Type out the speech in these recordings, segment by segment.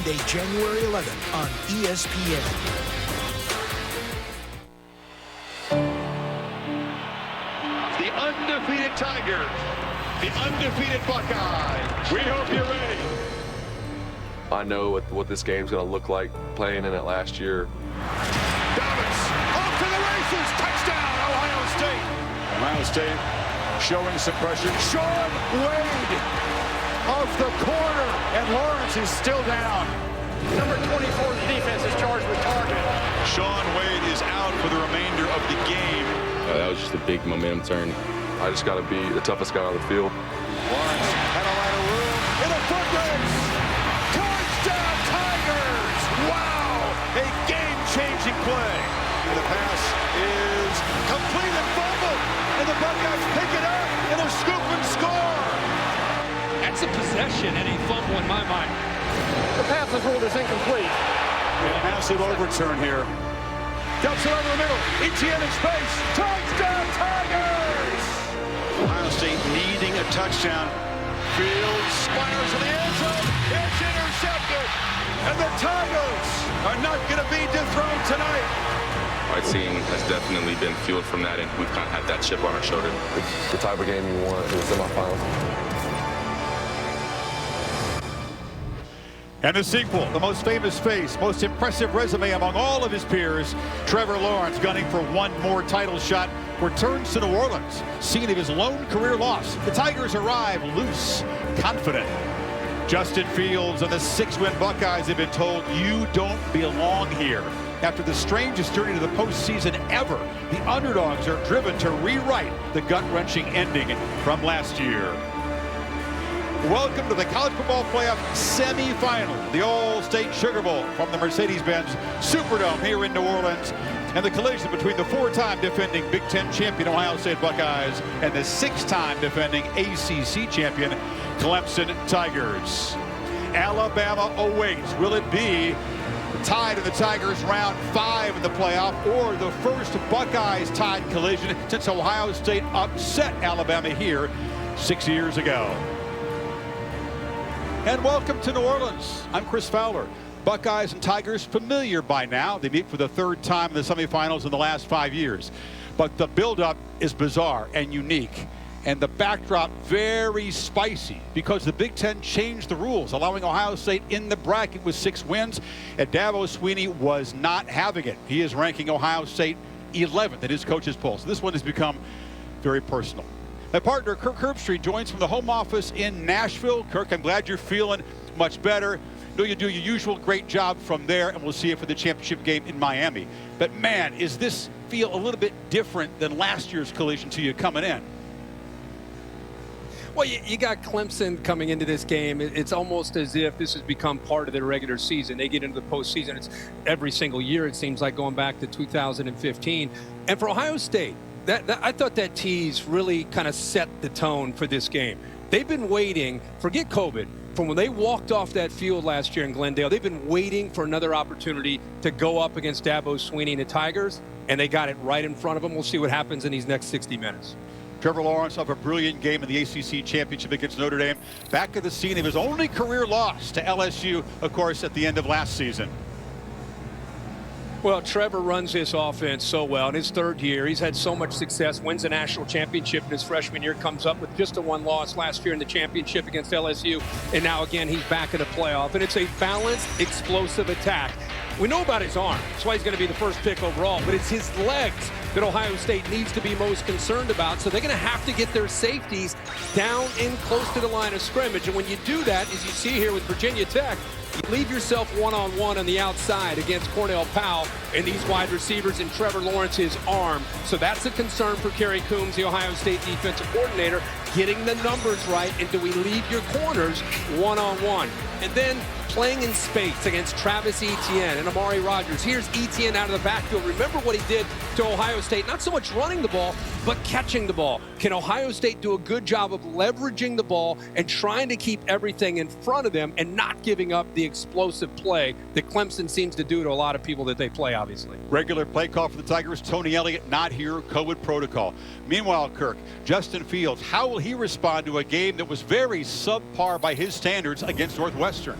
Sunday, January 11th on ESPN. The undefeated Tigers, the undefeated Buckeyes. We hope you're ready. I know what this game's going to look like playing in it last year. Dobbins, off to the races, touchdown, Ohio State. Ohio State showing some pressure. Sean Wade off the corner, and Lawrence is still down. Number 24's defense is charged with target. Sean Wade is out for the remainder of the game. That was just a big momentum turn. I just got to be the toughest guy on the field. Lawrence had a lot of room in a foot race. Touchdown Tigers! Wow! A game-changing play. And the pass is complete and fumbled. And the Buckeyes pick it up and a scoop and score. That's a possession and a fumble in my mind. The pass is ruled as incomplete. A massive overturn here. Dumps it over the middle. ETN in space. Touchdown Tigers! Ohio State needing a touchdown. Fields fires in the end zone. It's intercepted. And the Tigers are not going to be dethroned tonight. Our team has definitely been fueled from that, and we've kind of had that chip on our shoulder. It's the type of game you want in the semifinals. And the sequel, the most famous face, most impressive resume among all of his peers, Trevor Lawrence, gunning for one more title shot, returns to New Orleans, scene of his lone career loss. The Tigers arrive loose, confident. Justin Fields and the 6-win Buckeyes have been told, you don't belong here. After the strangest journey to the postseason ever, the underdogs are driven to rewrite the gut-wrenching ending from last year. Welcome to the College Football Playoff Semifinal, the Allstate Sugar Bowl from the Mercedes-Benz Superdome here in New Orleans, and the collision between the 4-time defending Big Ten champion Ohio State Buckeyes and the 6-time defending ACC champion Clemson Tigers. Alabama awaits. Will it be the Tide and the Tigers round 5 in the playoff, or the first Buckeyes Tide collision since Ohio State upset Alabama here 6 years ago? And welcome to New Orleans. I'm Chris Fowler. Buckeyes and Tigers familiar by now. They meet for the 3rd time in the semifinals in the last 5 years. But the buildup is bizarre and unique. And the backdrop very spicy because the Big Ten changed the rules, allowing Ohio State in the bracket with 6 wins. And Dabo Swinney was not having it. He is ranking Ohio State 11th in his coach's poll. So this one has become very personal. My partner, Kirk Herbstreit, joins from the home office in Nashville. Kirk, I'm glad you're feeling much better. I know you do your usual great job from there, and we'll see you for the championship game in Miami. But, man, is this feel a little bit different than last year's collision to you coming in? Well, you got Clemson coming into this game. It's almost as if this has become part of their regular season. They get into the postseason. It's every single year, it seems like, going back to 2015. And for Ohio State, I thought that tease really kind of set the tone for this game. They've been waiting, forget COVID, from when they walked off that field last year in Glendale. They've been waiting for another opportunity to go up against Dabo Swinney and the Tigers, and they got it right in front of them. We'll see what happens in these next 60 minutes. Trevor Lawrence off a brilliant game in the ACC Championship against Notre Dame. Back at the scene of his only career loss to LSU, of course, at the end of last season. Well, Trevor runs this offense so well. In his 3rd year, he's had so much success, wins a national championship in his freshman year, comes up with just a 1 loss last year in the championship against LSU, and now again he's back in the playoff. And it's a balanced, explosive attack. We know about his arm. That's why he's going to be the first pick overall, but it's his legs that Ohio State needs to be most concerned about. So they're going to have to get their safeties down in close to the line of scrimmage. And when you do that, as you see here with Virginia Tech, you leave yourself one-on-one on the outside against Cornell Powell and these wide receivers and Trevor Lawrence's arm. So that's a concern for Kerry Coombs, the Ohio State defensive coordinator, getting the numbers right. And do we leave your corners one-on-one? And then playing in space against Travis Etienne and Amari Rodgers. Here's Etienne out of the backfield. Remember what he did to Ohio State. Not so much running the ball, but catching the ball. Can Ohio State do a good job of leveraging the ball and trying to keep everything in front of them and not giving up the explosive play that Clemson seems to do to a lot of people that they play, obviously? Regular play call for the Tigers. Tony Elliott not here. COVID protocol. Meanwhile, Kirk, Justin Fields, how will he respond to a game that was very subpar by his standards against Northwestern?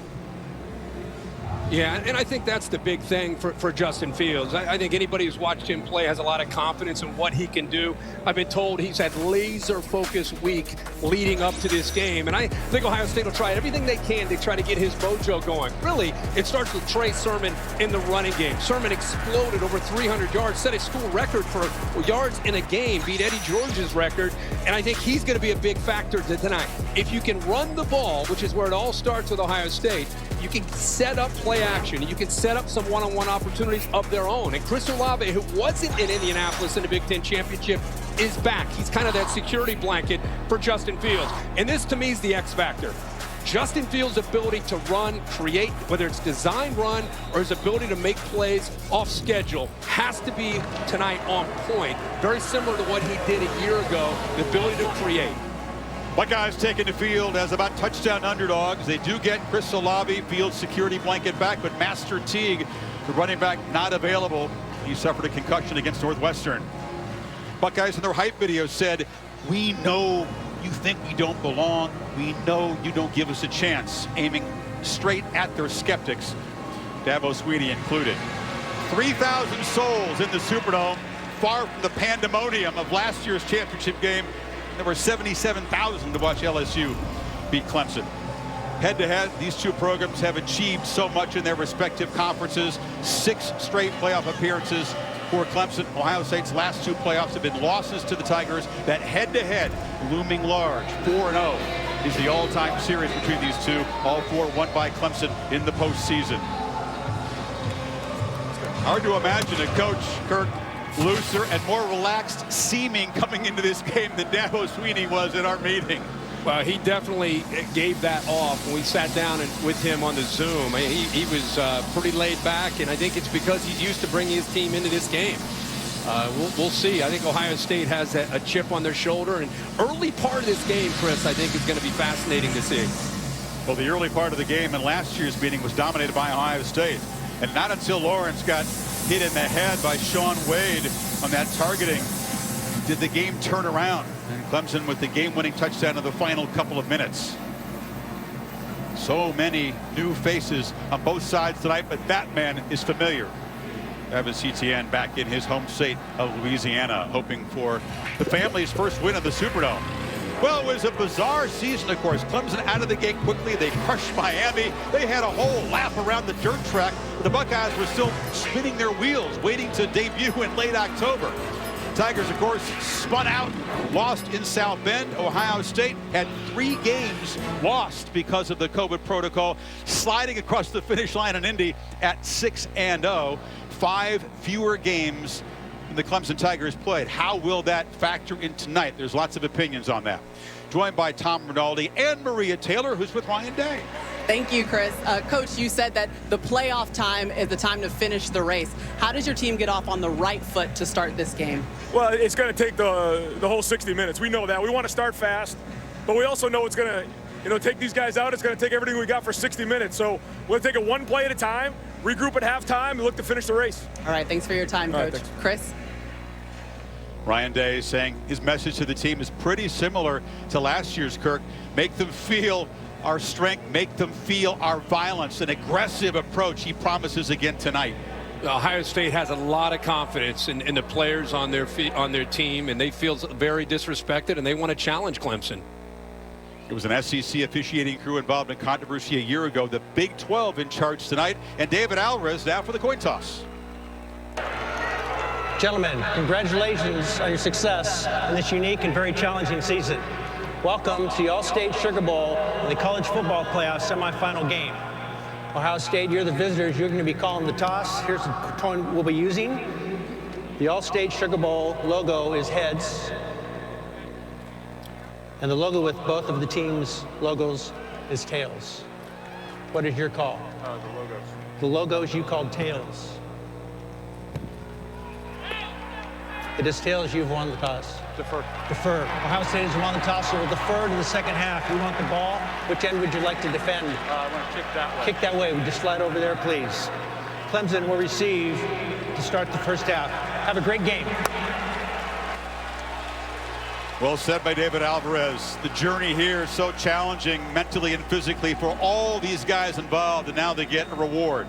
Yeah, and I think that's the big thing for Justin Fields. I think anybody who's watched him play has a lot of confidence in what he can do. I've been told he's had laser-focused week leading up to this game, and I think Ohio State will try everything they can to try to get his mojo going. Really, it starts with Trey Sermon in the running game. Sermon exploded over 300 yards, set a school record for yards in a game, beat Eddie George's record, and I think he's going to be a big factor tonight. If you can run the ball, which is where it all starts with Ohio State, you can set up play action. You can set up some one-on-one opportunities of their own. And Chris Olave, who wasn't in Indianapolis in the Big Ten Championship, is back. He's kind of that security blanket for Justin Fields. And this, to me, is the X factor. Justin Fields' ability to run, create, whether it's design run or his ability to make plays off schedule, has to be tonight on point. Very similar to what he did a year ago, the ability to create. Buckeyes taking the field as about touchdown underdogs. They do get Chris Olave, Fields security blanket back, but Master Teague, the running back, not available. He suffered a concussion against Northwestern. Buckeyes in their hype video said, "We know you think we don't belong. We know you don't give us a chance," aiming straight at their skeptics, Dabo Swinney included. 3,000 souls in the Superdome, far from the pandemonium of last year's championship game. There were 77,000 to watch LSU beat Clemson. Head-to-head, these two programs have achieved so much in their respective conferences. 6 straight playoff appearances for Clemson. Ohio State's last 2 playoffs have been losses to the Tigers. That head-to-head looming large. 4-0 is the all-time series between these two. All 4 won by Clemson in the postseason. Hard to imagine a coach, Kirk, looser and more relaxed seeming coming into this game than Dabo Swinney was at our meeting. Well, he definitely gave that off when we sat down with him on the Zoom. He was pretty laid back, and I think it's because he's used to bringing his team into this game. We'll see. I think Ohio State has a chip on their shoulder, and early part of this game, Chris, I think is going to be fascinating to see. Well, the early part of the game in last year's meeting was dominated by Ohio State, and not until Lawrence got hit in the head by Sean Wade on that targeting did the game turn around. And Clemson with the game-winning touchdown in the final couple of minutes. So many new faces on both sides tonight, but that man is familiar. Travis Etienne back in his home state of Louisiana, hoping for the family's first win of the Superdome. Well, it was a bizarre season, of course. Clemson out of the gate quickly. They crushed Miami. They had a whole lap around the dirt track. The Buckeyes were still spinning their wheels, waiting to debut in late October. Tigers, of course, spun out, lost in South Bend. Ohio State had 3 games lost because of the COVID protocol, sliding across the finish line in Indy at 6-0. 5 fewer games than the Clemson Tigers played. How will that factor in tonight? There's lots of opinions on that. Joined by Tom Rinaldi and Maria Taylor, who's with Ryan Day. Thank you, Chris. Coach, you said that the playoff time is the time to finish the race. How does your team get off on the right foot to start this game? Well, it's going to take the whole 60 minutes. We know that. We want to start fast, but we also know it's going to, take these guys out. It's going to take everything we got for 60 minutes. So we'll take it one play at a time, regroup at halftime, and look to finish the race. All right, thanks for your time, Coach. Right, Chris? Ryan Day saying his message to the team is pretty similar to last year's, Kirk. Make them feel our strength, make them feel our violence, an aggressive approach he promises again tonight. Ohio State has a lot of confidence in the players on their team, and they feel very disrespected, and they want to challenge Clemson. It was an SEC officiating crew involved in controversy a year ago. The Big 12 in charge tonight, and David Alvarez now for the coin toss. Gentlemen, congratulations on your success in this unique and very challenging season. Welcome to the Allstate Sugar Bowl and the College Football Playoff semifinal game. Ohio State, you're the visitors. You're going to be calling the toss. Here's the coin we'll be using. The Allstate Sugar Bowl logo is heads, and the logo with both of the teams' logos is tails. What is your call? The logos. The logos you called tails. It is tails. You've won the toss. Defer. Defer. Ohio State has won the toss, so we'll defer to the second half. You want the ball? Which end would you like to defend? I want to kick that way. Kick that way. Would you slide over there, please? Clemson will receive to start the first half. Have a great game. Well said by David Alvarez. The journey here is so challenging mentally and physically for all these guys involved, and now they get a reward.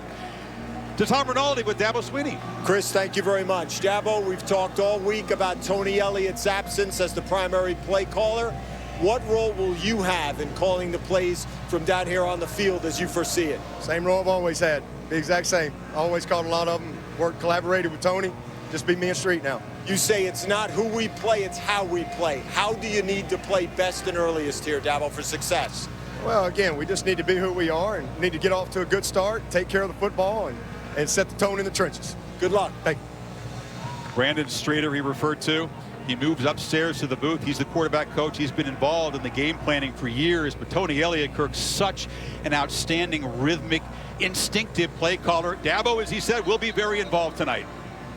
To Tom Rinaldi with Dabo Swinney. Chris, thank you very much. Dabo, we've talked all week about Tony Elliott's absence as the primary play caller. What role will you have in calling the plays from down here on the field as you foresee it? Same role I've always had. The exact same. I always called a lot of them. Worked, collaborated with Tony. Just be me and Street now. You say it's not who we play, it's how we play. How do you need to play best and earliest here, Dabo, for success? Well, again, we just need to be who we are and need to get off to a good start, take care of the football, and set the tone in the trenches. Good luck. Thank you. Brandon Streeter, he referred to. He moves upstairs to the booth. He's the quarterback coach. He's been involved in the game planning for years. But Tony Elliott, Kirk's such an outstanding, rhythmic, instinctive play caller. Dabo, as he said, will be very involved tonight.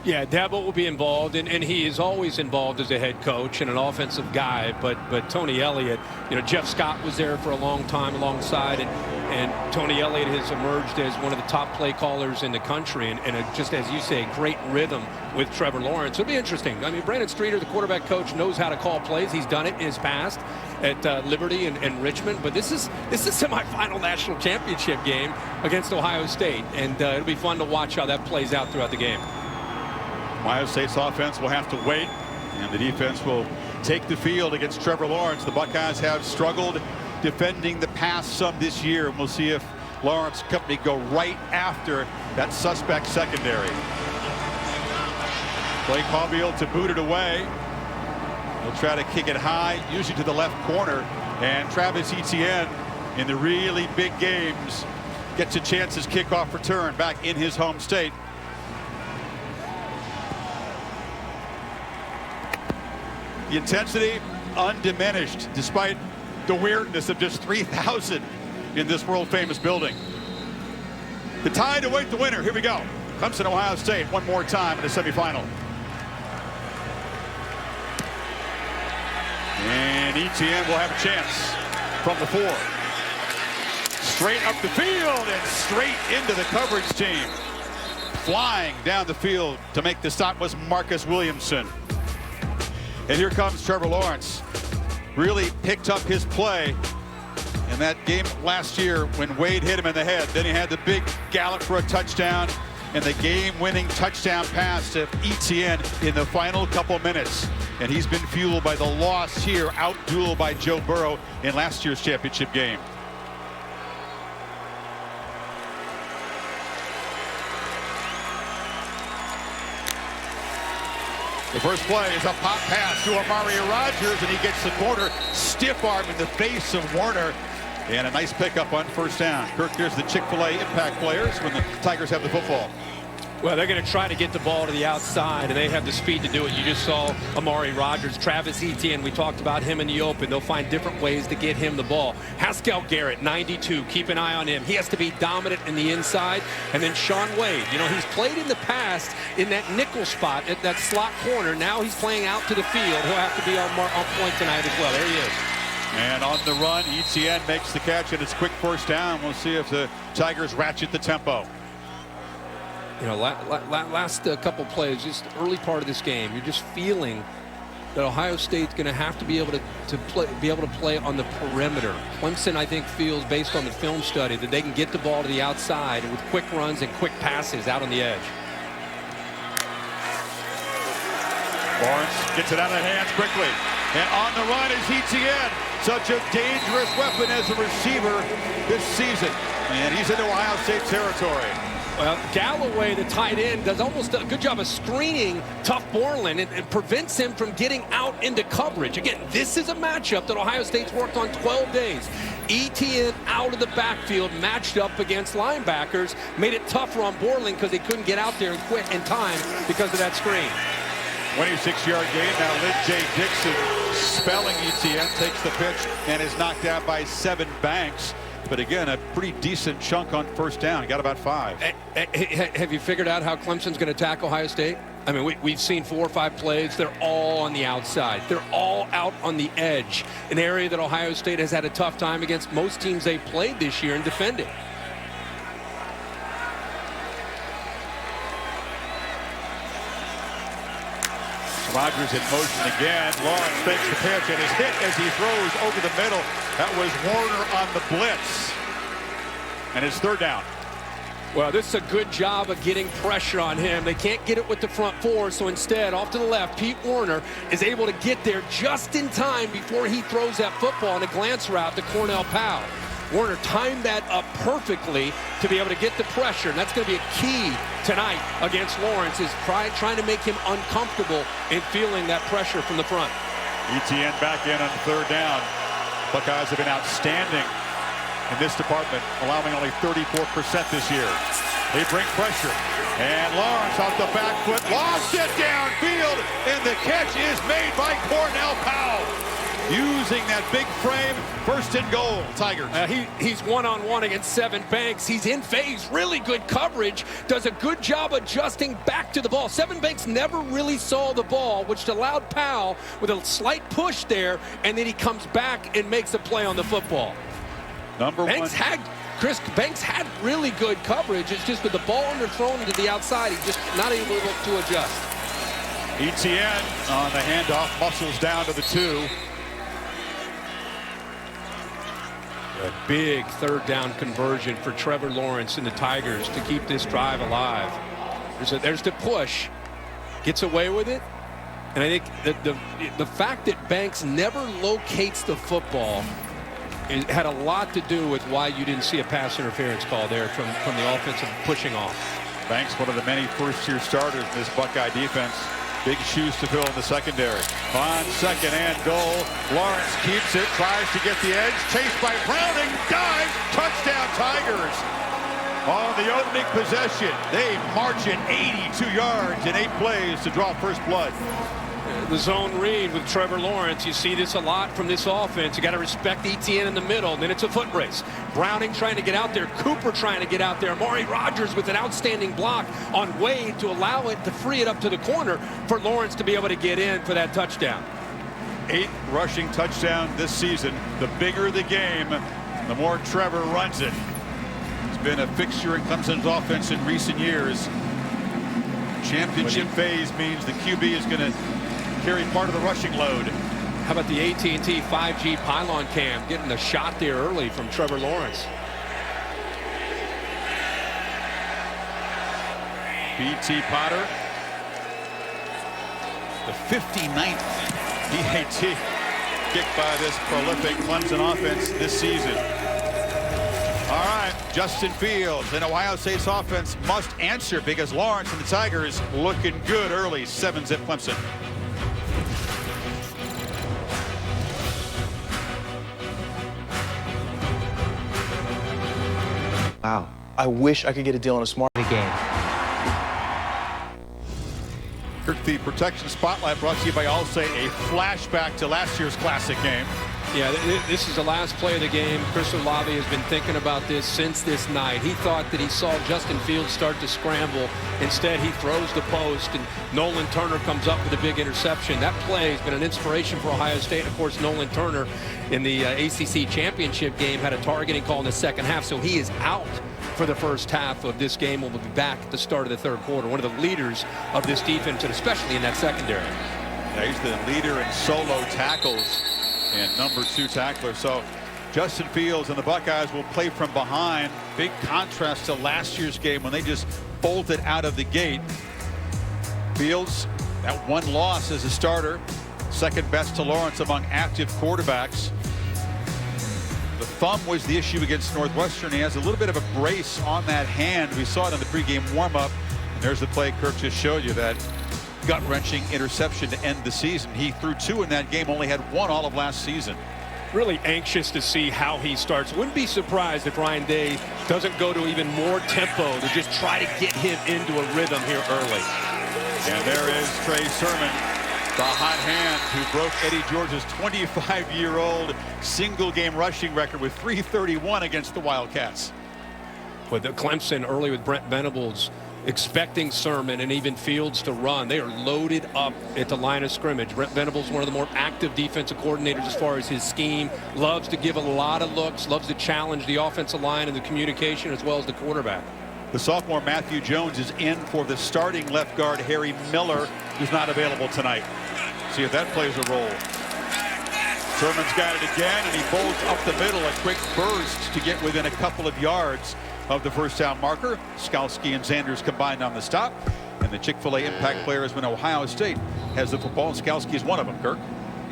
Yeah, Dabo will be involved, and he is always involved as a head coach and an offensive guy. But Tony Elliott, you know, Jeff Scott was there for a long time alongside, and Tony Elliott has emerged as one of the top play callers in the country, and just as you say, great rhythm with Trevor Lawrence. It'll be interesting. I mean, Brandon Streeter, the quarterback coach, knows how to call plays. He's done it in his past at Liberty and Richmond. But this is semifinal national championship game against Ohio State, and it'll be fun to watch how that plays out throughout the game. Ohio State's offense will have to wait, and the defense will take the field against Trevor Lawrence. The Buckeyes have struggled defending the pass some this year, and we'll see if Lawrence company go right after that suspect secondary. Blake Haubeil to boot it away. He'll try to kick it high, usually to the left corner, and Travis Etienne in the really big games gets a chance his kickoff return back in his home state. The intensity undiminished despite the weirdness of just 3,000 in this world-famous building. The tie to await the winner. Here we go. Clemson, Ohio State one more time in the semifinal. And Etienne will have a chance from the 4. Straight up the field and straight into the coverage team. Flying down the field to make the stop was Marcus Williamson. And here comes Trevor Lawrence. Really picked up his play in that game last year when Wade hit him in the head. Then he had the big gallop for a touchdown and the game-winning touchdown pass to Etienne in the final couple minutes. And he's been fueled by the loss here, out-dueled by Joe Burrow in last year's championship game. The first play is a pop pass to Amari Rodgers, and he gets the corner stiff arm in the face of Warner. And a nice pickup on first down. Kirk, here's the Chick-fil-A impact players when the Tigers have the football. Well, they're going to try to get the ball to the outside, and they have the speed to do it. You just saw Amari Rodgers, Travis Etienne. We talked about him in the open. They'll find different ways to get him the ball. Haskell Garrett, 92. Keep an eye on him. He has to be dominant in the inside. And then Sean Wade. You know, he's played in the past in that nickel spot at that slot corner. Now he's playing out to the field. He'll have to be on point tonight as well. There he is. And on the run, Etienne makes the catch, and it's quick first down. We'll see if the Tigers ratchet the tempo. You know, last couple plays, just early part of this game, you're just feeling that Ohio State's going to have to be able to play on the perimeter. Clemson, I think, feels based on the film study that they can get the ball to the outside with quick runs and quick passes out on the edge. Lawrence gets it out of hands quickly, and on the run is Etienne. Such a dangerous weapon as a receiver this season, and he's into Ohio State territory. Well, Galloway, the tight end, does almost a good job of screening Tough Borland and prevents him from getting out into coverage. Again, this is a matchup that Ohio State's worked on 12 days. Etienne out of the backfield, matched up against linebackers, made it tougher on Borland because he couldn't get out there in time because of that screen. 26-yard gain. Now Lynn J. Dixon spelling Etienne, takes the pitch and is knocked out by Seven Banks. But again, a pretty decent chunk on first down. Got about 5. Have you figured out how Clemson's going to attack Ohio State? I mean, we've seen 4 or 5 plays. They're all on the outside. They're all out on the edge, an area that Ohio State has had a tough time against most teams they've played this year in defending. Rodgers in motion again. Lawrence fakes the pitch and is hit as he throws over the middle. That was Warner on the blitz. And it's third down. Well, this is a good job of getting pressure on him. They can't get it with the front four, so instead, off to the left, Pete Warner is able to get there just in time before he throws that football in a glance route to Cornell Powell. Warner timed that up perfectly to be able to get the pressure, and that's going to be a key tonight against Lawrence, is trying to make him uncomfortable in feeling that pressure from the front. ETN back in on third down. Buckeyes have been outstanding in this department, allowing only 34% this year. They bring pressure, and Lawrence off the back foot, lost it downfield, and the catch is made by Cornell Powell. Using that big frame, first and goal, Tigers. He's one-on-one against Sevyn Banks. He's in phase, really good coverage, does a good job adjusting back to the ball. Sevyn Banks never really saw the ball, which allowed Powell with a slight push there, and then he comes back and makes a play on the football. Banks had really good coverage. It's just with the ball underthrown to the outside, he's just not able to adjust. ETN on the handoff, muscles down to the 2. A big third down conversion for Trevor Lawrence and the Tigers to keep this drive alive. There's the push, gets away with it, and I think the fact that Banks never locates the football, it had a lot to do with why you didn't see a pass interference call there from the offensive pushing off. Banks, one of the many first-year starters in this Buckeye defense. Big shoes to fill in the secondary. On second and goal, Lawrence keeps it, tries to get the edge, chased by Browning, dives, touchdown Tigers. On the opening possession, they march it 82 yards in 8 plays to draw first blood. The zone read with Trevor Lawrence. You see this a lot from this offense. You got to respect ETN in the middle. And then it's a foot race. Browning trying to get out there. Cooper trying to get out there. Amari Rodgers with an outstanding block on Wade to allow it to free it up to the corner for Lawrence to be able to get in for that touchdown. 8 rushing touchdowns this season. The bigger the game, the more Trevor runs it. He's been a fixture in Clemson's offense in recent years. Championship phase means the QB is going to carry part of the rushing load. How about the AT&T 5G pylon cam, getting a shot there early from Trevor Lawrence. B.T. Potter, the 59th PAT kicked by this prolific Clemson offense this season. All right, Justin Fields and Ohio State's offense must answer because Lawrence and the Tigers looking good early. 7-zip Clemson. Wow, I wish I could get a deal on a smart game. The protection spotlight brought to you by Allstate, a flashback to last year's classic game. Yeah, this is the last play of the game. Chris Olave has been thinking about this since this night. He thought that he saw Justin Fields start to scramble. Instead, he throws the post, and Nolan Turner comes up with a big interception. That play has been an inspiration for Ohio State. Of course, Nolan Turner in the ACC championship game had a targeting call in the second half, so he is out for the first half of this game. Will be back at the start of the third quarter. One of the leaders of this defense, and especially in that secondary. Yeah, he's the leader in solo tackles and number 2 tackler. So Justin Fields and the Buckeyes will play from behind. Big contrast to last year's game when they just bolted out of the gate. Fields, that 1 loss as a starter, second best to Lawrence among active quarterbacks. The thumb was the issue against Northwestern. He has a little bit of a brace on that hand. We saw it in the pregame warm-up. And there's the play Kirk just showed you, that gut-wrenching interception to end the season. He threw 2 in that game, only had 1 all of last season. Really anxious to see how he starts. Wouldn't be surprised if Ryan Day doesn't go to even more tempo to just try to get him into a rhythm here early. And there is Trey Sermon, the hot hand who broke Eddie George's 25-year-old single-game rushing record with 331 against the Wildcats. With the Clemson early with Brent Venables expecting Sermon and even Fields to run. They are loaded up at the line of scrimmage. Brent Venables, one of the more active defensive coordinators as far as his scheme, loves to give a lot of looks, loves to challenge the offensive line and the communication as well as the quarterback. The sophomore Matthew Jones is in for the starting left guard Harry Miller, who's not available tonight. See if that plays a role. Sermon's got it again, and he bolts up the middle, a quick burst to get within a couple of yards of the first down marker. Skalski and Sanders combined on the stop, and the Chick-fil-A impact player has been Ohio State has the football. Skalski is one of them, Kirk.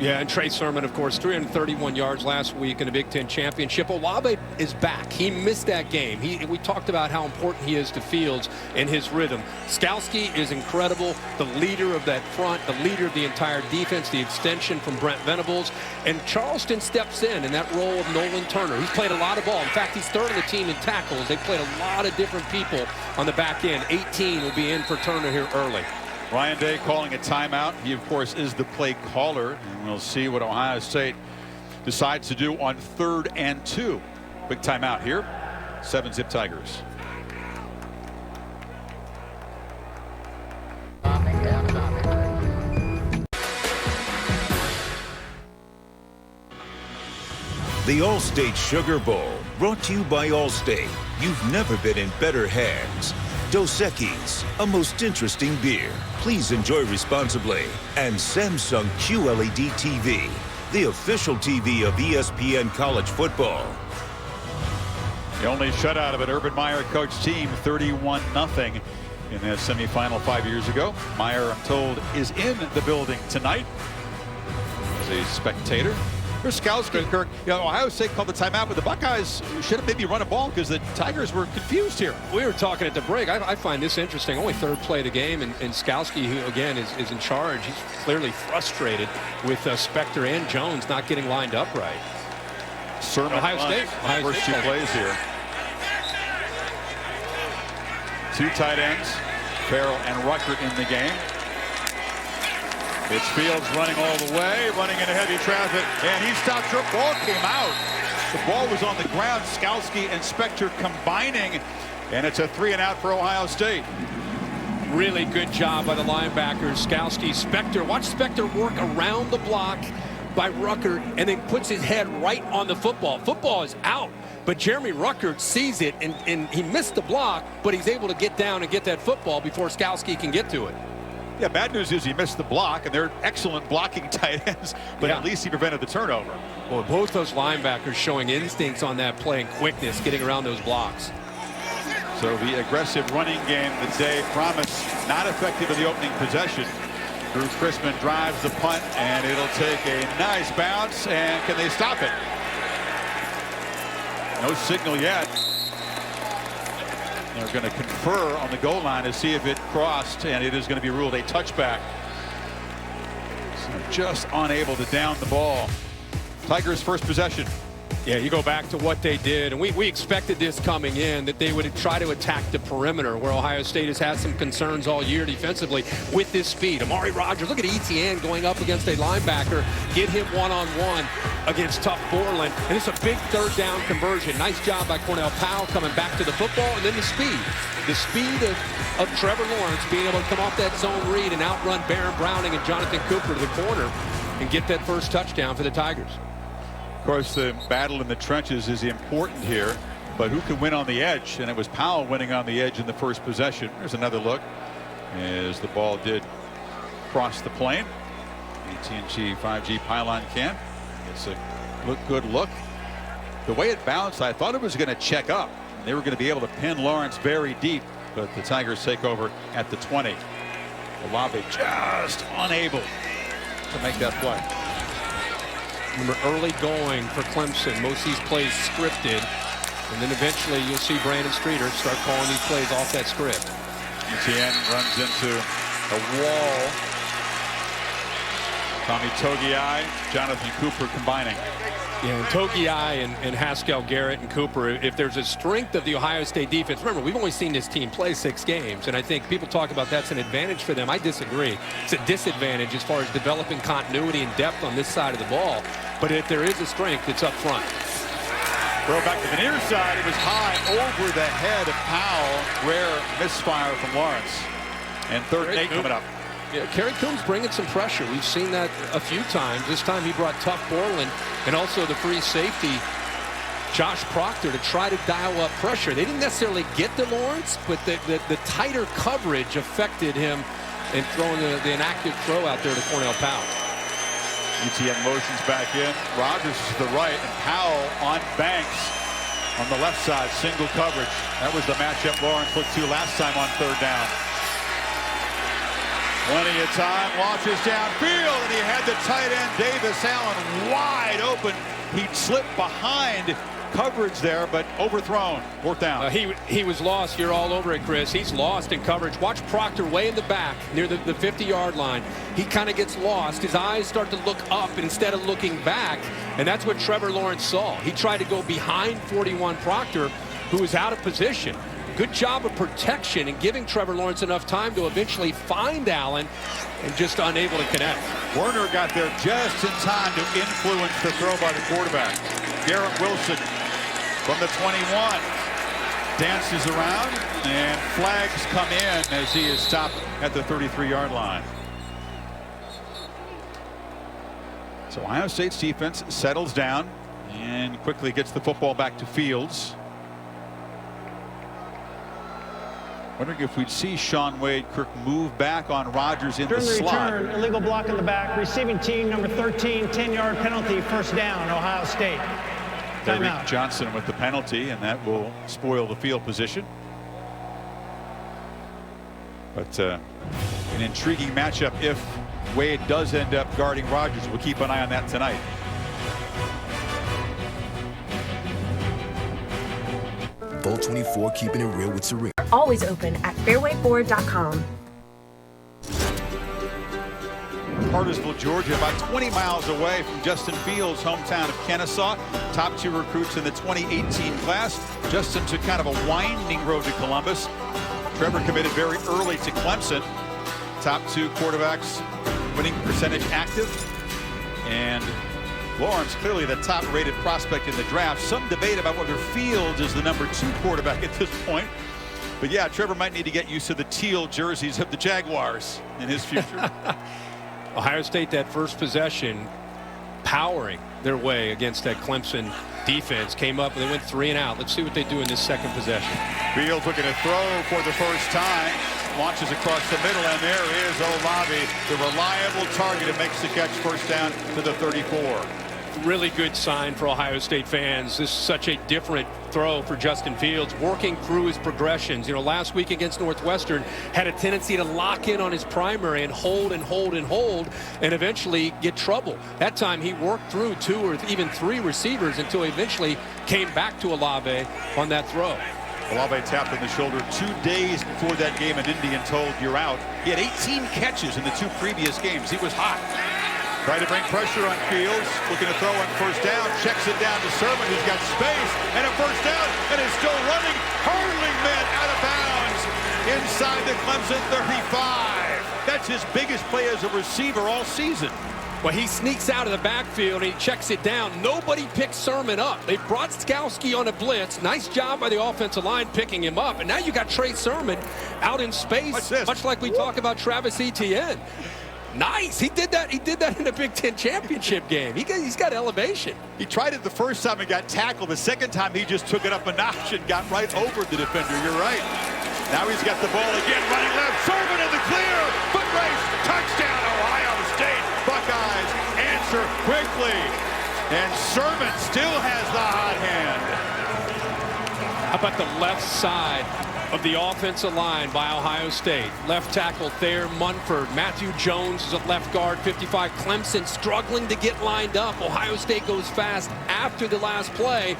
Yeah, and Trey Sermon, of course, 331 yards last week in the Big Ten Championship. Olave is back. He missed that game. We talked about how important he is to Fields and his rhythm. Skalski is incredible, the leader of that front, the leader of the entire defense, the extension from Brent Venables. And Charleston steps in that role of Nolan Turner. He's played a lot of ball. In fact, he's third on the team in tackles. They've played a lot of different people on the back end. 18 will be in for Turner here early. Ryan Day calling a timeout. He, of course, is the play caller. And we'll see what Ohio State decides to do on 3rd and 2. Quick timeout here. 7-zip Tigers. The Allstate Sugar Bowl, brought to you by Allstate. You've never been in better hands. Dos Equis, a most interesting beer. Please enjoy responsibly. And Samsung QLED TV, the official TV of ESPN College Football. The only shutout of an Urban Meyer coach team, 31-0 in the semifinal 5 years ago. Meyer, I'm told, is in the building tonight as a spectator. Here's Skalski, Kirk. You know, Ohio State called the timeout, but the Buckeyes should have maybe run a ball because the Tigers were confused here. We were talking at the break. I find this interesting. Only 3rd play of the game, and Skalski, who again is in charge, he's clearly frustrated with Spector and Jones not getting lined up right. Sermon Ohio State. First 2 plays here. 2 tight ends, Farrell and Ruckert in the game. It's Fields running all the way, running into heavy traffic, and he stopped short. Ball came out. The ball was on the ground. Skalski and Spector combining, and it's a 3-and-out for Ohio State. Really good job by the linebackers, Skalski, Spector. Watch Spector work around the block by Ruckert and then puts his head right on the football. Football is out, but Jeremy Ruckert sees it, and he missed the block, but he's able to get down and get that football before Skalski can get to it. Yeah, bad news is he missed the block, and they're excellent blocking tight ends, but at least he prevented the turnover. Well, both those linebackers showing instincts on that play and quickness getting around those blocks. So the aggressive running game that Day promised, not effective in the opening possession. Drew Chrisman drives the punt, and it'll take a nice bounce, and can they stop it? No signal yet. They're going to confer on the goal line to see if it crossed, and it is going to be ruled a touchback. So just unable to down the ball. Tigers' first possession. Yeah, you go back to what they did, and we expected this coming in, that they would try to attack the perimeter, where Ohio State has had some concerns all year defensively with this speed. Amari Rogers, look at Etienne going up against a linebacker, get him one-on-one against tough Borland, and it's a big 3rd down conversion. Nice job by Cornell Powell coming back to the football, and then the speed of Trevor Lawrence being able to come off that zone read and outrun Baron Browning and Jonathan Cooper to the corner and get that first touchdown for the Tigers. Of course, the battle in the trenches is important here, but who can win on the edge? And it was Powell winning on the edge in the first possession. There's another look as the ball did cross the plane. AT&T 5G pylon cam. It's a good look. The way it bounced, I thought it was going to check up. They were going to be able to pin Lawrence very deep, but the Tigers take over at the 20. Olave just unable to make that play. Remember, early going for Clemson. Most of these plays scripted, and then eventually you'll see Brandon Streeter start calling these plays off that script. Etienne runs into a wall. Tommy Togiai, Jonathan Cooper combining. Yeah, and Togiai and Haskell Garrett and Cooper, if there's a strength of the Ohio State defense, remember, we've only seen this team play 6 games, and I think people talk about that's an advantage for them. I disagree. It's a disadvantage as far as developing continuity and depth on this side of the ball. But if there is a strength, it's up front. Throw back to the near side. It was high over the head of Powell. Rare misfire from Lawrence. And 3rd and 8 coming up. Yeah, Kerry Coombs bringing some pressure. We've seen that a few times. This time he brought tough Borland and also the free safety Josh Proctor to try to dial up pressure. They didn't necessarily get to Lawrence, but the tighter coverage affected him in throwing the inactive throw out there to Cornell Powell. ETN motions back in. Rogers to the right, and Powell on Banks on the left side. Single coverage. That was the matchup Lawrence looked to last time on third down. Plenty of time. Launches downfield, and he had the tight end Davis Allen wide open. He slipped behind coverage there, but overthrown. Fourth down. He was lost. You're all over it, Chris. He's lost in coverage. Watch Proctor way in the back near the 50-yard line. He kind of gets lost. His eyes start to look up instead of looking back, and that's what Trevor Lawrence saw. He tried to go behind 41 Proctor, who was out of position. Good job of protection and giving Trevor Lawrence enough time to eventually find Allen, and just unable to connect. Werner got there just in time to influence the throw by the quarterback. Garrett Wilson from the 21 dances around, and flags come in as he is stopped at the 33-yard line. So Ohio State's defense settles down and quickly gets the football back to Fields. Wondering if we'd see Sean Wade Kirk move back on Rodgers in the slot. Return, illegal block in the back. Receiving team number 13, 10-yard penalty, first down, Ohio State. Tyreek Johnson with the penalty, and that will spoil the field position. But an intriguing matchup if Wade does end up guarding Rodgers. We'll keep an eye on that tonight. Bolt 24, keeping it real with Serena. Always open at fairwayford.com. Cartersville, Georgia, about 20 miles away from Justin Fields' hometown of Kennesaw. Top 2 recruits in the 2018 class. Justin took kind of a winding road to Columbus. Trevor committed very early to Clemson. Top 2 quarterbacks, winning percentage active. And Lawrence, clearly the top-rated prospect in the draft. Some debate about whether Fields is the number 2 quarterback at this point. But yeah, Trevor might need to get used to the teal jerseys of the Jaguars in his future. Ohio State, that first possession, powering their way against that Clemson defense, came up and they went 3 and out. Let's see what they do in this second possession. Fields looking to throw for the first time. Launches across the middle, and there is Olave, the reliable target, and makes the catch, first down to the 34. Really good sign for Ohio State fans. This is such a different throw for Justin Fields, working through his progressions. You know, last week against Northwestern, had a tendency to lock in on his primary and hold and hold and hold, and eventually get trouble. That time he worked through 2 or even 3 receivers until he eventually came back to Olave on that throw. Olave tapped in the shoulder 2 days before that game in Indy and told, "You're out." He had 18 catches in the 2 previous games. He was hot. Trying to bring pressure on Fields, looking to throw on first down, checks it down to Sermon, who's got space, and a first down, and is still running, hurling men out of bounds inside the Clemson 35. That's his biggest play as a receiver all season. Well, he sneaks out of the backfield and he checks it down. Nobody picks Sermon up. They brought Skowski on a blitz. Nice job by the offensive line picking him up. And now you got Trey Sermon out in space, much like we talk about Travis Etienne. Nice. He did that. He did that in a Big Ten championship game. He's got elevation. He tried it the first time and got tackled. The second time he just took it up a notch and got right over the defender. You're right. Now he's got the ball again, running left. Sermon in the clear. Foot race. Touchdown, Ohio State. Buckeyes answer quickly. And Sermon still has the hot hand. How about the left side of the offensive line by Ohio State? Left tackle Thayer Munford. Matthew Jones is at left guard, 55. Clemson struggling to get lined up. Ohio State goes fast after the last play.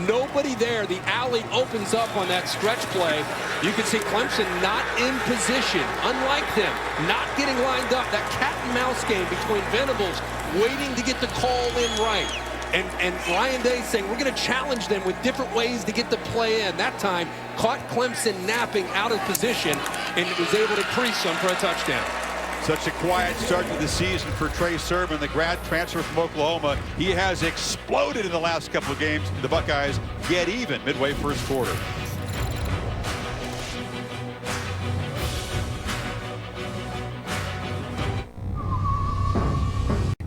Nobody there. The alley opens up on that stretch play. You can see Clemson not in position. Unlike them, not getting lined up. That cat and mouse game between Venables waiting to get the call in right. And Ryan Day saying we're going to challenge them with different ways to get the play in. That time caught Clemson napping out of position and was able to crease them for a touchdown. Such a quiet start to the season for Trey Sermon, the grad transfer from Oklahoma. He has exploded in the last couple of games. The Buckeyes get even midway first quarter.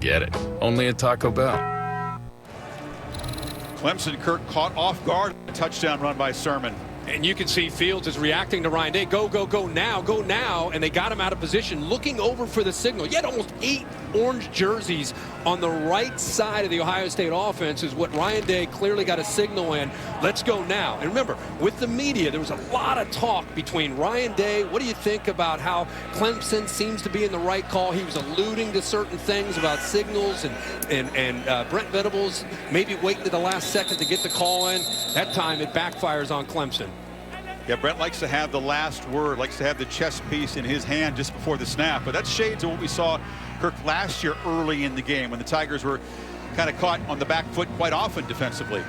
Get it. Only at Taco Bell. Clemson, Kirk, caught off guard. A touchdown run by Sermon. And you can see Fields is reacting to Ryan Day. Go, go, go now, go now. And they got him out of position, looking over for the signal. Yet almost 8 orange jerseys on the right side of the Ohio State offense is what Ryan Day clearly got a signal in. Let's go now. And remember, with the media, there was a lot of talk between Ryan Day. What do you think about how Clemson seems to be in the right call? He was alluding to certain things about signals and Brent Venables maybe waiting to the last second to get the call in. That time it backfires on Clemson. Yeah, Brent likes to have the last word, likes to have the chess piece in his hand just before the snap. But that's shades of what we saw Kirk last year early in the game when the Tigers were kind of caught on the back foot quite often defensively.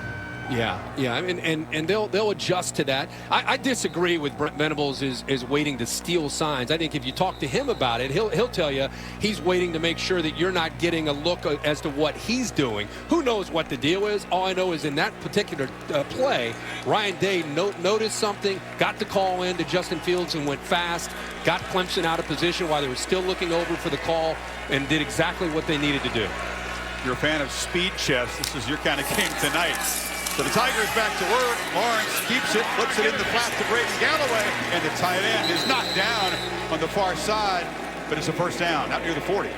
Yeah, and they'll adjust to that. I disagree with Brent Venables is waiting to steal signs. I think if you talk to him about it, he'll tell you he's waiting to make sure that you're not getting a look as to what he's doing. Who knows what the deal is? All I know is in that particular play, Ryan Day noticed something, got the call in to Justin Fields and went fast, got Clemson out of position while they were still looking over for the call, and did exactly what they needed to do. You're a fan of speed chess. This is your kind of game tonight. So the Tigers back to work. Lawrence keeps it, flips it in the flat to Braden Galloway, and the tight end is knocked down on the far side, but it's a first down, out near the 40.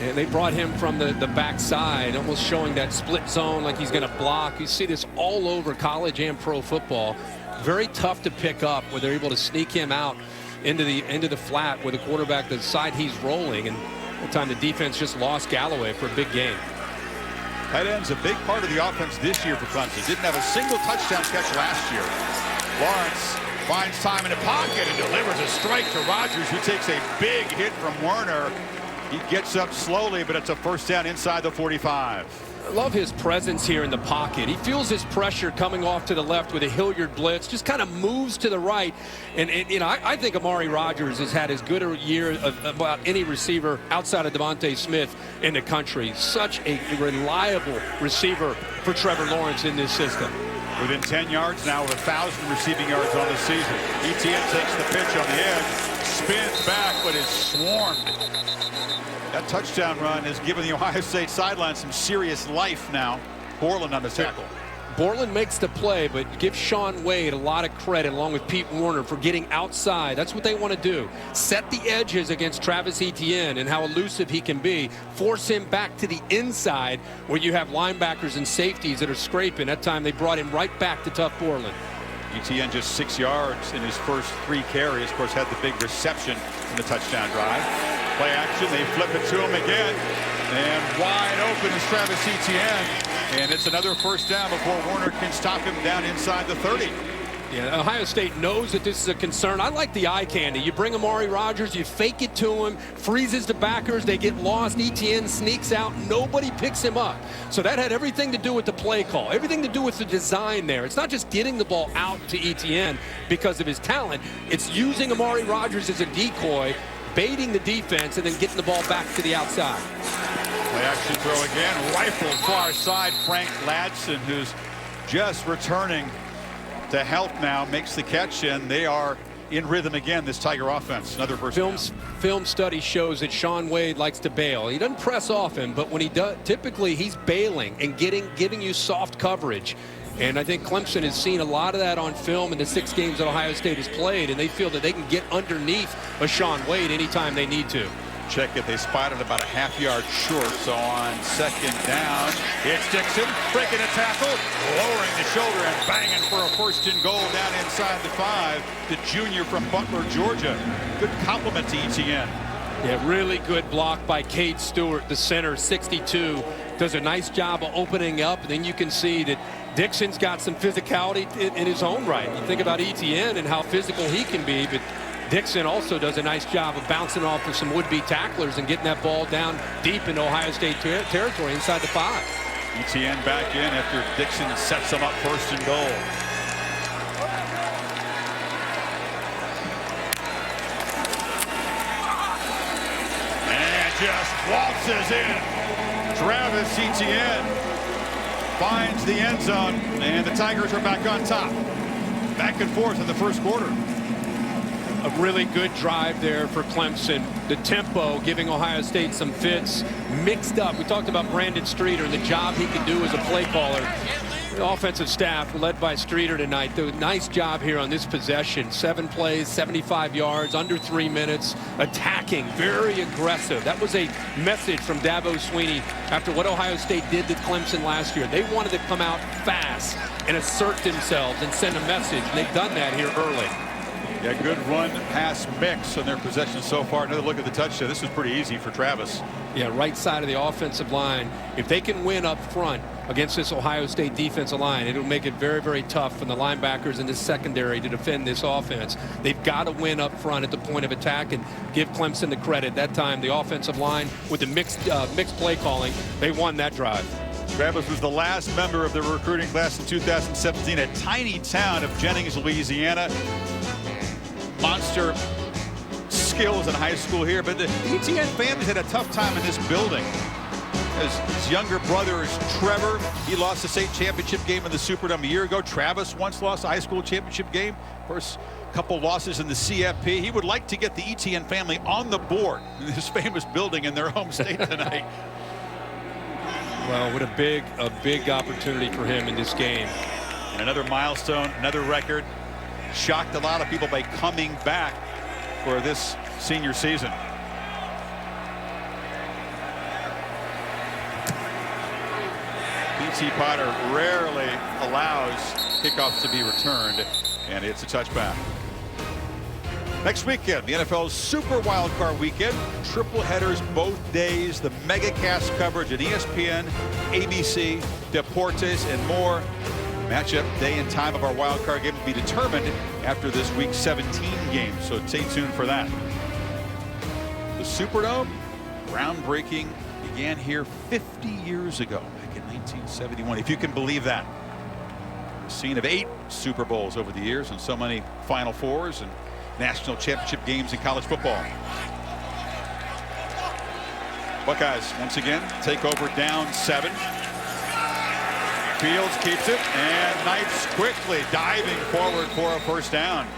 And they brought him from the backside, almost showing that split zone like he's going to block. You see this all over college and pro football. Very tough to pick up where they're able to sneak him out into the flat with the quarterback the side he's rolling, and that time the defense just lost Galloway for a big gain. Tight end's a big part of the offense this year for Clemson. Didn't have a single touchdown catch last year. Lawrence finds time in the pocket and delivers a strike to Rodgers, who takes a big hit from Werner. He gets up slowly, but it's a first down inside the 45. I love his presence here in the pocket. He feels his pressure coming off to the left with a Hilliard blitz, just kind of moves to the right. And you know, I think Amari Rodgers has had as good a year of about any receiver outside of Devontae Smith in the country. Such a reliable receiver for Trevor Lawrence in this system. Within 10 yards now, with 1,000 receiving yards on the season. Etienne takes the pitch on the edge, spins back, but is swarmed. That touchdown run has given the Ohio State sideline some serious life now. Borland on the tackle. Borland makes the play, but give Shaun Wade a lot of credit, along with Pete Werner, for getting outside. That's what they want to do. Set the edges against Travis Etienne and how elusive he can be. Force him back to the inside where you have linebackers and safeties that are scraping. That time they brought him right back to tough Borland. Etienne just 6 yards in his first 3 carries. Of course, had the big reception in the touchdown drive. Play action, they flip it to him again. And wide open is Travis Etienne. And it's another first down before Werner can stop him down inside the 30. Yeah, Ohio State knows that this is a concern. I like the eye candy. You bring Amari Rodgers, you fake it to him, freezes the backers, they get lost. Etienne sneaks out, nobody picks him up. So that had everything to do with the play call, everything to do with the design there. It's not just getting the ball out to Etienne because of his talent. It's using Amari Rodgers as a decoy, baiting the defense, and then getting the ball back to the outside. Play action throw again, rifled far side. Frank Ladson, who's just returning to health now, makes the catch, and they are in rhythm again, this Tiger offense. Another first down. Film study shows that Shaun Wade likes to bail. He doesn't press off him, but when he does, typically he's bailing and giving you soft coverage. And I think Clemson has seen a lot of that on film in the 6 games that Ohio State has played, and they feel that they can get underneath a Shaun Wade anytime they need to. Check it, they spotted about a half-yard short, so on second down, it's Dixon breaking a tackle, lowering the shoulder and banging for a first and goal down inside the 5. The junior from Butler, Georgia. Good compliment to Etienne. Yeah, really good block by Cade Stewart, the center, 62. Does a nice job of opening up, and then you can see that Dixon's got some physicality in his own right. You think about Etienne and how physical he can be, but Dixon also does a nice job of bouncing off of some would-be tacklers and getting that ball down deep into Ohio State territory inside the 5. Etienne back in after Dixon sets him up first and goal. And just waltzes in. Travis Etienne finds the end zone, and the Tigers are back on top. Back and forth in the first quarter. A really good drive there for Clemson. The tempo giving Ohio State some fits, mixed up. We talked about Brandon Streeter and the job he can do as a play caller. The offensive staff, led by Streeter tonight, did a nice job here on this possession. 7 plays, 75 yards, under 3 minutes, attacking, very aggressive. That was a message from Dabo Swinney after what Ohio State did to Clemson last year. They wanted to come out fast and assert themselves and send a message, and they've done that here early. Yeah, good run-pass mix on their possession so far. Another look at the touchdown. This was pretty easy for Travis. Yeah, right side of the offensive line. If they can win up front against this Ohio State defensive line, it'll make it very, very tough for the linebackers in this secondary to defend this offense. They've got to win up front at the point of attack and give Clemson the credit. That time, the offensive line with the mixed play calling, they won that drive. Travis was the last member of the recruiting class in 2017, a tiny town of Jennings, Louisiana. Monster skills in high school here, but the ETN family's had a tough time in this building. His younger brother is Trevor. He lost the state championship game in the Superdome a year ago. Travis once lost a high school championship game. Of course, a couple losses in the CFP. He would like to get the ETN family on the board in this famous building in their home state tonight. Well, what a big opportunity for him in this game. And another milestone, another record. Shocked a lot of people by coming back for this senior season. P.T. Potter rarely allows kickoffs to be returned, and it's a touchback. Next weekend, the NFL's Super Wildcard Weekend. Triple headers both days. The mega cast coverage at ESPN, ABC, Deportes, and more. Matchup day and time of our wild card game will be determined after this week 17 game, so stay tuned for that. The Superdome, groundbreaking, began here 50 years ago, back in 1971, if you can believe that. The scene of 8 Super Bowls over the years and so many Final Fours and national championship games in college football. Buckeyes once again take over down 7. Fields keeps it, and Knights quickly diving forward for a first down.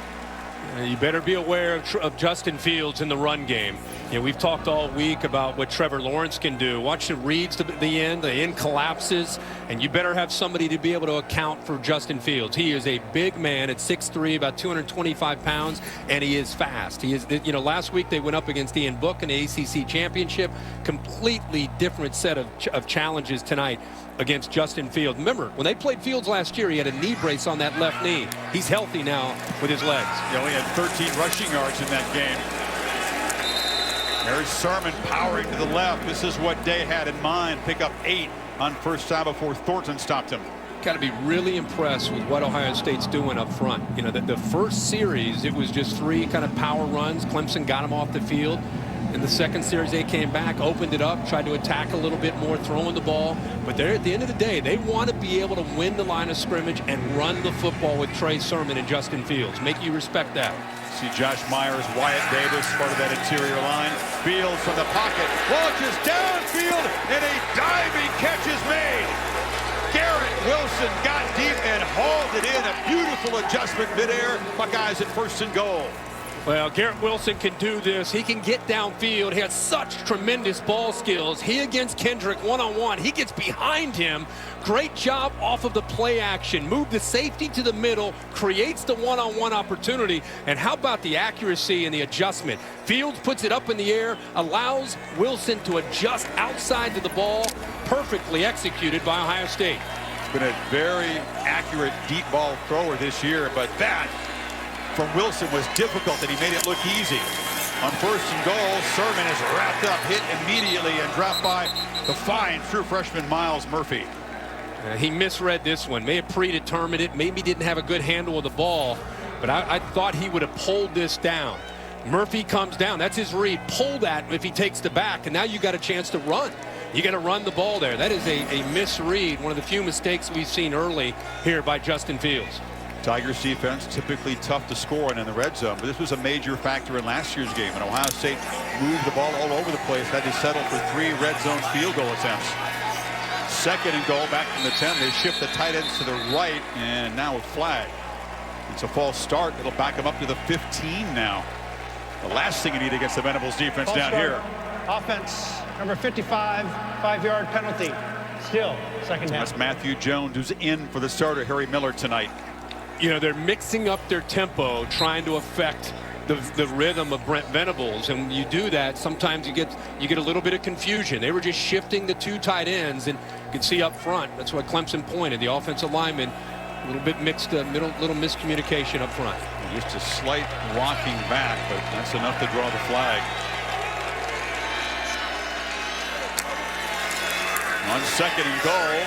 You better be aware of Justin Fields in the run game. You know, we've talked all week about what Trevor Lawrence can do. Watch the reads to the end collapses, and you better have somebody to be able to account for Justin Fields. He is a big man at 6'3", about 225 pounds, and he is fast. He is, you know, last week they went up against Ian Book in the ACC championship. Completely different set of challenges tonight against Justin Fields. Remember, when they played Fields last year, he had a knee brace on that left knee. He's healthy now with his legs. He only had 13 rushing yards in that game. There's Sermon powering to the left. This is what Day had in mind. Pick up 8 on first down before Thornton stopped him. Got to be really impressed with what Ohio State's doing up front. You know, the first series, it was just 3 kind of power runs. Clemson got him off the field. In the second series, they came back, opened it up, tried to attack a little bit more, throwing the ball. But they're, at the end of the day, they want to be able to win the line of scrimmage and run the football with Trey Sermon and Justin Fields. Make you respect that. See Josh Myers, Wyatt Davis, part of that interior line. Fields from the pocket, launches downfield, and a diving catch is made. Garrett Wilson got deep and hauled it in. A beautiful adjustment midair. Buckeyes at 1st and goal. Well, Garrett Wilson can do this. He can get downfield. He has such tremendous ball skills. He against Kendrick one-on-one. He gets behind him. Great job off of the play action. Move the safety to the middle, creates the one-on-one opportunity. And how about the accuracy and the adjustment? Fields puts it up in the air, allows Wilson to adjust outside to the ball. Perfectly executed by Ohio State. Been a very accurate deep ball thrower this year, but that from Wilson was difficult, and he made it look easy. On 1st and goal, Sermon is wrapped up, hit immediately, and dropped by the fine true freshman Miles Murphy. He misread this one, may have predetermined it, maybe didn't have a good handle of the ball, but I thought he would have pulled this down. Murphy comes down, that's his read. Pull that if he takes the back, and now you got a chance to run. You got to run the ball there. That is a misread, one of the few mistakes we've seen early here by Justin Fields. Tigers defense typically tough to score in the red zone, but this was a major factor in last year's game. And Ohio State moved the ball all over the place, had to settle for 3 red zone field goal attempts. 2nd and goal back from the 10. They shift the tight ends to the right, and now a flag. It's a false start. It'll back them up to the 15 now. The last thing you need against the Venables defense down here. Offense, number 55, 5-yard penalty. Still, second half. That's Matthew Jones, who's in for the starter, Harry Miller, tonight. You know, they're mixing up their tempo, trying to affect the rhythm of Brent Venables, and when you do that, sometimes you get a little bit of confusion. They were just shifting the two tight ends, and you can see up front. That's what Clemson pointed. The offensive lineman, a little bit mixed, little miscommunication up front. Just a slight rocking back, but that's enough to draw the flag. On 2nd and goal,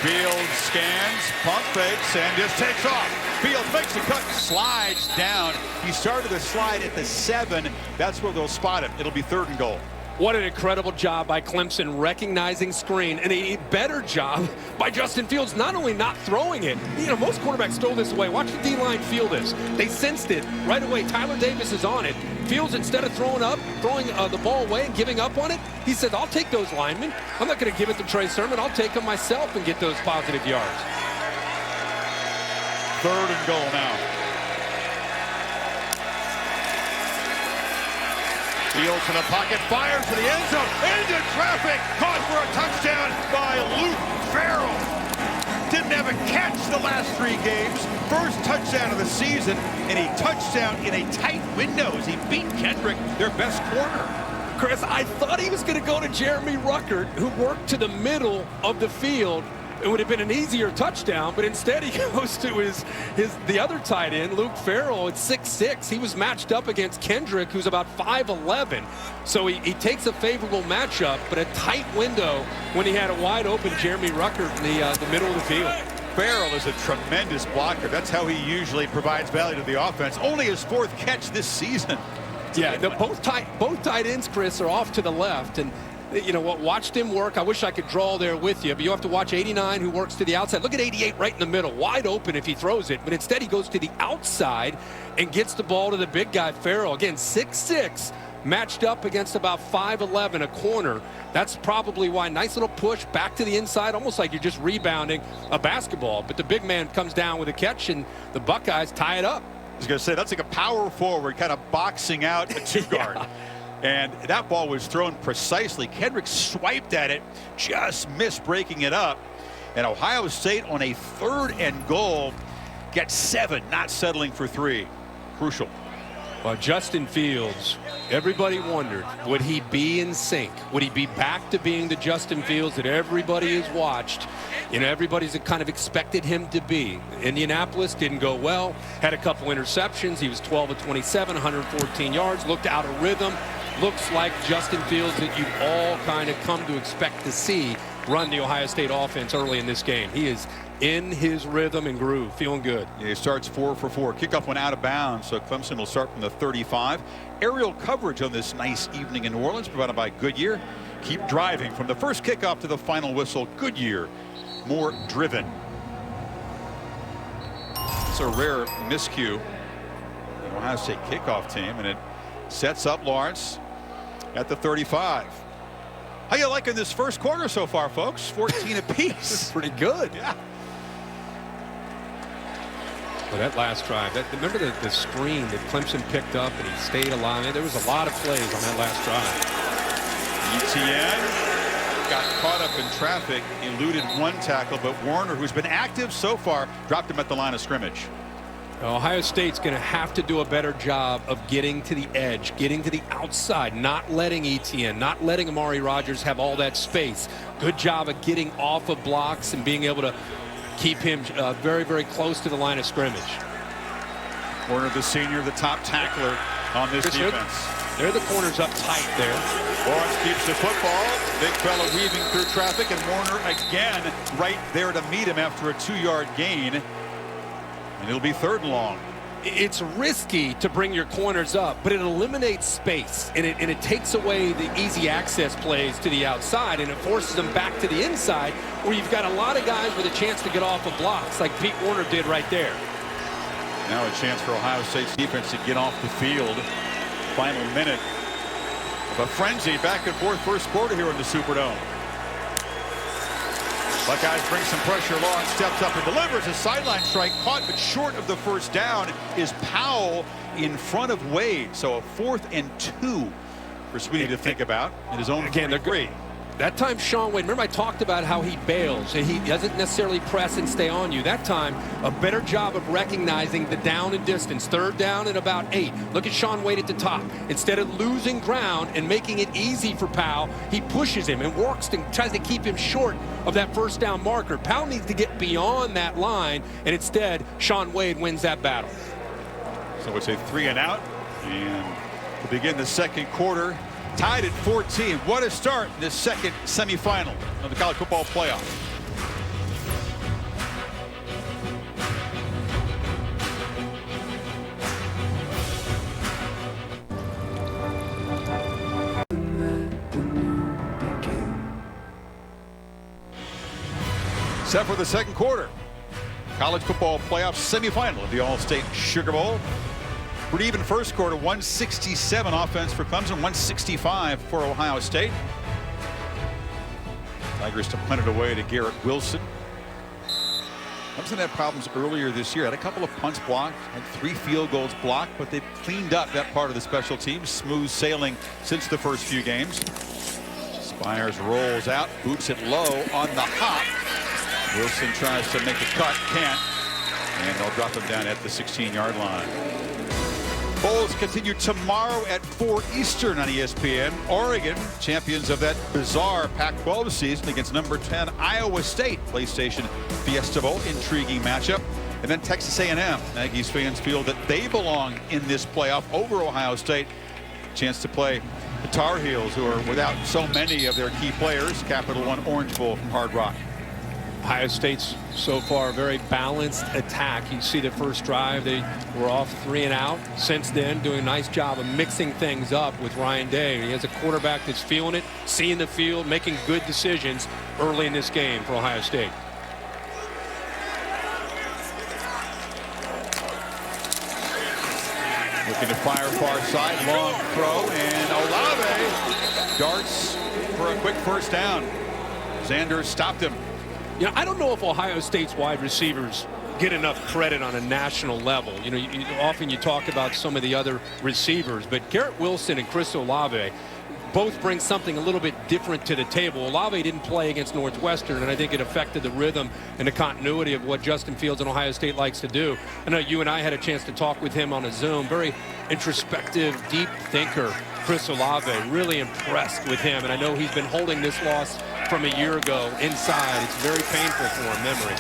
Fields scans, pump fakes, and just takes off. Fields makes the cut, slides down. He started the slide at the 7. That's where they'll spot him. It'll be 3rd and goal. What an incredible job by Clemson recognizing screen, and a better job by Justin Fields not only not throwing it. You know, most quarterbacks throw this away. Watch the D-line feel this. They sensed it right away. Tyler Davis is on it. Fields, instead of throwing the ball away and giving up on it, he said, I'll take those linemen. I'm not going to give it to Trey Sermon. I'll take them myself and get those positive yards. 3rd and goal now. Fields in the pocket, fires to the end zone, into traffic, caught for a touchdown by Luke Farrell. Didn't have a catch the last 3 games. First touchdown of the season, and a touchdown in a tight window as he beat Kendrick, their best corner. Chris, I thought he was going to go to Jeremy Ruckert, who worked to the middle of the field. It would have been an easier touchdown, but instead he goes to the other tight end, Luke Farrell, at 6'6". He was matched up against Kendrick, who's about 5'11". So he takes a favorable matchup, but a tight window when he had a wide open Jeremy Ruckert in the middle of the field. Farrell is a tremendous blocker. That's how he usually provides value to the offense. Only his 4th catch this season. Yeah, both tight ends, Chris, are off to the left, and you know what, watched him work. I wish I could draw there with you, but you have to watch 89, who works to the outside. Look at 88 right in the middle, wide open if he throws it, but instead he goes to the outside and gets the ball to the big guy, Farrell. Again, 6'6", matched up against about 5'11", a corner. That's probably why. Nice little push back to the inside, almost like you're just rebounding a basketball, but the big man comes down with a catch, and the Buckeyes tie it up. I was going to say, that's like a power forward kind of boxing out a 2-guard. Yeah. And that ball was thrown precisely. Kendrick swiped at it, just missed breaking it up. And Ohio State on a 3rd and goal gets 7, not settling for 3. Crucial. Well, Justin Fields, everybody wondered, would he be in sync? Would he be back to being the Justin Fields that everybody has watched? You know, everybody's kind of expected him to be. Indianapolis didn't go well, had a couple interceptions. He was 12 of 27, 114 yards, looked out of rhythm. Looks like Justin Fields that you've all kind of come to expect to see run the Ohio State offense early in this game. He is in his rhythm and groove, feeling good. Yeah, he starts 4 for 4. Kickoff went out of bounds, so Clemson will start from the 35. Aerial coverage on this nice evening in New Orleans provided by Goodyear. Keep driving from the first kickoff to the final whistle. Goodyear, more driven. It's a rare miscue. The Ohio State kickoff team, and it sets up Lawrence at the 35. How you liking this first quarter so far, folks? 14 apiece. Pretty good. Yeah. Well, that last drive, remember the screen that Clemson picked up and he stayed alive? There was a lot of plays on that last drive. ETN got caught up in traffic, eluded 1 tackle, but Warner, who's been active so far, dropped him at the line of scrimmage. Ohio State's going to have to do a better job of getting to the edge, getting to the outside, not letting ETN, not letting Amari Rodgers have all that space. Good job of getting off of blocks and being able to keep him very, very close to the line of scrimmage. Warner, the senior, the top tackler on this defense. They're the corners up tight there. Lawrence keeps the football. Big fella weaving through traffic, and Warner again right there to meet him after a 2-yard gain. And it'll be 3rd and long. It's risky to bring your corners up, but it eliminates space, and it takes away the easy access plays to the outside, and it forces them back to the inside, where you've got a lot of guys with a chance to get off of blocks, like Pete Warner did right there. Now a chance for Ohio State's defense to get off the field. Final minute of a frenzy back and forth first quarter here in the Superdome. Buckeyes bring some pressure. Lawrence steps up and delivers a sideline strike, caught but short of the first down is Powell in front of Wade. So a 4th and 2 for Sweeney to think about in his own. Again, they're great. That time Shaun Wade, remember I talked about how he bails and he doesn't necessarily press and stay on you. That time, a better job of recognizing the down and distance. 3rd down and about 8. Look at Shaun Wade at the top. Instead of losing ground and making it easy for Powell, he pushes him and works and tries to keep him short of that 1st down marker. Powell needs to get beyond that line, and instead, Shaun Wade wins that battle. So it's a 3 and out, and to begin the 2nd quarter, tied at 14. What a start in this 2nd semifinal of the college football playoff. Set for the 2nd quarter. College football playoff semifinal of the Allstate Sugar Bowl. Pretty even 1st quarter, 167 offense for Clemson, 165 for Ohio State. Tigers to punt it away to Garrett Wilson. Clemson had problems earlier this year. Had a couple of punts blocked, had 3 field goals blocked, but they've cleaned up that part of the special teams. Smooth sailing since the first few games. Spires rolls out, boots it low on the hop. Wilson tries to make a cut, can't, and they'll drop him down at the 16-yard line. Bowls continue tomorrow at 4 Eastern on ESPN. Oregon, champions of that bizarre Pac-12 season against number 10 Iowa State. PlayStation Fiesta Bowl, intriguing matchup. And then Texas A&M. Aggies fans feel that they belong in this playoff over Ohio State. Chance to play the Tar Heels, who are without so many of their key players. Capital One Orange Bowl from Hard Rock. Ohio State's so far a very balanced attack. You see the first drive, they were off 3 and out. Since then, doing a nice job of mixing things up with Ryan Day. He has a quarterback that's feeling it, seeing the field, making good decisions early in this game for Ohio State. Looking to fire far side, long throw, and Olave darts for a quick 1st down. Sanders stopped him. You know, I don't know if Ohio State's wide receivers get enough credit on a national level. You know, often you talk about some of the other receivers, but Garrett Wilson and Chris Olave both bring something a little bit different to the table. Olave didn't play against Northwestern, and I think it affected the rhythm and the continuity of what Justin Fields and Ohio State likes to do. I know you and I had a chance to talk with him on a Zoom. Very introspective, deep thinker. Chris Olave, really impressed with him, and I know he's been holding this loss from a year ago inside. It's very painful for him, memory.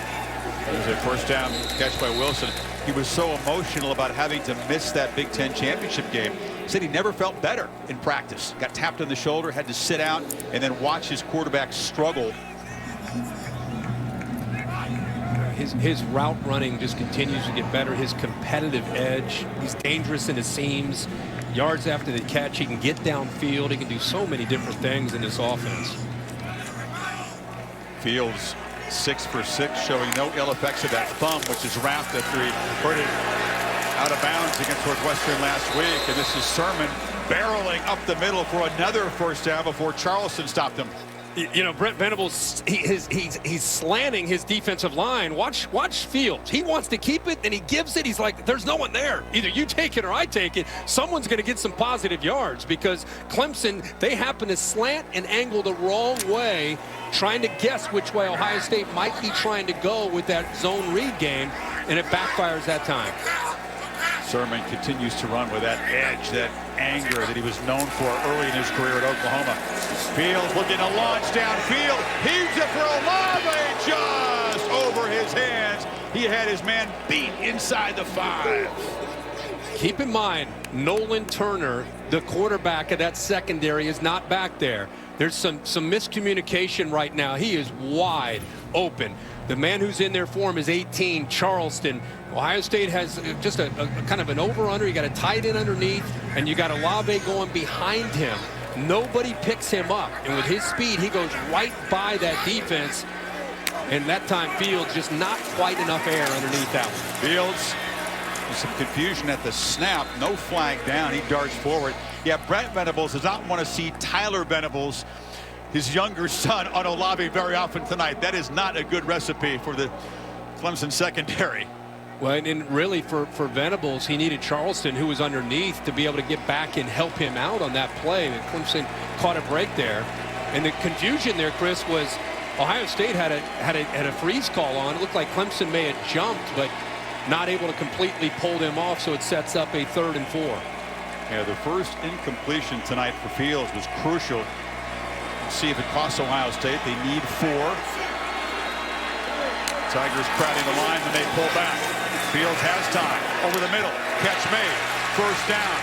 There's a 1st down catch by Wilson. He was so emotional about having to miss that Big Ten championship game. He said he never felt better in practice. Got tapped on the shoulder, had to sit out, and then watch his quarterback struggle. His route running just continues to get better. His competitive edge. He's dangerous in the seams. Yards after the catch, he can get downfield. He can do so many different things in this offense. Fields 6 for 6, showing no ill effects of that thumb, which is wrapped after he put it out of bounds against Northwestern last week. And this is Sermon barreling up the middle for another 1st down before Charleston stopped him. You know, Brent Venables, he's slanting his defensive line. Watch Fields. He wants to keep it, and he gives it. He's like, there's no one there. Either you take it or I take it. Someone's going to get some positive yards because Clemson, they happen to slant and angle the wrong way, trying to guess which way Ohio State might be trying to go with that zone read game, and it backfires that time. Sermon continues to run with that edge, that anger that he was known for early in his career at Oklahoma. Fields looking to launch downfield. Heaves it for Olave, just over his hands. He had his man beat inside the 5. Keep in mind, Nolan Turner, the quarterback of that secondary, is not back there. There's some miscommunication right now. He is wide open. The man who's in there for him is 18, Charleston. Ohio State has just a kind of an over-under. You got a tight end underneath, and you got Olave going behind him. Nobody picks him up, and with his speed, he goes right by that defense. And that time, Fields just not quite enough air underneath that one. Fields, with some confusion at the snap, no flag down. He darts forward. Yeah, Brent Venables does not want to see Tyler Venables, his younger son, on Olave very often tonight. That is not a good recipe for the Clemson secondary. Well, and really for Venables, he needed Charleston, who was underneath, to be able to get back and help him out on that play. And Clemson caught a break there. And the confusion there, Chris, was Ohio State had a freeze call on. It looked like Clemson may have jumped, but not able to completely pull them off, so it sets up a 3rd and 4. Yeah, the first incompletion tonight for Fields was crucial. Let's see if it costs Ohio State. They need 4. Tigers crowding the line, and they pull back. Fields has time. Over the middle. Catch made. First down.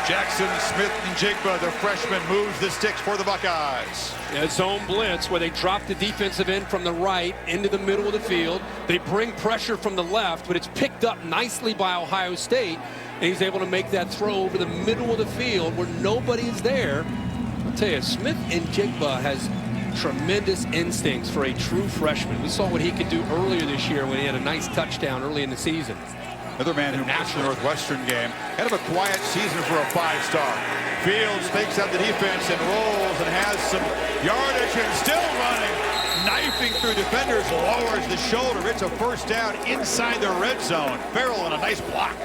Jackson, Smith, and Jigba, the freshman, moves the sticks for the Buckeyes. A zone blitz where they drop the defensive end from the right into the middle of the field. They bring pressure from the left, but it's picked up nicely by Ohio State, and he's able to make that throw over the middle of the field where nobody's there. I'll tell you, Smith and Jigba has tremendous instincts for a true freshman. We saw what he could do earlier this year when he had a nice touchdown early in the season. Another man who matched the Northwestern game. Kind of a quiet season for a 5-star. Fields takes out the defense and rolls and has some yardage and still running. Knifing through defenders, lowers the shoulder. It's a first down inside the red zone. Farrell on a nice block.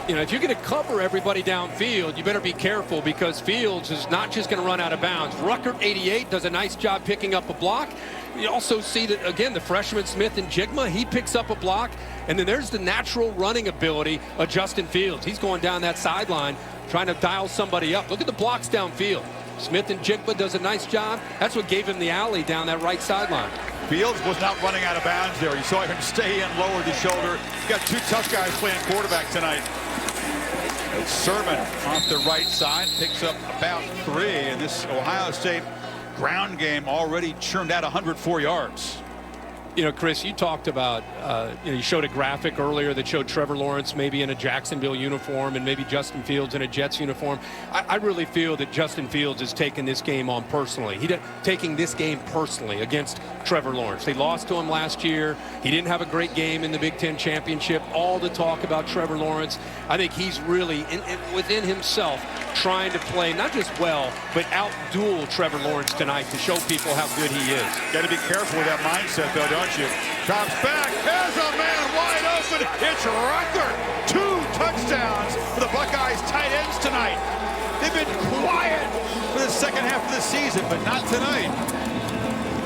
You know, if you're going to cover everybody downfield, you better be careful because Fields is not just going to run out of bounds. Ruckert, 88, does a nice job picking up a block. You also see that, again, the freshman Smith and Jigma, he picks up a block. And then there's the natural running ability of Justin Fields. He's going down that sideline trying to dial somebody up. Look at the blocks downfield. Smith and Jigba does a nice job. That's what gave him the alley down that right sideline. Fields was not running out of bounds there. You saw him stay in, lower the shoulder. You've got 2 tough guys playing quarterback tonight. Sermon off the right side picks up about 3, and this Ohio State ground game already churned out 104 yards. You know, Chris, you talked about, you showed a graphic earlier that showed Trevor Lawrence maybe in a Jacksonville uniform and maybe Justin Fields in a Jets uniform. I really feel that Justin Fields is taking this game on personally. He's taking this game personally against Trevor Lawrence. They lost to him last year. He didn't have a great game in the Big Ten championship. All the talk about Trevor Lawrence. I think he's really within himself trying to play not just well, but out-duel Trevor Lawrence tonight to show people how good he is. Got to be careful with that mindset, though, don't you? Drops back, has a man wide open. It's Ruckert. 2 touchdowns for the Buckeyes tight ends tonight. They've been quiet for the second half of the season, but not tonight.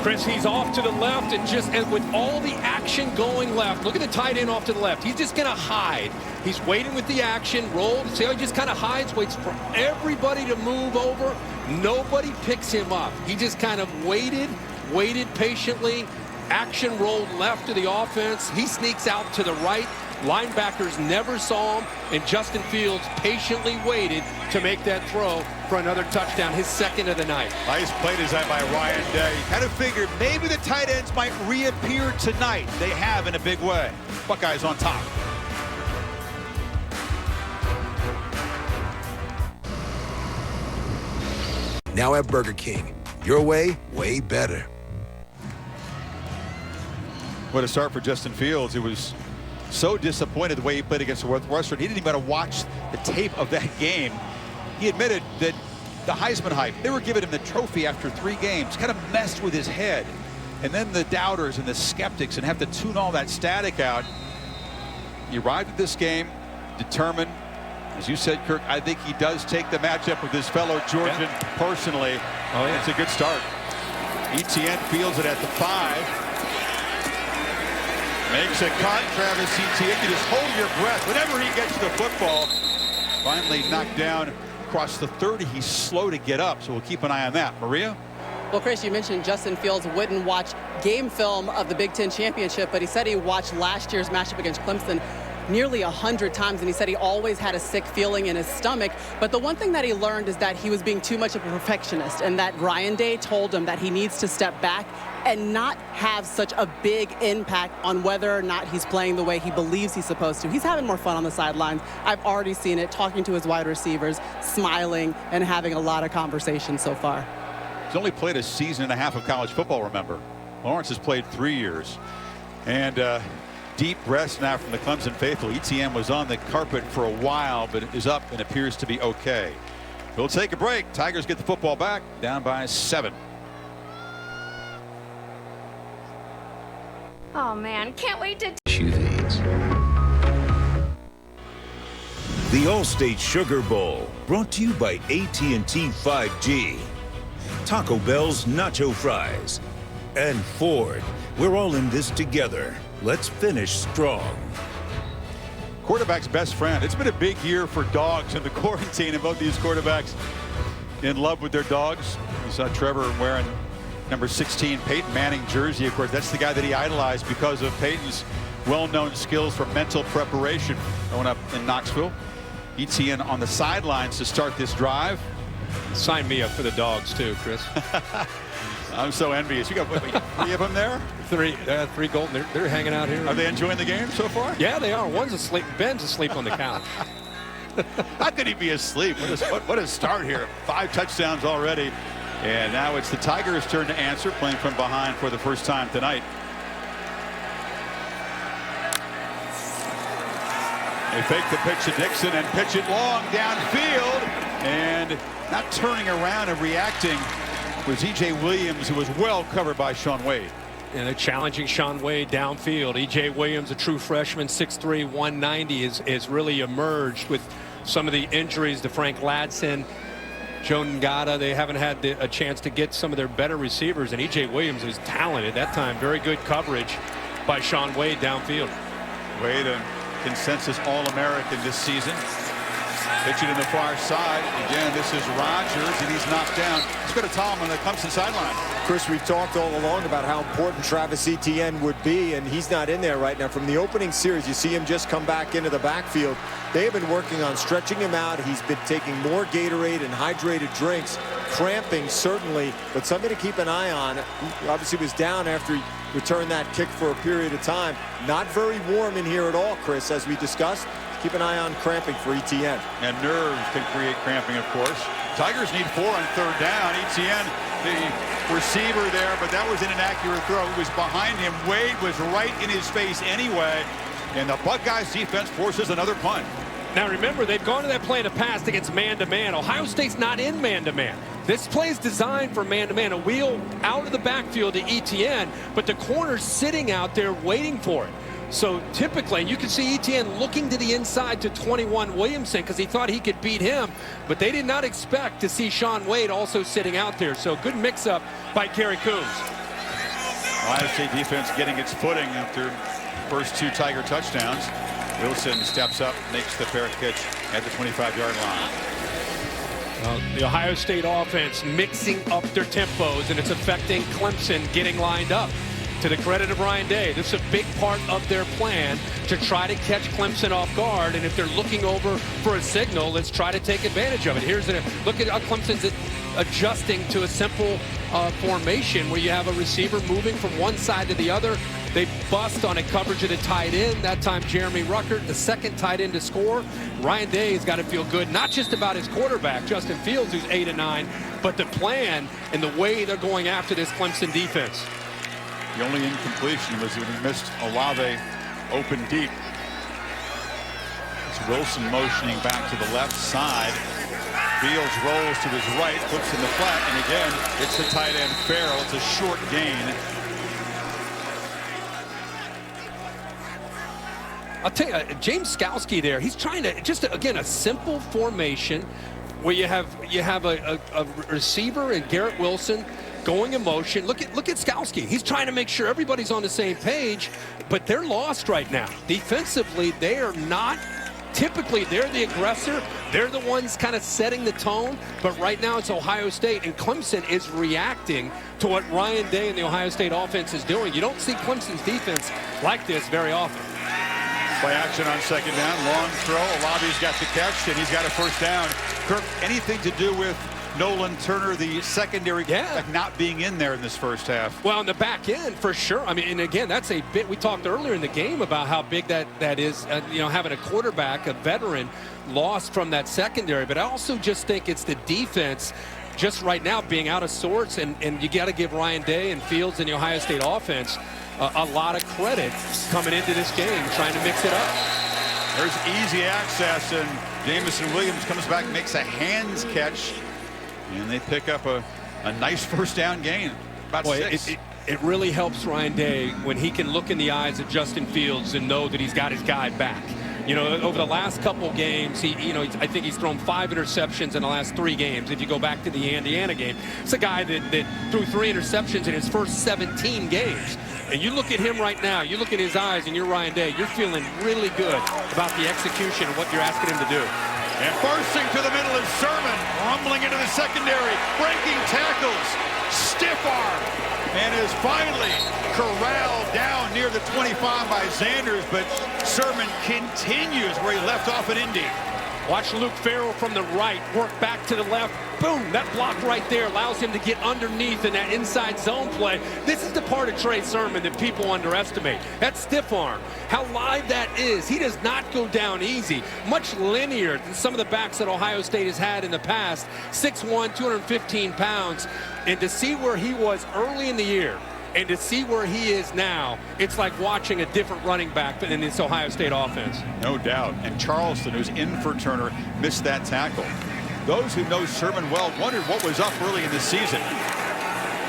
Chris, he's off to the left and with all the action going left. Look at the tight end off to the left. He's just going to hide. He's waiting with the action, rolled. See how he just kind of hides, waits for everybody to move over. Nobody picks him up. He just kind of waited patiently. Action rolled left to the offense. He sneaks out to the right. Linebackers never saw him, and Justin Fields patiently waited to make that throw for another touchdown, his 2nd of the night. Nice play design by Ryan Day. Kind of figured maybe the tight ends might reappear tonight. They have in a big way. Buckeyes on top. Now at Burger King, your way, way better. What a start for Justin Fields. He was so disappointed the way he played against Northwestern. He didn't even watch the tape of that game. He admitted that the Heisman hype, they were giving him the trophy after 3 games, kind of messed with his head. And then the doubters and the skeptics and have to tune all that static out. He arrived at this game determined. As you said, Kirk, I think he does take the matchup with his fellow Georgian personally. Oh, yeah. It's a good start. Etienne fields it at the 5. Makes a cut. Travis Etienne, you just hold your breath whenever he gets the football. Finally knocked down across the 30. He's slow to get up, so we'll keep an eye on that. Maria? Well, Chris, you mentioned Justin Fields wouldn't watch game film of the Big Ten championship, but he said he watched last year's matchup against Clemson nearly 100 times, and he said he always had a sick feeling in his stomach. But the one thing that he learned is that he was being too much of a perfectionist, and that Ryan Day told him that he needs to step back and not have such a big impact on whether or not he's playing the way he believes he's supposed to. He's having more fun on the sidelines. I've already seen it, talking to his wide receivers, smiling, and having a lot of conversations so far. He's only played a season and a half of college football, remember. Lawrence has played 3 years. And deep rest now from the Clemson faithful. Etienne was on the carpet for a while, but is up and appears to be okay. We'll take a break. Tigers get the football back, down by 7. Oh man, can't wait to Shoe these. The Allstate Sugar Bowl, brought to you by AT&T 5G. Taco Bell's nacho fries. And Ford, we're all in this together. Let's finish strong. Quarterback's best friend. It's been a big year for dogs in the quarantine, and both these quarterbacks in love with their dogs. You saw Trevor wearing number 16 Peyton Manning jersey. Of course, that's the guy that he idolized because of Peyton's well-known skills for mental preparation. Growing up in Knoxville, ETN on the sidelines to start this drive. Sign me up for the dogs too, Chris. I'm so envious. You got what, 3 of them there? Three golden. They're hanging out here. Are they enjoying the game so far? Yeah, they are. One's asleep. Ben's asleep on the couch. How could he be asleep? What a start here. 5 touchdowns already. And now it's the Tigers' turn to answer, playing from behind for the first time tonight. They fake the pitch to Dixon and pitch it long downfield. And not turning around and reacting was E.J. Williams, who was well covered by Shaun Wade. And they're challenging Shaun Wade downfield. E.J. Williams, a true freshman, 6'3", 190, is really emerged with some of the injuries to Frank Ladson, Joe Ngata. They haven't had a chance to get some of their better receivers, and E.J. Williams is talented. That time, very good coverage by Shaun Wade downfield. Wade, a consensus All-American this season. Pitch it in the far side. Again, this is Rodgers, and he's knocked down. Let's go to Tom on the Clemson sideline. Chris, we've talked all along about how important Travis Etienne would be, and he's not in there right now. From the opening series, you see him just come back into the backfield. They have been working on stretching him out. He's been taking more Gatorade and hydrated drinks. Cramping, certainly, but something to keep an eye on. He obviously was down after he returned that kick for a period of time. Not very warm in here at all, Chris, as we discussed. Keep an eye on cramping for Etienne. And nerves can create cramping, of course. Tigers need 4 on 3rd down. Etienne, the receiver there, but that was an inaccurate throw. He was behind him. Wade was right in his face anyway. And the Buckeyes defense forces another punt. Now remember, they've gone to that play in the past against man-to-man. Ohio State's not in man-to-man. This play is designed for man-to-man. A wheel out of the backfield to Etienne, but the corner's sitting out there waiting for it. So typically, you can see Etienne looking to the inside to 21 Williamson because he thought he could beat him, but they did not expect to see Shaun Wade also sitting out there. So good mix-up by Kerry Coombs. Ohio State defense getting its footing after first 2 Tiger touchdowns. Wilson steps up, makes the fair catch at the 25-yard line. The Ohio State offense mixing up their tempos, and it's affecting Clemson getting lined up. To the credit of Ryan Day, this is a big part of their plan to try to catch Clemson off guard. And if they're looking over for a signal, let's try to take advantage of it. Here's a look at how Clemson's adjusting to a simple formation where you have a receiver moving from one side to the other. They bust on a coverage of the tight end. That time, Jeremy Ruckert, the second tight end to score. Ryan Day has got to feel good, not just about his quarterback, Justin Fields, who's 8-9, but the plan and the way they're going after this Clemson defense. The only incompletion was when he missed Olave open deep. It's Wilson motioning back to the left side. Fields rolls to his right, flips in the flat, and again, it's the tight end Farrell. It's a short gain. I'll tell you, James Skalski there, he's trying to, again, a simple formation where you have a receiver and Garrett Wilson going in motion. Look at Skalski. He's trying to make sure everybody's on the same page, but they're lost right now. Defensively, they are not. Typically, they're the aggressor. They're the ones kind of setting the tone, but right now it's Ohio State, and Clemson is reacting to what Ryan Day and the Ohio State offense is doing. You don't see Clemson's defense like this very often. Play action on 2nd down. Long throw. Olave's got the catch, and he's got a first down. Kirk, anything to do with Nolan Turner, the secondary, not being in there in this first half? Well, in the back end, for sure. I mean, and again, that's a bit, we talked earlier in the game about how big that is, you know, having a quarterback, a veteran, lost from that secondary. But I also just think it's the defense just right now being out of sorts, and you got to give Ryan Day and Fields and the Ohio State offense a lot of credit coming into this game, trying to mix it up. There's easy access, and Jamison Williams comes back and makes a hands catch, and they pick up a nice first down gain, about 6. It really helps Ryan Day when he can look in the eyes of Justin Fields and know that he's got his guy back. You know, over the last couple games, I think he's thrown 5 interceptions in the last 3 games. If you go back to the Indiana game, it's a guy that threw 3 interceptions in his first 17 games. And you look at him right now, you look at his eyes, and you're Ryan Day, you're feeling really good about the execution of what you're asking him to do. And bursting to the middle is Sermon, rumbling into the secondary, breaking tackles, stiff arm, and is finally corralled down near the 25 by Sanders, but Sermon continues where he left off at Indy. Watch Luke Farrell from the right work back to the left. Boom, that block right there allows him to get underneath in that inside zone play. This is the part of Trey Sermon that people underestimate. That stiff arm, how live that is. He does not go down easy. Much linear than some of the backs that Ohio State has had in the past. 6'1", 215 pounds. And to see where he was early in the year and to see where he is now, it's like watching a different running back in this Ohio State offense. No doubt. And Charleston, who's in for Turner, missed that tackle. Those who know Sermon well wondered what was up early in the season.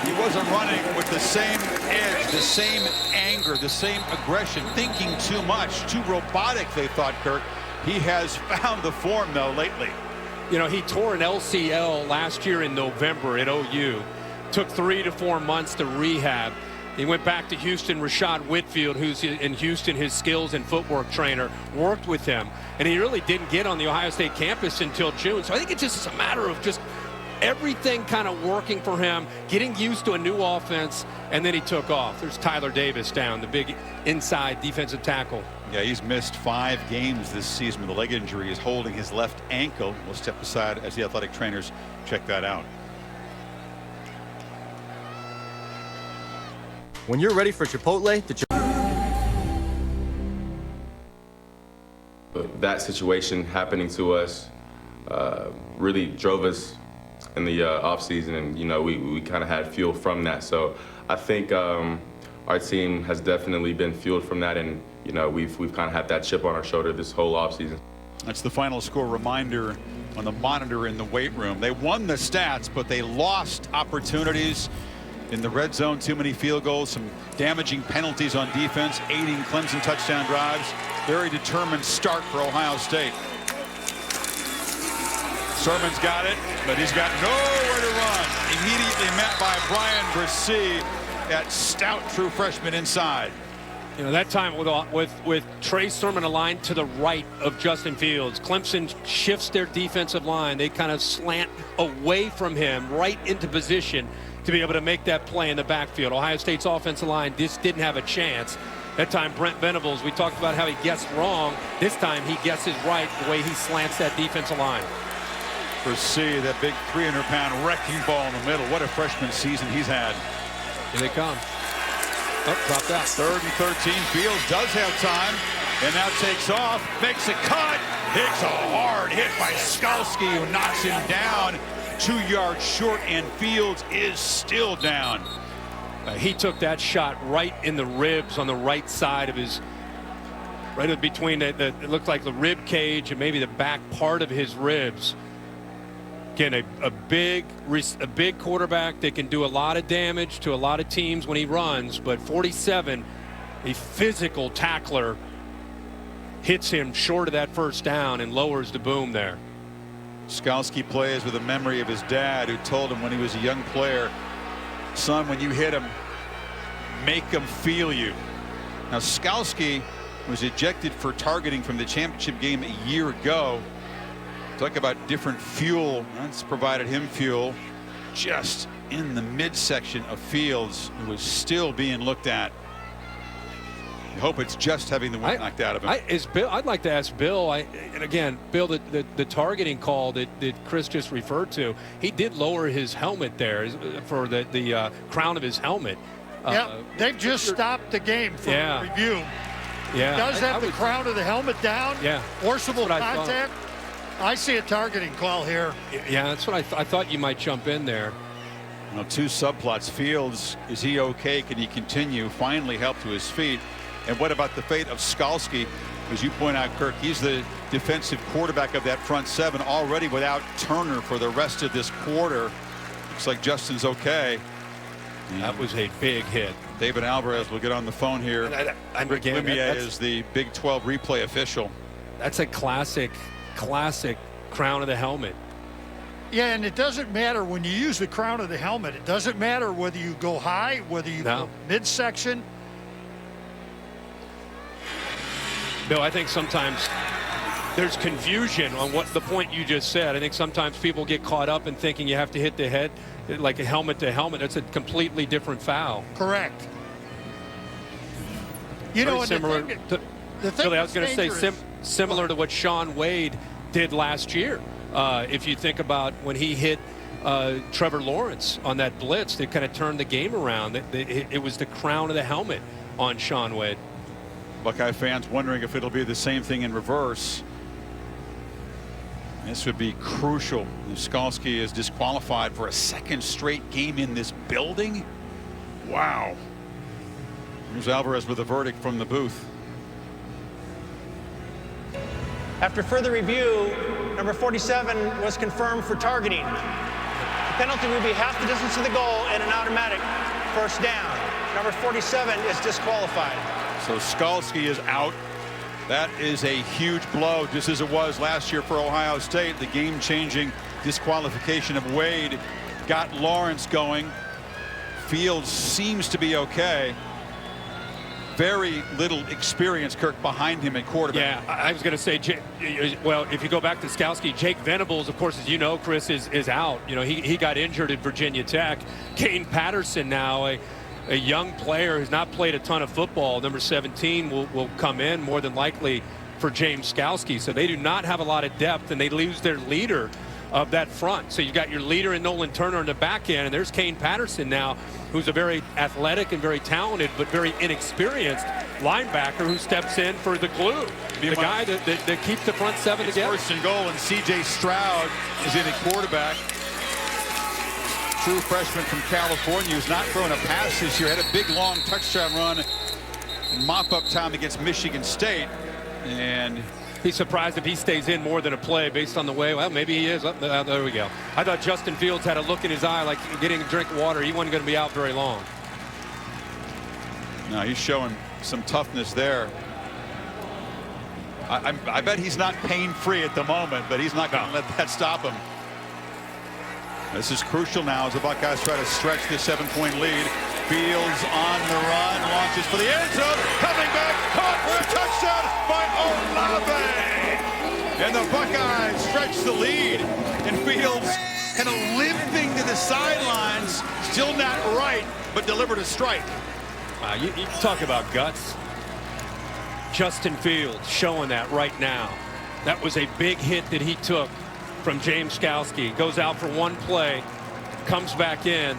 He wasn't running with the same edge, the same anger, the same aggression, thinking too much, too robotic, they thought, Kirk. He has found the form, though, lately. You know, he tore an LCL last year in November at OU. Took 3 to 4 months to rehab. He went back to Houston. Rashad Whitfield, who's in Houston, his skills and footwork trainer, worked with him. And he really didn't get on the Ohio State campus until June. So I think it's just a matter of just everything kind of working for him, getting used to a new offense, and then he took off. There's Tyler Davis down, the big inside defensive tackle. Yeah, he's missed 5 games this season with a leg injury. He's holding his left ankle. We'll step aside as the athletic trainers check that out. When you're ready for Chipotle, that situation happening to us really drove us in the off season, and we kind of had fuel from that. So I think our team has definitely been fueled from that, and we've kind of had that chip on our shoulder this whole off season. That's the final score reminder on the monitor in the weight room. They won the stats, but they lost opportunities in the red zone. Too many field goals, some damaging penalties on defense, aiding Clemson touchdown drives. Very determined start for Ohio State. Sermon's got it, but he's got nowhere to run. Immediately met by Brian Bresee, that stout true freshman inside. You know, that time with Trey Sermon aligned to the right of Justin Fields, Clemson shifts their defensive line. They kind of slant away from him right into position to be able to make that play in the backfield. Ohio State's offensive line just didn't have a chance. That time, Brent Venables, we talked about how he guessed wrong. This time, he guesses right the way he slants that defensive line. Bresee, that big 300-pound wrecking ball in the middle. What a freshman season he's had. Here they come. Oh, dropped out. 3rd and 13. Fields does have time, and now takes off, makes a cut, hits a hard hit by Skalski, who knocks him down 2 yards short, and Fields is still down. He took that shot right in the ribs on the right side of his, right in between it looked like the rib cage and maybe the back part of his ribs. Again, a big quarterback that can do a lot of damage to a lot of teams when he runs, but 47, a physical tackler, hits him short of that first down and lowers the boom there. Skalski plays with a memory of his dad, who told him when he was a young player, son, when you hit him, make him feel you. Now, Skalski was ejected for targeting from the championship game a year ago. Talk about different fuel. That's provided him fuel. Just in the midsection of Fields, who was still being looked at. I hope it's just having the wind knocked out of him. I'd like to ask Bill, and again, Bill, the targeting call that Chris just referred to, he did lower his helmet there for the crown of his helmet. Yeah, they've just stopped the game for review. Yeah, he does have the crown of the helmet down. Yeah, forcible contact. I see a targeting call here. Yeah, that's what I thought you might jump in there. Now, 2 subplots. Fields, is he okay? Can he continue? Finally help to his feet. And what about the fate of Skalski? As you point out, Kirk, he's the defensive quarterback of that front 7, already without Turner for the rest of this quarter. Looks like Justin's okay. That was a big hit. David Alvarez will get on the phone here. Rick Limier is the Big 12 replay official. That's a classic crown of the helmet. Yeah, and it doesn't matter when you use the crown of the helmet. It doesn't matter whether you go high, whether you go midsection. Bill, I think sometimes there's confusion on what the point you just said. I think sometimes people get caught up in thinking you have to hit the head like a helmet to helmet. That's a completely different foul. Correct. You know, similar the thing really, I was going to say similar to what Shaun Wade did last year. If you think about when he hit Trevor Lawrence on that blitz, they kind of turned the game around. It was the crown of the helmet on Shaun Wade. Buckeye fans wondering if it'll be the same thing in reverse. This would be crucial if Skalski is disqualified for a second straight game in this building. Wow. Here's Alvarez with a verdict from the booth. After further review, number 47 was confirmed for targeting. The penalty would be half the distance to the goal and an automatic first down. Number 47 is disqualified. So Skalski is out. That is a huge blow, just as it was last year for Ohio State. The game-changing disqualification of Wade got Lawrence going. Fields seems to be okay. Very little experience, Kirk, behind him at quarterback. Yeah, I was going to say, well, if you go back to Skalski, Jake Venables, of course, as you know, Chris, is out. You know, he got injured at Virginia Tech. Kane Patterson now, a young player who's not played a ton of football, number 17, will come in more than likely for James Skalski. So they do not have a lot of depth, and they lose their leader of that front. So you got your leader in Nolan Turner in the back end, and there's Kane Patterson now, who's a very athletic and very talented but very inexperienced linebacker who steps in for the glue, the guy that keeps the front seven together. First and goal, and C.J. Stroud is in at quarterback. True freshman from California who's not thrown a pass this year. Had a big long touchdown run in mop-up time against Michigan State, and he's surprised if he stays in more than a play based on the way. Well, maybe he is. There we go. I thought Justin Fields had a look in his eye like getting a drink of water. He wasn't going to be out very long. No, he's showing some toughness there. I bet he's not pain-free at the moment, but he's not going to let that stop him. This is crucial now as the Buckeyes try to stretch this 7-point lead. Fields on the run, launches for the end zone, coming back, caught for a touchdown by Olave. And the Buckeyes stretch the lead, and Fields kind of limping to the sidelines, still not right, but delivered a strike. You talk about guts. Justin Fields showing that right now. That was a big hit that he took from James Skalski. Goes out for one play, comes back in,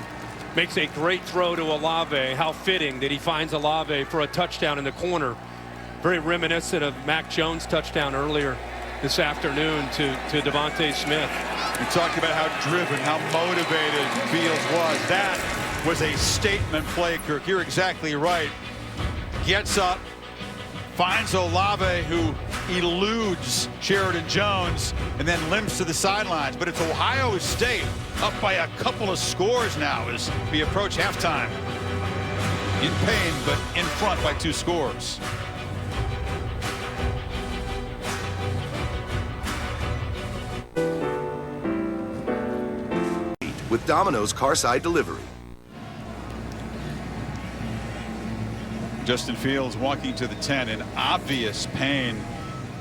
makes a great throw to Olave. How fitting that he finds Olave for a touchdown in the corner. Very reminiscent of Mac Jones' touchdown earlier this afternoon to Devontae Smith. We talked about how driven, how motivated Fields was. That was a statement play, Kirk. You're exactly right. Gets up, finds Olave, who eludes Sheridan Jones, and then limps to the sidelines. But it's Ohio State up by a couple of scores now as we approach halftime. In pain, but in front by 2 scores. With Domino's Carside Delivery. Justin Fields walking to the 10 in obvious pain.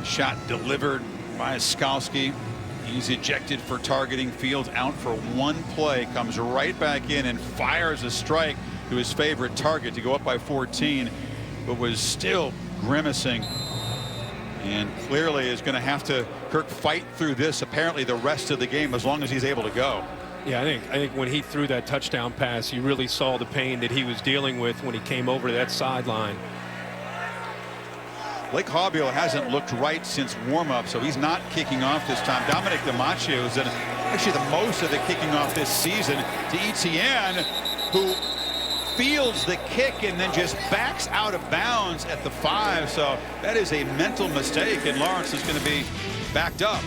Shot delivered by Skalski. He's ejected for targeting. Fields out for one play, comes right back in and fires a strike to his favorite target to go up by 14, but was still grimacing and clearly is going to have to, Kirk, fight through this apparently the rest of the game as long as he's able to go. Yeah, I think when he threw that touchdown pass, you really saw the pain that he was dealing with when he came over to that sideline. Blake Haubeil hasn't looked right since warm-up, so he's not kicking off this time. Dominic DiMaggio has done actually the most of the kicking off this season to Etienne, who fields the kick and then just backs out of bounds at the 5. So that is a mental mistake, and Lawrence is going to be backed up.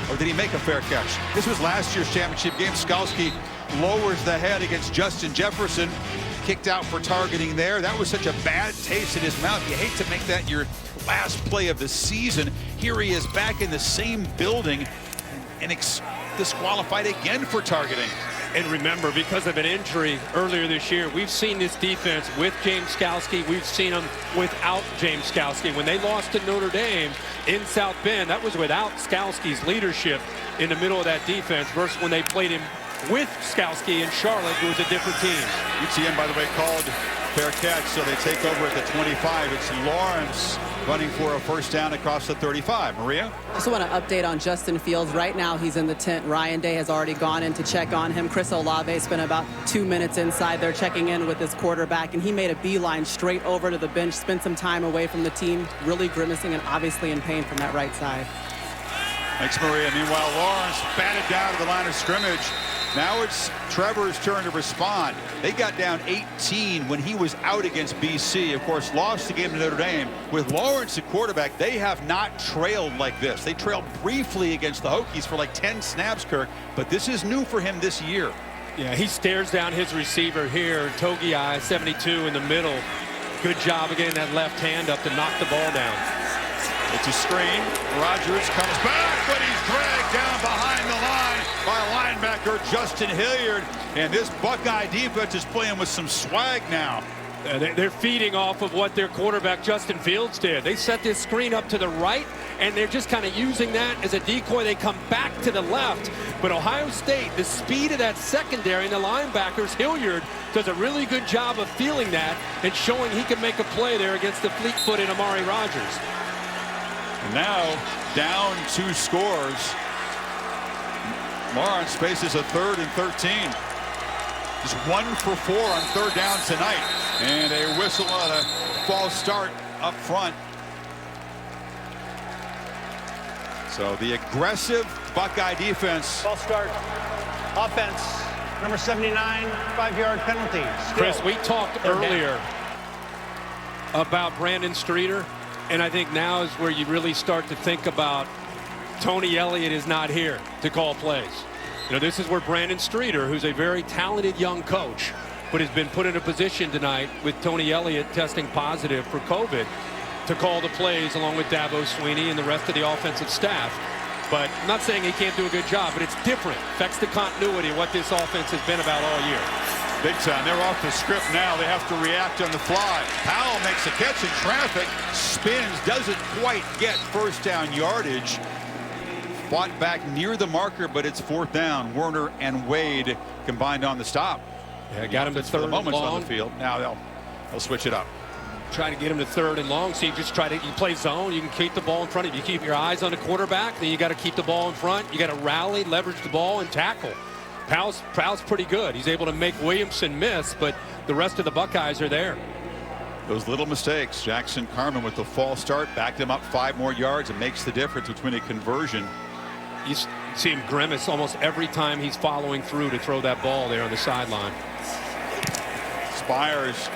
Or did he make a fair catch? This was last year's championship game. Skalski lowers the head against Justin Jefferson. Kicked out for targeting there. That was such a bad taste in his mouth. You hate to make that your last play of the season. Here he is back in the same building and disqualified again for targeting. And remember, because of an injury earlier this year, we've seen this defense with James Skalski. We've seen them without James Skalski. When they lost to Notre Dame in South Bend, that was without Skalski's leadership in the middle of that defense versus when they played him with Skalski in Charlotte, who was a different team. UTM, by the way, called fair catch, so they take over at the 25. It's Lawrence running for a first down across the 35. Maria? I also want to update on Justin Fields. Right now, he's in the tent. Ryan Day has already gone in to check on him. Chris Olave spent about 2 minutes inside there checking in with his quarterback, and he made a beeline straight over to the bench, spent some time away from the team, really grimacing and obviously in pain from that right side. Thanks, Maria. Meanwhile, Lawrence batted down to the line of scrimmage. Now it's Trevor's turn to respond. They got down 18 when he was out against BC. Of course, lost the game to Notre Dame. With Lawrence at quarterback, they have not trailed like this. They trailed briefly against the Hokies for like 10 snaps, Kirk, but this is new for him this year. Yeah, he stares down his receiver here. Togiai, 72 in the middle. Good job of getting that left hand up to knock the ball down. It's a screen. Rogers comes back, but he's dragged down behind the line by linebacker Justin Hilliard. And this Buckeye defense is playing with some swag now. They're feeding off of what their quarterback Justin Fields did. They set this screen up to the right, and they're just kind of using that as a decoy. They come back to the left. But Ohio State, the speed of that secondary and the linebackers, Hilliard does a really good job of feeling that and showing he can make a play there against the fleet-footed Amari Rogers. Now down 2 scores. Lawrence faces a 3rd and 13. Just 1 for 4 on 3rd down tonight. And a whistle on a false start up front. So the aggressive Buckeye defense. False start. Offense. Number 79, 5-yard penalty. Still. Chris, we talked earlier about Brandon Streeter. And I think now is where you really start to think about Tony Elliott is not here to call plays. You know, this is where Brandon Streeter, who's a very talented young coach, but has been put in a position tonight with Tony Elliott testing positive for COVID to call the plays along with Dabo Sweeney and the rest of the offensive staff. But I'm not saying he can't do a good job, but it's different. Affects the continuity of what this offense has been about all year. Big time. They're off the script now. They have to react on the fly. Powell makes a catch in traffic, spins, doesn't quite get first down yardage. Fought back near the marker, but it's 4th down. Werner and Wade combined on the stop. Yeah, got him to 3rd and long. On the field. Now they'll switch it up. Try to get him to 3rd and long. So you just you play zone. You can keep the ball in front of you. You keep your eyes on the quarterback. Then you got to keep the ball in front. You got to rally, leverage the ball, and tackle. Powell's pretty good. He's able to make Williamson miss, but the rest of the Buckeyes are there. Those little mistakes. Jackson Carman with the false start backed him up 5 more yards and makes the difference between a conversion. You see him grimace almost every time he's following through to throw that ball there on the sideline. Spires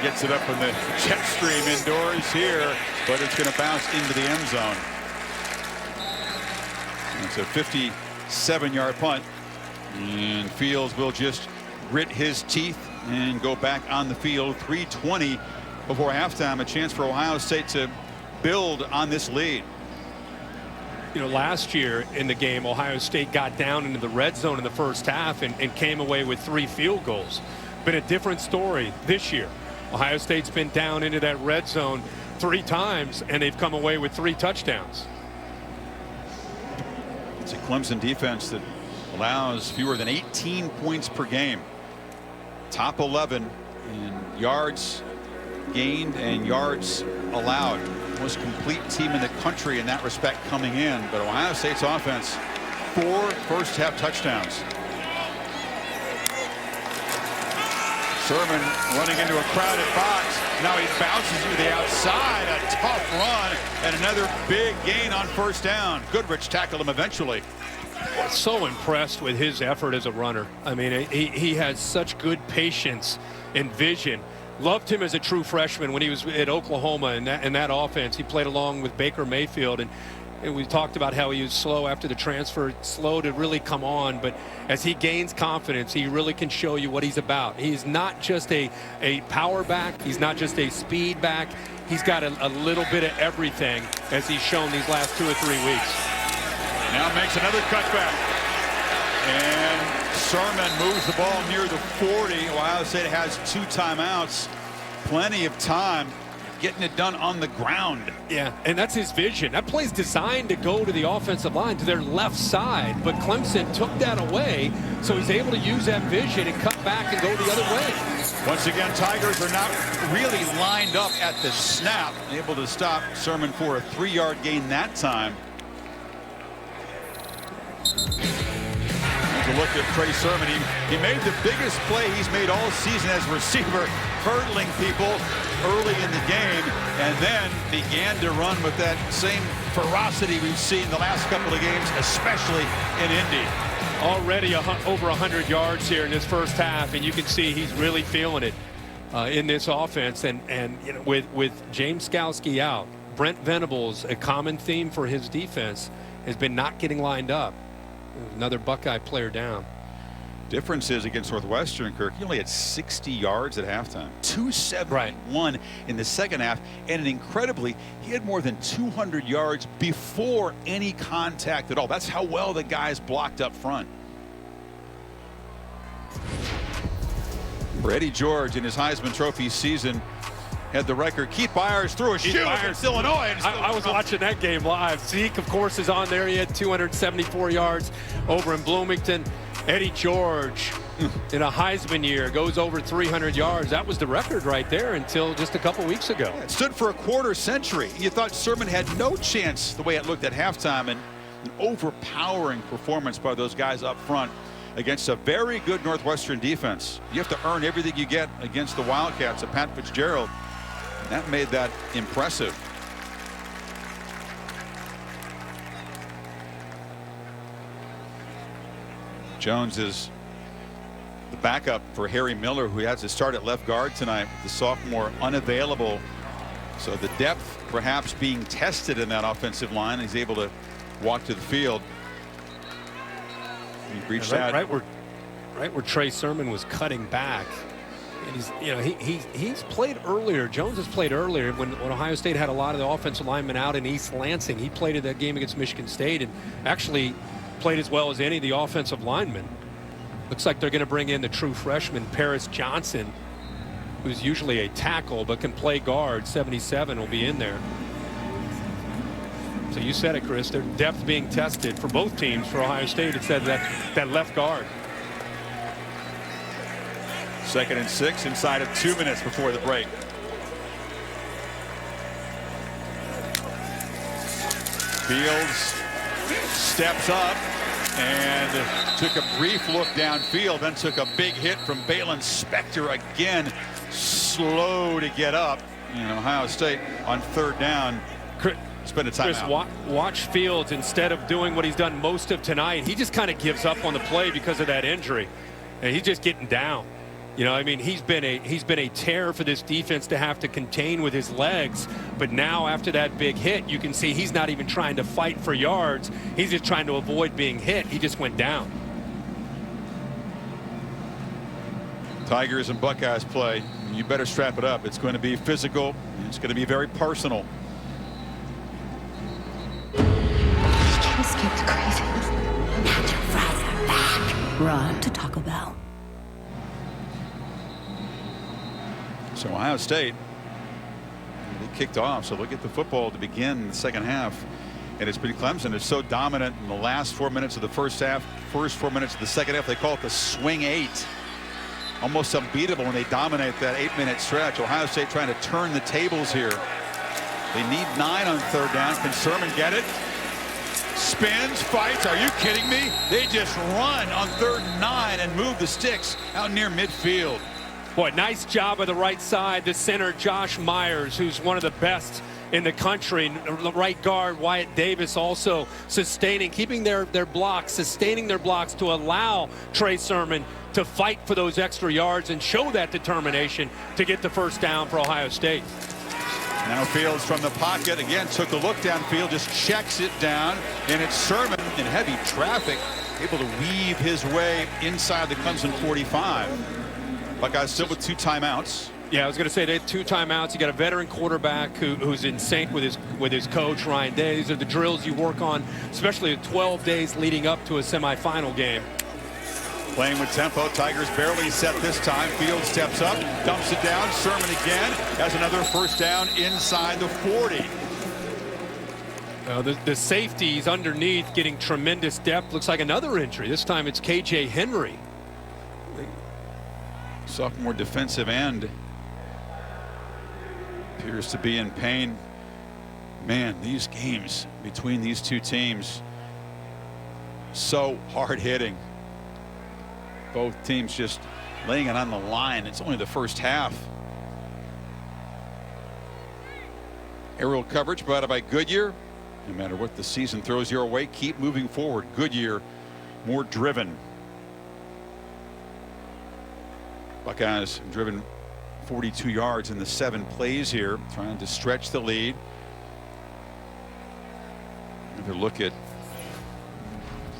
gets it up in the jet stream indoors here, but it's going to bounce into the end zone. It's a 57-yard punt. And Fields will just grit his teeth and go back on the field. 3:20 before halftime. A chance for Ohio State to build on this lead. You know, last year in the game, Ohio State got down into the red zone in the first half and came away with 3 field goals. Been a different story this year. Ohio State's been down into that red zone 3 times, and they've come away with 3 touchdowns. It's a Clemson defense that allows fewer than 18 points per game. Top 11 in yards gained and yards allowed. Most complete team in the country in that respect coming in. But Ohio State's offense, 4 first-half touchdowns. Sermon running into a crowded box. Now he bounces to the outside. A tough run and another big gain on first down. Goodrich tackled him eventually. So impressed with his effort as a runner. I mean, he has such good patience and vision. Loved him as a true freshman when he was at Oklahoma in that offense. He played along with Baker Mayfield, and And we talked about how he was slow after the transfer, slow to really come on. But as he gains confidence, he really can show you what he's about. He's not just a power back. He's not just a speed back. He's got a little bit of everything, as he's shown these last 2 or 3 weeks. Now makes another cutback. And Sermon moves the ball near the 40. Ohio State has 2 timeouts. Plenty of time getting it done on the ground. Yeah, and that's his vision. That play's designed to go to the offensive line, to their left side, but Clemson took that away, so he's able to use that vision and cut back and go the other way. Once again, Tigers are not really lined up at the snap, able to stop Sermon for a 3-yard gain that time. Here's a look at Trey Sermon. He made the biggest play he's made all season as a receiver, hurdling people early in the game, and then began to run with that same ferocity we've seen the last couple of games, especially in Indy. Already over 100 yards here in this first half, and you can see he's really feeling it in this offense. And you know, with James Skalski out, Brent Venables, a common theme for his defense, has been not getting lined up. Another Buckeye player down. Difference is against Northwestern, Kirk, he only had 60 yards at halftime. 271 in the second half, and incredibly, he had more than 200 yards before any contact at all. That's how well the guys blocked up front. For Eddie George in his Heisman Trophy season, had the record. Keith Byers threw a shoe against Illinois. I was watching that game live. Zeke, of course, is on there. He had 274 yards over in Bloomington. Eddie George, in a Heisman year, goes over 300 yards. That was the record right there until just a couple weeks ago. It stood for a quarter century. You thought Sermon had no chance the way it looked at halftime, and an overpowering performance by those guys up front against a very good Northwestern defense. You have to earn everything you get against the Wildcats of Pat Fitzgerald. That made that impressive. Jones is the backup for Harry Miller, who has to start at left guard tonight, the sophomore unavailable. So the depth perhaps being tested in that offensive line. He's able to walk to the field. He reached out right where Trey Sermon was cutting back. And he's played earlier. Jones has played earlier when Ohio State had a lot of the offensive linemen out in East Lansing. He played in that game against Michigan State and actually played as well as any of the offensive linemen. Looks like they're going to bring in the true freshman Paris Johnson, who's usually a tackle but can play guard. 77 will be in there. So you said it, Chris. Their depth being tested for both teams. For Ohio State, it said that left guard. 2nd and 6 inside of 2 minutes before the break. Fields steps up and took a brief look downfield, then took a big hit from Balin Spector again. Slow to get up. And Ohio State on 3rd down. Spend a timeout. Watch Fields. Instead of doing what he's done most of tonight, he just kind of gives up on the play because of that injury, and he's just getting down. You know, I mean, he's been a terror for this defense to have to contain with his legs. But now after that big hit, you can see he's not even trying to fight for yards. He's just trying to avoid being hit. He just went down. Tigers and Buckeyes play. You better strap it up. It's going to be physical. It's going to be very personal. Just keep the crazy. Nacho fries are back. Run to Taco Bell. So Ohio State, they kicked off, so they'll get the football to begin the second half. And it's been Clemson is so dominant in the last 4 minutes of the first half, first 4 minutes of the second half. They call it the swing 8. Almost unbeatable when they dominate that 8-minute stretch. Ohio State trying to turn the tables here. They need 9 on 3rd down. Can Sermon get it? Spins, fights. Are you kidding me? They just run on 3rd and 9 and move the sticks out near midfield. Boy, nice job on the right side. The center, Josh Myers, who's one of the best in the country. The right guard, Wyatt Davis, also sustaining, keeping their blocks, sustaining their blocks to allow Trey Sermon to fight for those extra yards and show that determination to get the first down for Ohio State. Now Fields from the pocket again, took a look downfield, just checks it down, and it's Sermon in heavy traffic, able to weave his way inside the Clemson 45. Buckeyes still with 2 timeouts. Yeah, I was going to say they had 2 timeouts. You got a veteran quarterback who's in sync with his coach Ryan Day. These are the drills you work on, especially the 12 days leading up to a semifinal game. Playing with tempo, Tigers barely set this time. Fields steps up, dumps it down. Sermon again has another first down inside the 40. The safeties underneath getting tremendous depth. Looks like another injury. This time it's KJ Henry. Sophomore defensive end appears to be in pain. Man, these games between these 2 teams, so hard hitting. Both teams just laying it on the line. It's only the first half. Aerial coverage provided by Goodyear. No matter what the season throws your way, keep moving forward. Goodyear, more driven. Buckeyes driven 42 yards in the 7 plays here, trying to stretch the lead. Another look at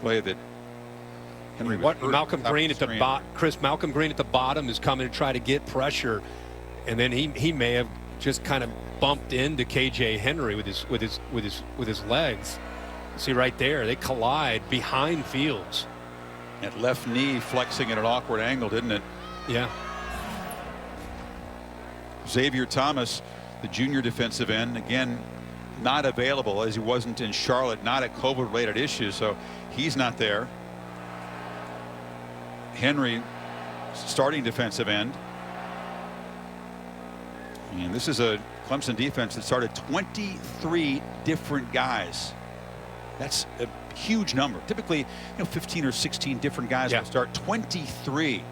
play that Henry. Malcolm Green at the bottom. Malcolm Green at the bottom is coming to try to get pressure, and then he may have just kind of bumped into KJ Henry with his legs. See right there, they collide behind Fields. That left knee flexing at an awkward angle, didn't it? Yeah. Xavier Thomas, the junior defensive end, again not available as he wasn't in Charlotte, not a COVID-related issue, so he's not there. Henry, starting defensive end. And this is a Clemson defense that started 23 different guys. That's a huge number. Typically, 15 or 16 different guys will start. 23.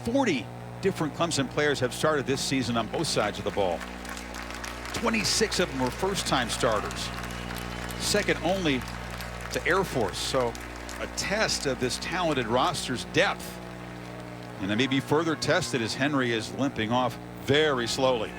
40 different Clemson players have started this season on both sides of the ball. 26 of them were first-time starters, second only to Air Force. So a test of this talented roster's depth, and it may be further tested as Henry is limping off very slowly.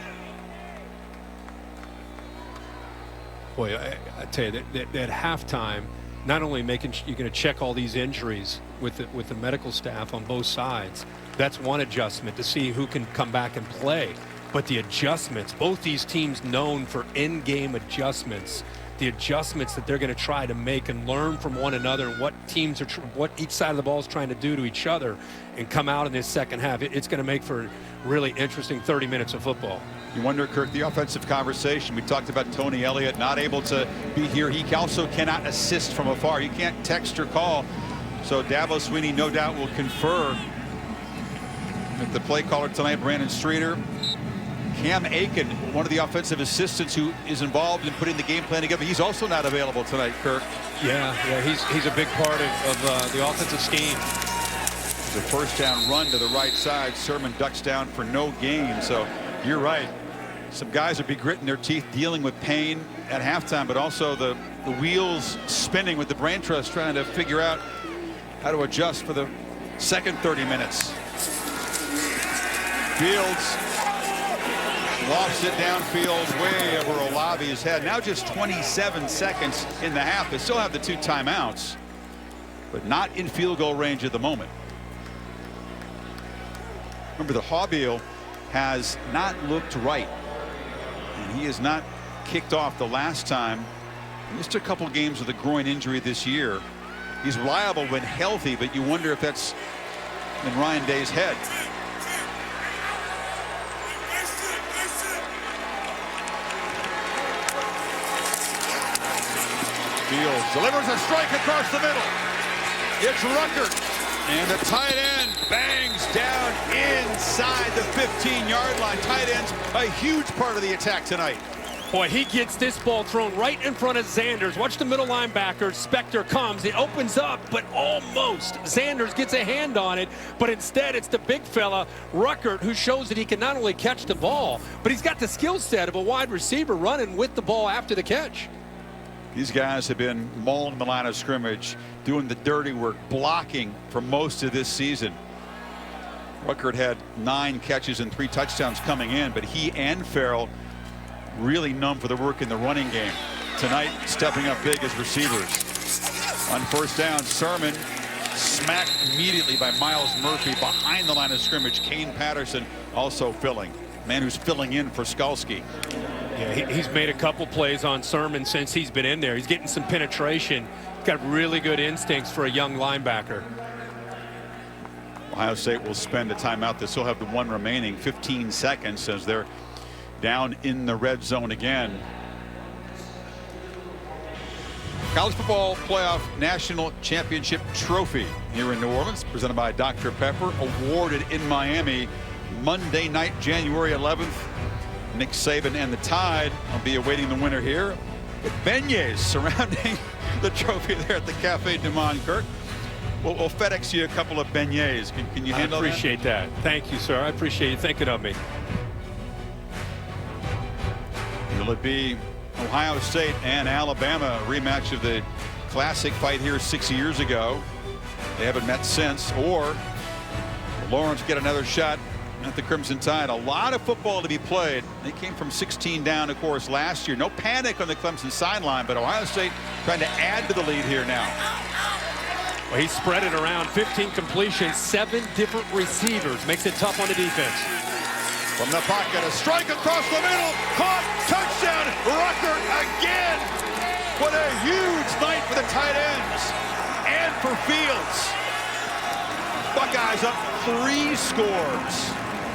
Boy, I tell you that at halftime, not only you're going to check all these injuries with the medical staff on both sides. That's one adjustment to see who can come back and play. But the adjustments, both these teams known for in-game adjustments, the adjustments that they're going to try to make and learn from one another, what teams are, what each side of the ball is trying to do to each other, and come out in this second half. It's going to make for really interesting 30 minutes of football. You wonder, Kirk, the offensive conversation. We talked about Tony Elliott not able to be here. He also cannot assist from afar. You can't text or call. So Dabo Swinney no doubt will confer with the play caller tonight, Brandon Streeter. Cam Aiken, one of the offensive assistants who is involved in putting the game plan together, he's also not available tonight, Kirk. Yeah, he's a big part of the offensive scheme. The first down run to the right side. Sermon ducks down for no gain. So you're right. Some guys would be gritting their teeth dealing with pain at halftime, but also the wheels spinning with the brain trust trying to figure out how to adjust for the second 30 minutes. Fields lofts it downfield way over Olavi's head. Now just 27 seconds in the half. They still have the 2 timeouts, but not in field goal range at the moment. Remember, the Hobbiel has not looked right, and he has not kicked off the last time. He missed a couple games with a groin injury this year. He's reliable when healthy, but you wonder if that's in Ryan Day's head. Fields delivers a strike across the middle. It's Ruckert, and the tight end bangs down inside the 15-yard line. Tight end's a huge part of the attack tonight. Boy, he gets this ball thrown right in front of Zanders. Watch the middle linebacker. Spector comes. It opens up, but almost. Zanders gets a hand on it, but instead it's the big fella, Ruckert, who shows that he can not only catch the ball, but he's got the skill set of a wide receiver running with the ball after the catch. These guys have been mauling the line of scrimmage, doing the dirty work, blocking for most of this season. Ruckert had 9 catches and 3 touchdowns coming in, but he and Farrell really known for the work in the running game. Tonight, stepping up big as receivers. On first down, Sermon smacked immediately by Miles Murphy behind the line of scrimmage. Kane Patterson also filling. Man who's filling in for Skalski. Yeah, he's made a couple plays on Sermon since he's been in there. He's getting some penetration. He's got really good instincts for a young linebacker. Ohio State will spend a timeout. They still have the one remaining, 15 seconds, as they're down in the red zone again. College Football Playoff National Championship Trophy here in New Orleans, presented by Dr. Pepper, awarded in Miami Monday night, January 11th. Nick Saban and the Tide will be awaiting the winner here. With beignets surrounding the trophy there at the Cafe du Monde. Kirk, we'll FedEx you a couple of beignets. Can you handle that? I appreciate that. Thank you, sir. I appreciate you thinking of me. Will it be Ohio State and Alabama, a rematch of the classic fight here 6 years ago? They haven't met since. Or Lawrence get another shot at the Crimson Tide. A lot of football to be played. They came from 16 down, of course, last year. No panic on the Clemson sideline, but Ohio State trying to add to the lead here now. Well, he spread it around, 15 completions, 7 different receivers. Makes it tough on the defense. From the pocket, a strike across the middle, caught, touchdown, Rucker again. What a huge night for the tight ends and for Fields. Buckeyes up 3 scores.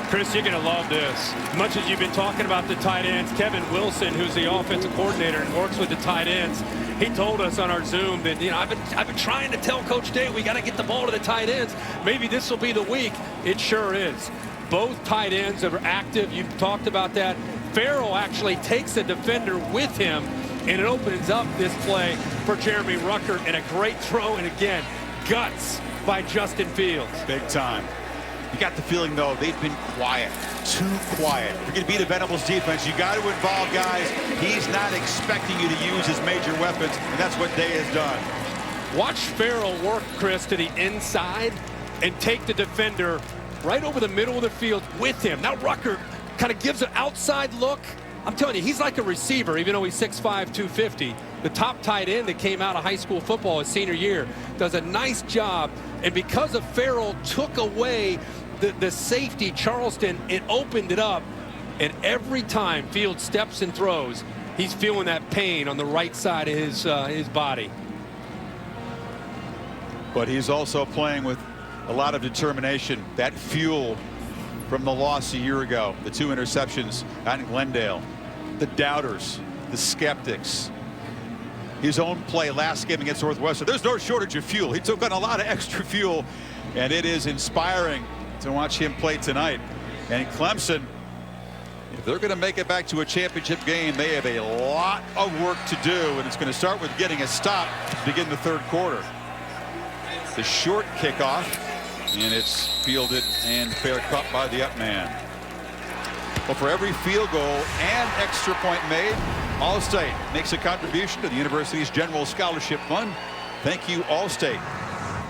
Chris, you're going to love this. As much as you've been talking about the tight ends, Kevin Wilson, who's the offensive coordinator and works with the tight ends, he told us on our Zoom that, you know, I've been trying to tell Coach Day we got to get the ball to the tight ends. Maybe this will be the week. It sure is. Both tight ends are active. You've talked about that. Farrell actually takes a defender with him, and it opens up this play for Jeremy Rucker, and a great throw, and again, guts by Justin Fields. Big time. You got the feeling, though, they've been quiet, too quiet. If you're going to beat a Venables defense, you got to involve guys. He's not expecting you to use his major weapons, and that's what Day has done. Watch Farrell work, Chris, to the inside and take the defender right over the middle of the field with him. Now Rucker kind of gives an outside look. I'm telling you, he's like a receiver, even though he's 6'5", 250. The top tight end that came out of high school football his senior year does a nice job. And because of Farrell took away the safety, Charleston, it opened it up. And every time Fields steps and throws, he's feeling that pain on the right side of his body. But he's also playing with a lot of determination. That fuel from the loss a year ago, the 2 interceptions out in Glendale, the doubters, the skeptics, his own play last game against Northwestern. There's no shortage of fuel. He took on a lot of extra fuel, and it is inspiring to watch him play tonight. And Clemson, if they're going to make it back to a championship game, they have a lot of work to do, and it's going to start with getting a stop to begin the 3rd quarter. The short kickoff, and it's fielded and fair caught by the up man. Well, for every field goal and extra point made, Allstate makes a contribution to the university's general scholarship fund. Thank you, Allstate.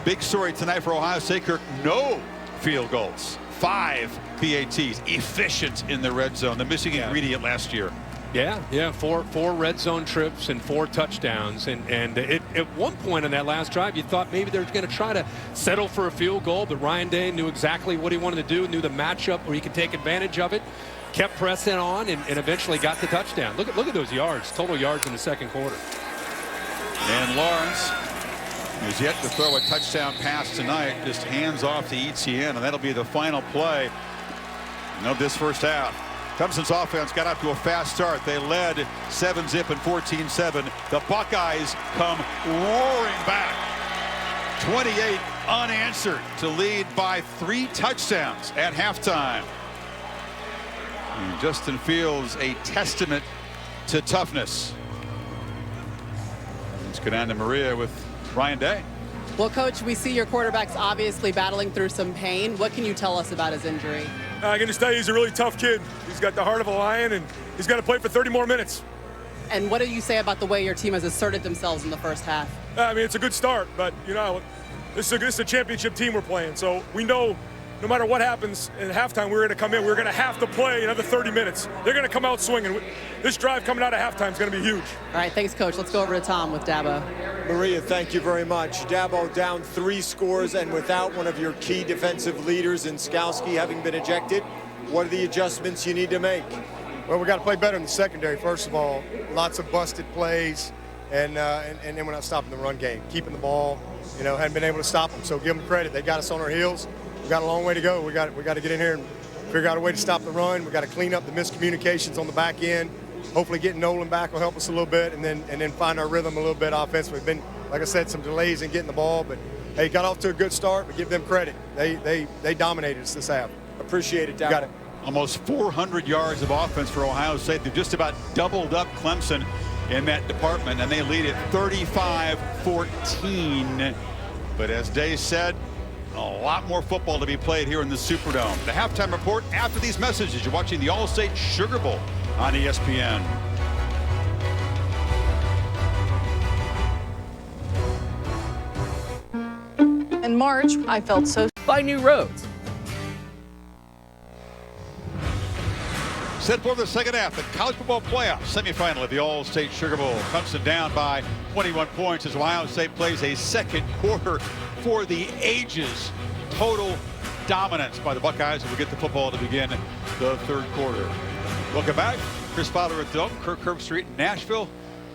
Big story tonight for Ohio State, Kirk. No field goals. 5 PATs. Efficient in the red zone. The missing ingredient last year. Yeah, four red zone trips and 4 touchdowns. And at one point on that last drive, you thought maybe they're going to try to settle for a field goal, but Ryan Day knew exactly what he wanted to do, knew the matchup where he could take advantage of it, kept pressing on, and eventually got the touchdown. Look at those yards, total yards in the 2nd quarter. And Lawrence is yet to throw a touchdown pass tonight, just hands off to Etienne, and that'll be the final play of this first half. Clemson's offense got off to a fast start. They led 7-zip and 14-7. The Buckeyes come roaring back. 28 unanswered to lead by 3 touchdowns at halftime. And Justin Fields, a testament to toughness. Let's go down to Maria with Ryan Day. Well, Coach, we see your quarterback's obviously battling through some pain. What can you tell us about his injury? I can just tell you he's a really tough kid. He's got the heart of a lion, and he's got to play for 30 more minutes. And what do you say about the way your team has asserted themselves in the first half? I mean, it's a good start, but, you know, this is a championship team we're playing, so we know no matter what happens at halftime, we were going to come in. We were going to have to play another 30 minutes. They're going to come out swinging. This drive coming out of halftime is going to be huge. All right, thanks, Coach. Let's go over to Tom with Dabo. Maria, thank you very much. Dabo down 3 scores and without one of your key defensive leaders in Skalski having been ejected. What are the adjustments you need to make? Well, we got to play better in the secondary, first of all. Lots of busted plays, and then we're not stopping the run game. Keeping the ball, hadn't been able to stop them. So give them credit. They got us on our heels. We got a long way to go. We got to get in here and figure out a way to stop the run. We got to clean up the miscommunications on the back end. Hopefully getting Nolan back will help us a little bit, and then find our rhythm a little bit offensively. We've been, like I said, some delays in getting the ball, but hey, got off to a good start, but give them credit. They dominated us this half. Appreciate it, Dabo. Got it. Almost 400 yards of offense for Ohio State. They've just about doubled up Clemson in that department, and they lead it 35-14. But as Day said, a lot more football to be played here in the Superdome. The halftime report after these messages. You're watching the Allstate Sugar Bowl on ESPN. In March, I felt so by new roads. Set for the second half, the college football playoff semifinal of the All-State Sugar Bowl. Clemson down by 21 points as Ohio State plays a second quarter for the ages. Total dominance by the Buckeyes who will get the football to begin the third quarter. Welcome back. Chris Fowler at Dome, Kirk Herbstreit in Nashville.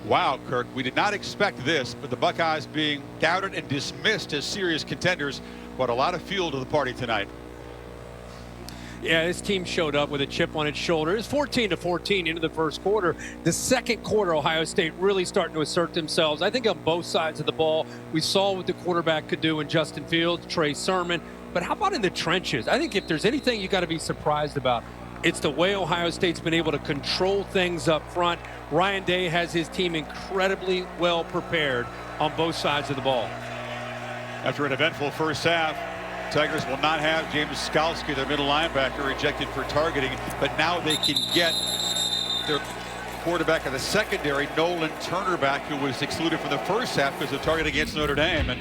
Wow, Kirk, we did not expect this, but the Buckeyes being doubted and dismissed as serious contenders brought a lot of fuel to the party tonight. Yeah, this team showed up with a chip on its shoulder. It was 14-14 into the first quarter. The second quarter, Ohio State really starting to assert themselves. I think on both sides of the ball, we saw what the quarterback could do in Justin Fields, Trey Sermon. But how about in the trenches? I think if there's anything you got to be surprised about, it's the way Ohio State's been able to control things up front. Ryan Day has his team incredibly well prepared on both sides of the ball. After an eventful first half, Tigers will not have James Skalski, their middle linebacker, ejected for targeting, but now they can get their quarterback of the secondary, Nolan Turner, back, who was excluded from the first half because of target against Notre Dame. And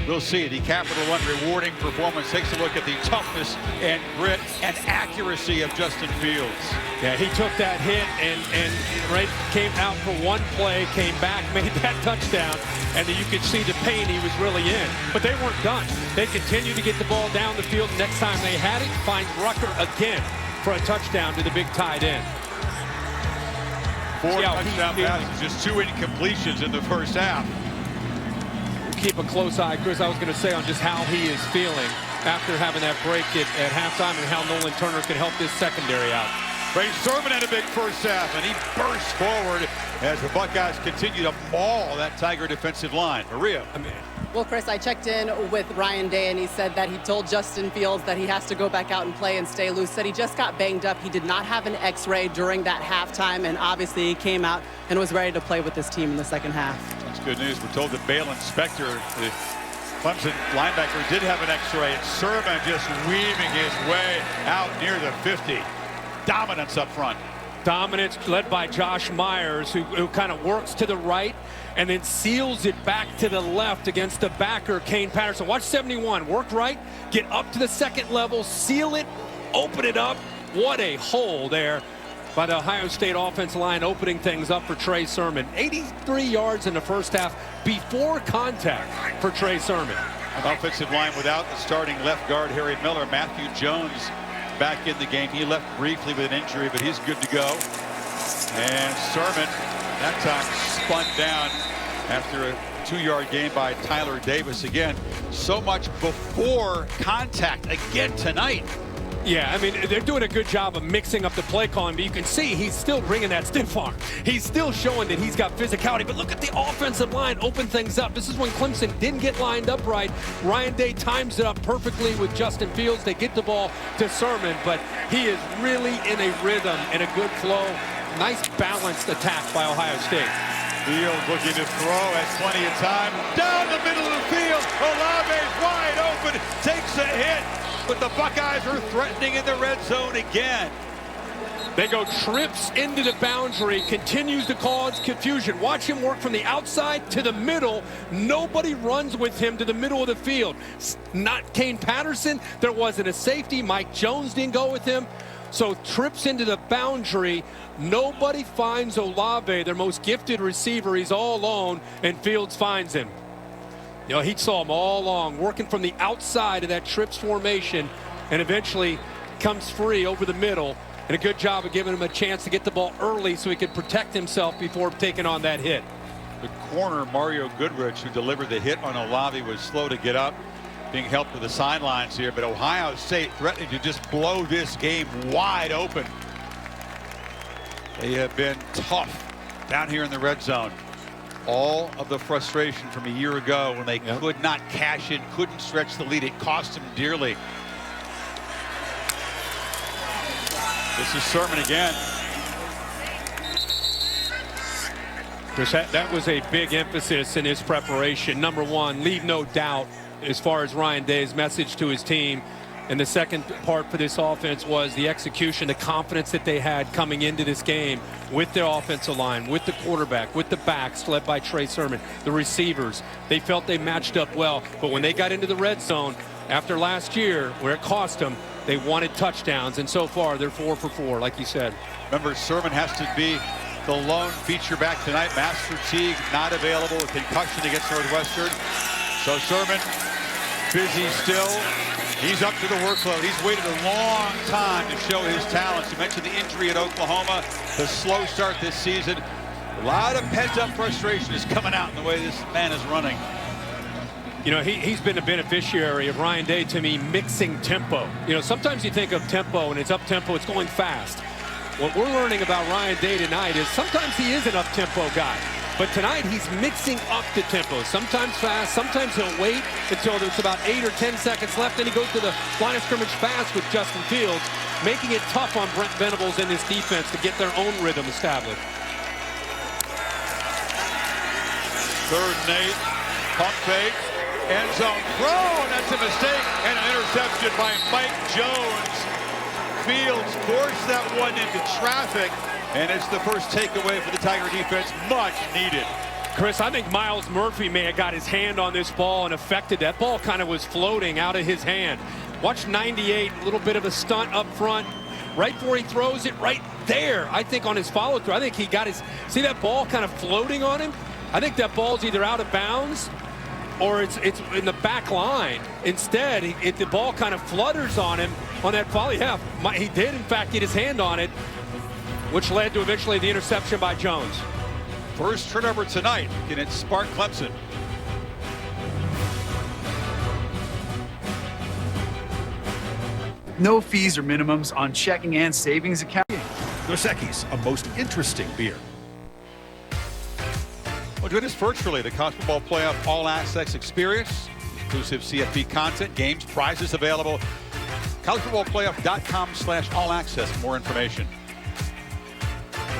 we'll see the Capital One rewarding performance takes a look at the toughness and grit and accuracy of Justin Fields. Yeah, he took that hit and right came out for one play, came back, made that touchdown, and then you could see the pain he was really in. But they weren't done. They continued to get the ball down the field. Next time they had it, find Rucker again for a touchdown to the big tight end. 4 touchdown passes, just 2 incompletions in the first half. Keep a close eye, Chris, I was going to say, on just how he is feeling after having that break at halftime and how Nolan Turner can help this secondary out. Trey Sermon had a big first half, and he burst forward as the Buckeyes continue to maul that Tiger defensive line. Maria. Well, Chris, I checked in with Ryan Day, and he said that he told Justin Fields that he has to go back out and play and stay loose. Said he just got banged up. He did not have an X-ray during that halftime, and obviously he came out and was ready to play with this team in the second half. That's good news. We're told that Balin Spector, the Clemson linebacker, did have an X-ray, and Sermon just weaving his way out near the 50. Dominance up front. Dominance led by Josh Myers, who kind of works to the right and then seals it back to the left against the backer, Kane Patterson. Watch 71, work right, get up to the second level, seal it, open it up. What a hole there by the Ohio State offensive line, opening things up for Trey Sermon. 83 yards in the first half before contact for Trey Sermon. An offensive line without the starting left guard, Harry Miller. Matthew Jones back in the game. He left briefly with an injury, but he's good to go. And Sermon, that time spun down after a 2-yard gain by Tyler Davis. Again, so much before contact again tonight. Yeah, I mean, they're doing a good job of mixing up the play calling, but you can see he's still bringing that stiff arm. He's still showing that he's got physicality, but look at the offensive line open things up. This is when Clemson didn't get lined up right. Ryan Day times it up perfectly with Justin Fields. They get the ball to Sermon, but he is really in a rhythm and a good flow. Nice balanced attack by Ohio State. Fields looking to throw, has plenty of time. Down the middle of the field, Olave's wide open, takes a hit. But the Buckeyes are threatening in the red zone again. They go trips into the boundary, continues to cause confusion. Watch him work from the outside to the middle. Nobody runs with him to the middle of the field. Not Kane Patterson. There wasn't a safety. Mike Jones didn't go with him. So trips into the boundary. Nobody finds Olave, their most gifted receiver. He's all alone, and Fields finds him. You know, he saw him all along, working from the outside of that trips formation, and eventually comes free over the middle. And a good job of giving him a chance to get the ball early so he could protect himself before taking on that hit. The corner, Mario Goodrich, who delivered the hit on Olave, was slow to get up, being helped to the sidelines here. But Ohio State threatening to just blow this game wide open. They have been tough down here in the red zone. All of the frustration from a year ago when they could not cash in, couldn't stretch the lead. It cost them dearly. This is Sermon again. Chris, that was a big emphasis in his preparation. Number one, leave no doubt as far as Ryan Day's message to his team. And the second part for this offense was the execution, the confidence that they had coming into this game with their offensive line, with the quarterback, with the backs led by Trey Sermon, the receivers. They felt they matched up well. But when they got into the red zone after last year, where it cost them, they wanted touchdowns, and so far they're 4 for 4, like you said. Remember, Sermon has to be the lone feature back tonight. Master Teague not available with concussion against Northwestern. So Sermon busy still. He's up to the workload. He's waited a long time to show his talents. You mentioned the injury at Oklahoma, the slow start this season. A lot of pent-up frustration is coming out in the way this man is running. You know, he's been a beneficiary of Ryan Day, to me, mixing tempo. You know, sometimes you think of tempo and it's up-tempo, it's going fast. What we're learning about Ryan Day tonight is sometimes he is an up-tempo guy. But tonight he's mixing up the tempo. Sometimes fast, sometimes he'll wait until there's about 8 or 10 seconds left. Then he goes to the line of scrimmage fast with Justin Fields, making it tough on Brent Venables and his defense to get their own rhythm established. 3rd and 8, pump fake. End zone throw, and that's a mistake, and an interception by Mike Jones. Fields forced that one into traffic, and it's the first takeaway for the Tiger defense, much needed. Chris, I think Miles Murphy may have got his hand on this ball and affected that ball. Kind of was floating out of his hand. Watch 98, a little bit of a stunt up front. Right before he throws it, right there, I think on his follow through, I think he got his, see that ball kind of floating on him? I think that ball's either out of bounds or it's in the back line. Instead, the ball kind of flutters on him on that volley. Yeah, he did, in fact, get his hand on it, which led to eventually the interception by Jones. First turnover tonight. Can it spark Clemson? No fees or minimums on checking and savings accounts. Dos Equis, a most interesting beer. Well, join us virtually, the College Football Playoff All Access Experience. Exclusive CFP content, games, prizes available. collegefootballplayoff.com/all-access for more information.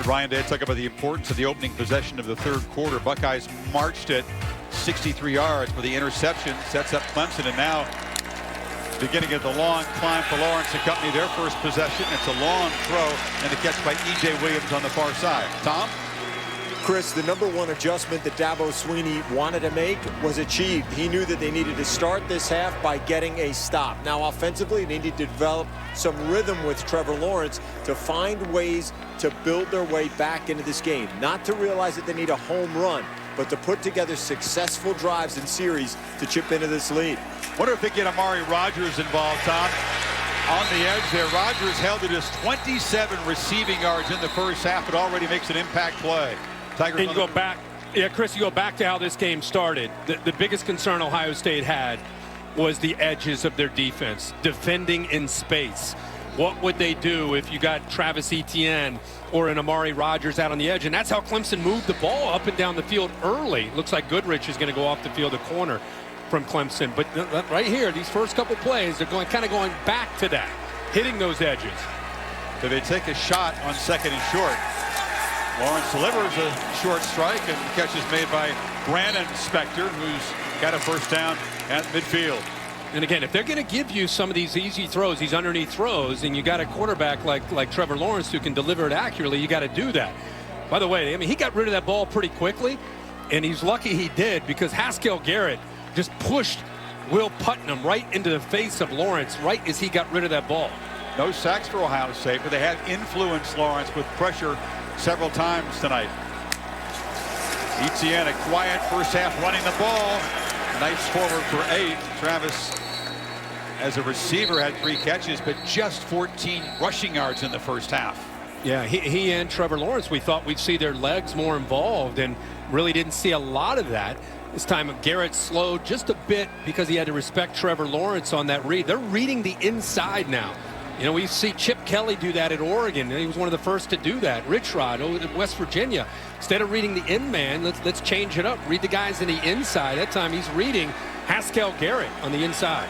Ryan Day talk about the importance of the opening possession of the 3rd quarter. Buckeyes marched it 63 yards for the interception, sets up Clemson, and now beginning of the long climb for Lawrence and company. Their first possession. It's a long throw and the catch by E.J. Williams on the far side. Tom? Chris, the number one adjustment that Dabo Swinney wanted to make was achieved. He knew that they needed to start this half by getting a stop. Now, offensively, they needed to develop some rhythm with Trevor Lawrence to find ways to build their way back into this game. Not to realize that they need a home run, but to put together successful drives and series to chip into this lead. Wonder if they get Amari Rodgers involved, Tom. On the edge there, Rodgers held it as 27 receiving yards in the first half. It already makes an impact play. Tigers and you go back, yeah, Chris, you go back to how this game started. The biggest concern Ohio State had was the edges of their defense, defending in space. What would they do if you got Travis Etienne or an Amari Rodgers out on the edge? And that's how Clemson moved the ball up and down the field early. Looks like Goodrich is going to go off the field, a corner from Clemson. But right here, these first couple plays, they're kind of going back to that, hitting those edges. So they take a shot on 2nd and short. Lawrence delivers a short strike, and the catch is made by Brandon Spector, who's got a first down at midfield. And again, if they're going to give you some of these easy throws, these underneath throws, and you got a quarterback like Trevor Lawrence who can deliver it accurately, you got to do that. By the way, I mean, he got rid of that ball pretty quickly, and he's lucky he did, because Haskell Garrett just pushed Will Putnam right into the face of Lawrence right as he got rid of that ball. No sacks for Ohio State, but they have influenced Lawrence with pressure several times tonight. Etienne, a quiet first half running the ball. Nice forward for 8. Travis, as a receiver, had 3 catches, but just 14 rushing yards in the first half. Yeah, he and Trevor Lawrence, we thought we'd see their legs more involved, and really didn't see a lot of that. This time Garrett slowed just a bit because he had to respect Trevor Lawrence on that read. They're reading the inside now. You know, we see Chip Kelly do that at Oregon. He was one of the first to do that. Rich Rod at West Virginia. Instead of reading the in man, let's change it up. Read the guys in the inside. That time he's reading Haskell Garrett on the inside.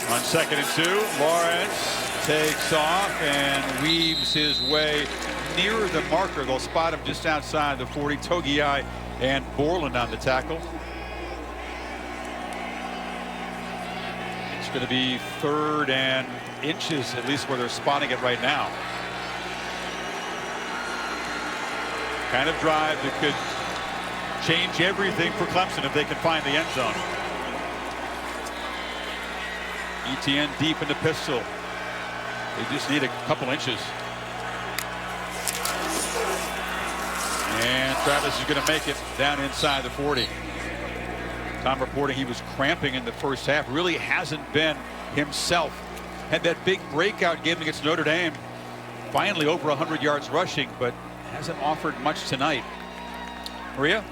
On 2nd and 2, Lawrence takes off and weaves his way near the marker. They'll spot him just outside the 40. Togiai and Borland on the tackle. It's going to be 3rd and inches, at least where they're spotting it right now. Kind of drive that could change everything for Clemson if they can find the end zone. Etienne deep in the pistol. They just need a couple inches. And Travis is going to make it down inside the 40. Tom reporting he was cramping in the first half. Really hasn't been himself. Had that big breakout game against Notre Dame. Finally over 100 yards rushing, but hasn't offered much tonight. Maria?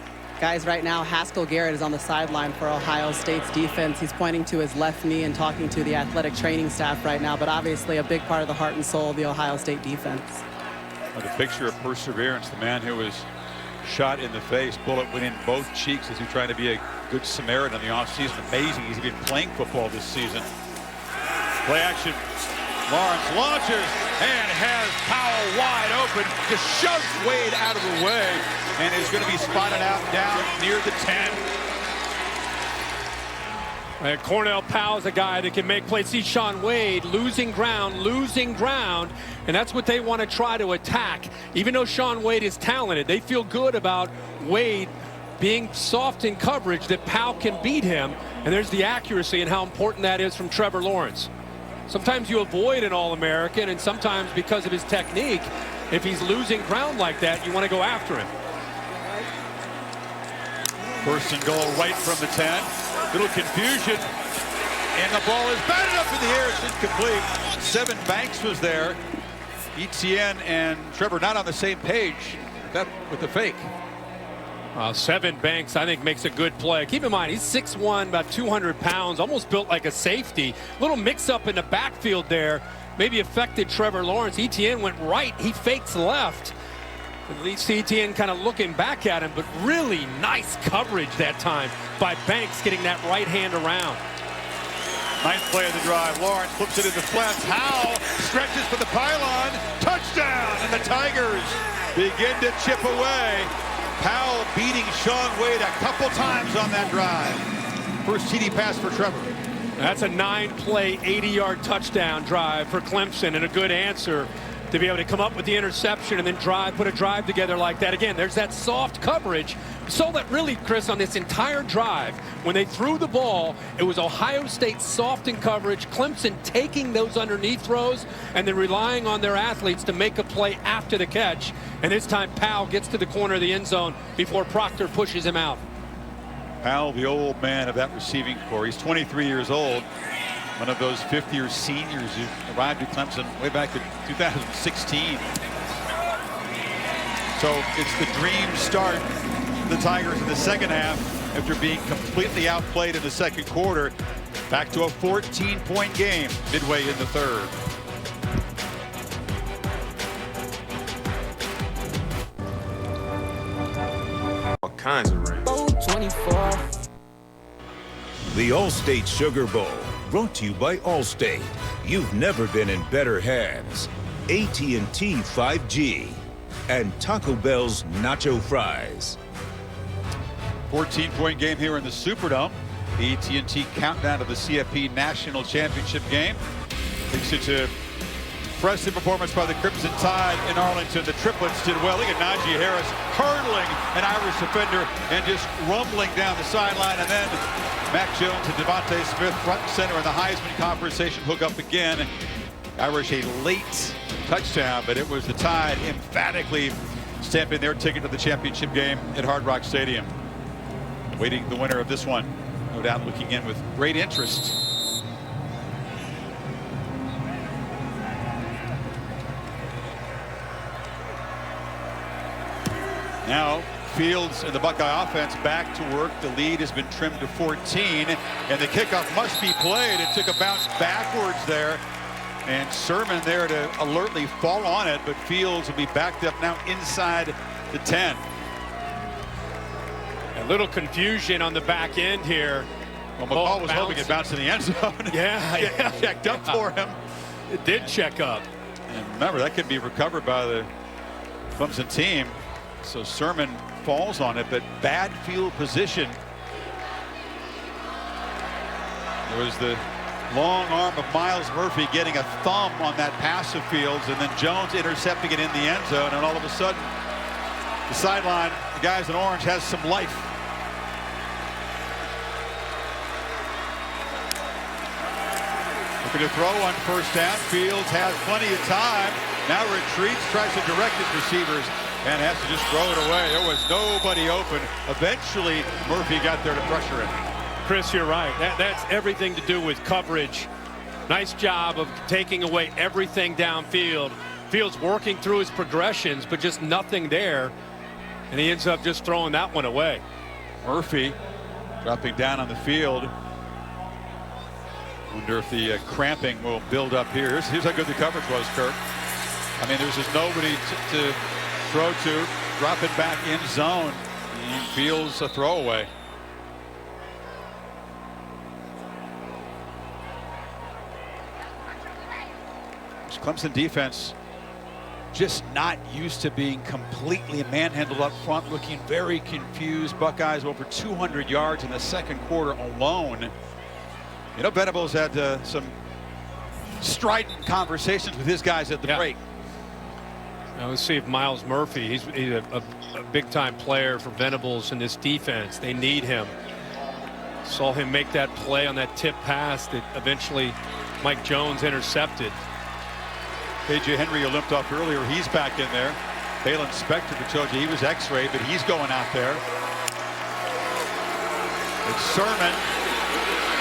Guys, right now, Haskell Garrett is on the sideline for Ohio State's defense. He's pointing to his left knee and talking to the athletic training staff right now, but obviously a big part of the heart and soul of the Ohio State defense. What a picture of perseverance. The man who was shot in the face, bullet went in both cheeks as he tried to be a good Samaritan in the offseason. Amazing. He's been playing football this season. Play action. Lawrence launches and has Powell wide open. Just shoves Wade out of the way and is going to be spotted out down near the 10. And Cornell Powell's a guy that can make plays. See Shaun Wade losing ground, and that's what they want to try to attack. Even though Shaun Wade is talented, they feel good about Wade being soft in coverage, that Powell can beat him, and there's the accuracy and how important that is from Trevor Lawrence. Sometimes you avoid an All-American, and sometimes because of his technique, if he's losing ground like that, you want to go after him. 1st and goal right from the 10. Little confusion, and the ball is batted up in the air. It's incomplete. Seven Banks was there. Etienne and Trevor not on the same page with the fake. Seven Banks, I think, makes a good play. Keep in mind, he's 6'1", about 200 pounds, almost built like a safety. Little mix-up in the backfield there maybe affected Trevor Lawrence. Etienne went right. He fakes left. At least Etienne kind of looking back at him, but really nice coverage that time by Banks, getting that right hand around. 9th play of the drive. Lawrence flips it into flats. Howell stretches for the pylon. Touchdown! And the Tigers begin to chip away. Powell beating Shaun Wade a couple times on that drive. First TD pass for Trevor. That's a 9-play, 80-yard touchdown drive for Clemson, and a good answer to be able to come up with the interception and then put a drive together like that. Again, there's that soft coverage. So that really, Chris, on this entire drive, when they threw the ball, it was Ohio State soft in coverage, Clemson taking those underneath throws, and then relying on their athletes to make a play after the catch. And this time, Powell gets to the corner of the end zone before Proctor pushes him out. Powell, the old man of that receiving corps. He's 23 years old. One of those fifth-year seniors who arrived at Clemson way back in 2016. So it's the dream start for the Tigers in the second half after being completely outplayed in the second quarter. Back to a 14-point game midway in the third. All kinds of rain. The Allstate Sugar Bowl, brought to you by Allstate. You've never been in better hands. AT&T 5G and Taco Bell's Nacho Fries. 14-point game here in the Superdome. The AT&T countdown to the CFP National Championship game. Thanks to impressive performance by the Crimson Tide in Arlington. The triplets did well. Look at Najee Harris hurdling an Irish defender and just rumbling down the sideline. And then Mac Jones and Devontae Smith front and center in the Heisman conversation hook up again. Irish a late touchdown, but it was the Tide emphatically stamping their ticket to the championship game at Hard Rock Stadium. Waiting the winner of this one. No doubt looking in with great interest. Now Fields and the Buckeye offense back to work. The lead has been trimmed to 14, and the kickoff must be played. It took a bounce backwards there, and Sermon there to alertly fall on it, but Fields will be backed up now inside the 10. A little confusion on the back end here. Well, McCall was hoping it bounced in the end zone. Yeah, checked up for him. It did check up. And remember, that could be recovered by the Clemson team. So Sermon falls on it, but bad field position. There was the long arm of Miles Murphy getting a thumb on that pass of Fields, and then Jones intercepting it in the end zone, and all of a sudden, the sideline, the guys in orange, has some life. Looking to throw on first down. Fields has plenty of time. Now retreats, tries to direct his receivers, and has to just throw it away. There was nobody open. Eventually, Murphy got there to pressure it. Chris, you're right. That's everything to do with coverage. Nice job of taking away everything downfield. Fields working through his progressions, but just nothing there. And he ends up just throwing that one away. Murphy dropping down on the field. Wonder if the cramping will build up here. Here's how good the coverage was, Kirk. I mean, there's just nobody to throw to. Drop it back in zone. He feels a throwaway. This Clemson defense just not used to being completely manhandled up front, looking very confused. Buckeyes over 200 yards in the second quarter alone. You know, Venables had some strident conversations with his guys at the break. Now let's see if Miles Murphy, he's a big-time player for Venables in this defense. They need him. Saw him make that play on that tip pass that eventually Mike Jones intercepted. KJ Henry, who limped off earlier, he's back in there. Balin Spector, who told you he was x-rayed, but he's going out there. It's Sermon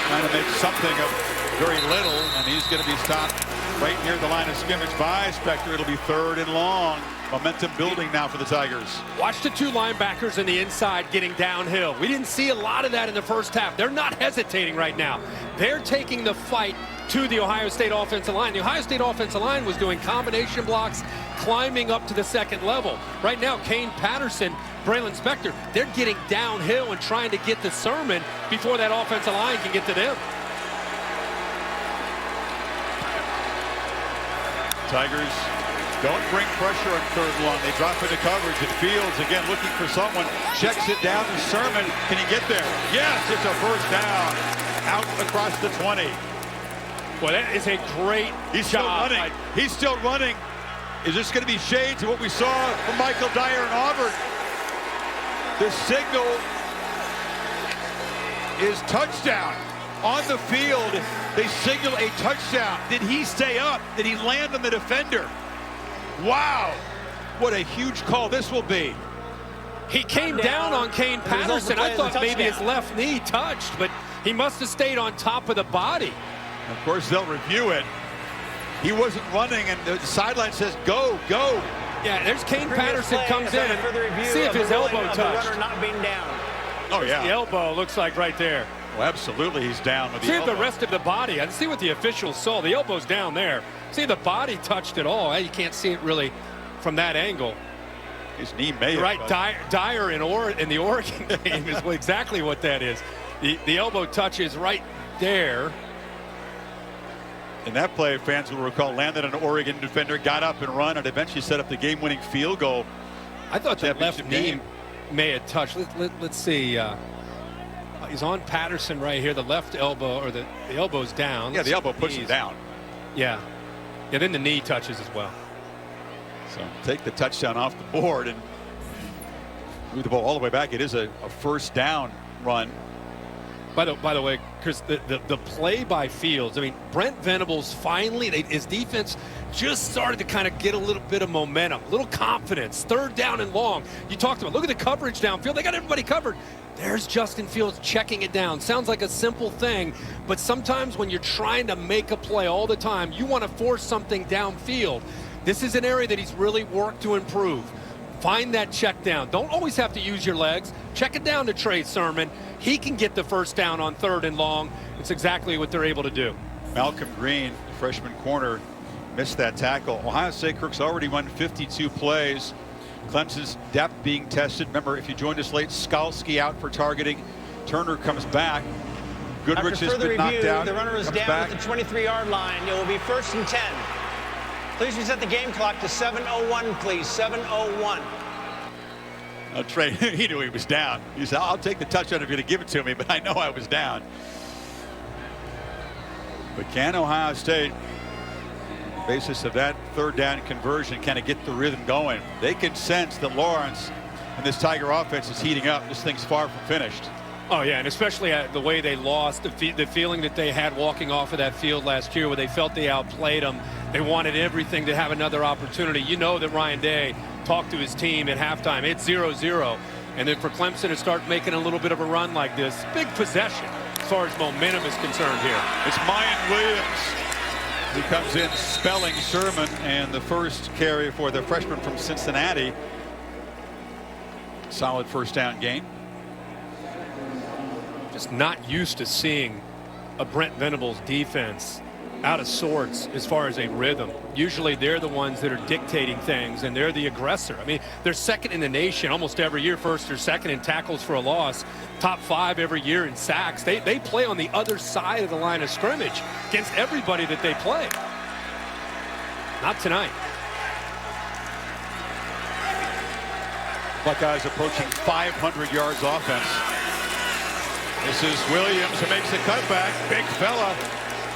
trying to make something of very little, and he's going to be stopped right near the line of scrimmage by Spector. It'll be 3rd and long. Momentum building now for the Tigers. Watch the two linebackers in the inside getting downhill. We didn't see a lot of that in the first half. They're not hesitating right now. They're taking the fight to the Ohio State offensive line. The Ohio State offensive line was doing combination blocks, climbing up to the second level. Right now, Kane Patterson, Braylon Spector, they're getting downhill and trying to get to Sermon before that offensive line can get to them. Tigers don't bring pressure on 3rd and long. They drop into coverage, and Fields again looking for someone. Checks it down to Sermon. Can he get there? Yes, it's a first down. Out across the 20. Well, that is a great He's job. still running. He's still running. Is this going to be shades of what we saw from Michael Dyer in Auburn? The signal is touchdown. On the field, they signal a touchdown. Did he stay up? Did he land on the defender? Wow. What a huge call this will be. He came down on Kane Patterson. I thought maybe his left knee touched, but he must have stayed on top of the body. Of course, they'll review it. He wasn't running, and the sideline says, go, go. Yeah, there's Kane Patterson comes in. See if his elbow touched. Not being down. Oh, yeah. The elbow looks like right there. Well, absolutely, he's down with the See elbow. the rest of the body. I see what the officials saw. The elbow's down there. See the body touched at all. You can't see it really from that angle. His knee may have. Right, Dyer in the Oregon game is exactly what that is. The elbow touch is right there. In that play, fans will recall, landed an Oregon defender, got up and run, and eventually set up the game-winning field goal. I thought that left knee may have touched. Let's see. He's on Patterson right here. The left elbow, or the elbow's down. Yeah, the elbow puts him down. Yeah. Yeah, then the knee touches as well. So take the touchdown off the board and move the ball all the way back. It is a first down run. By the way, Chris, the play by Fields, I mean, Brent Venables finally, his defense just started to kind of get a little bit of momentum, a little confidence. Third down and long. You talked about, look at the coverage downfield. They got everybody covered. There's Justin Fields checking it down. Sounds like a simple thing, but sometimes when you're trying to make a play all the time, you want to force something downfield. This is an area that he's really worked to improve. Find that check down. Don't always have to use your legs. Check it down to Trey Sermon. He can get the first down on 3rd and long. It's exactly what they're able to do. Malcolm Green, the freshman corner, missed that tackle. Ohio State Kirk's already run 52 plays. Clemson's depth being tested. Remember, if you joined us late, Skalski out for targeting. Turner comes back. Goodrich has been knocked down. The runner is down at the 23-yard line. It will be 1st and 10. Please reset the game clock to 7:01, please. 7:01. Trey, he knew he was down. He said, I'll take the touchdown if you're going to give it to me, but I know I was down. But can Ohio State, on the basis of that 3rd down conversion, kind of get the rhythm going? They can sense that Lawrence and this Tiger offense is heating up. This thing's far from finished. Oh, yeah, and especially the way they lost, the feeling that they had walking off of that field last year where they felt they outplayed them. They wanted everything to have another opportunity. You know that Ryan Day talked to his team at halftime. It's 0-0. And then for Clemson to start making a little bit of a run like this, big possession as far as momentum is concerned here. It's Mayan Williams who comes in spelling Sermon, and the first carry for the freshman from Cincinnati. Solid first down gain. Just not used to seeing a Brent Venables defense out of sorts as far as a rhythm. Usually they're the ones that are dictating things, and they're the aggressor. I mean, they're second in the nation almost every year, first or second in tackles for a loss, top 5 every year in sacks. They play on the other side of the line of scrimmage against everybody that they play. Not tonight. Buckeyes approaching 500 yards offense. This is Williams who makes the cutback. Big fella.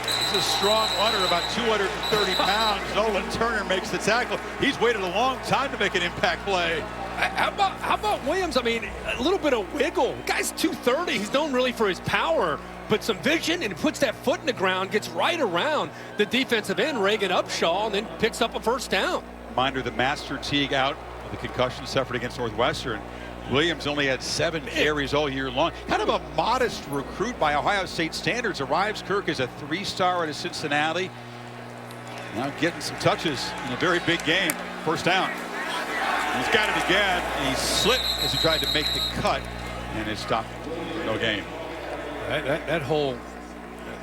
This is a strong runner, about 230 pounds. Nolan Turner makes the tackle. He's waited a long time to make an impact play. How about Williams? I mean, a little bit of wiggle. The guy's 230. He's known really for his power, but some vision, and puts that foot in the ground, gets right around the defensive end, Reagan Upshaw, and then picks up a first down. Reminder, the Master Teague out of the concussion suffered against Northwestern. Williams only had 7 carries all year long. Kind of a modest recruit by Ohio State standards. Arrives Kirk as a 3-star out of Cincinnati. Now getting some touches in a very big game. First down. He's got it again. He slipped as he tried to make the cut, and it stopped. No gain.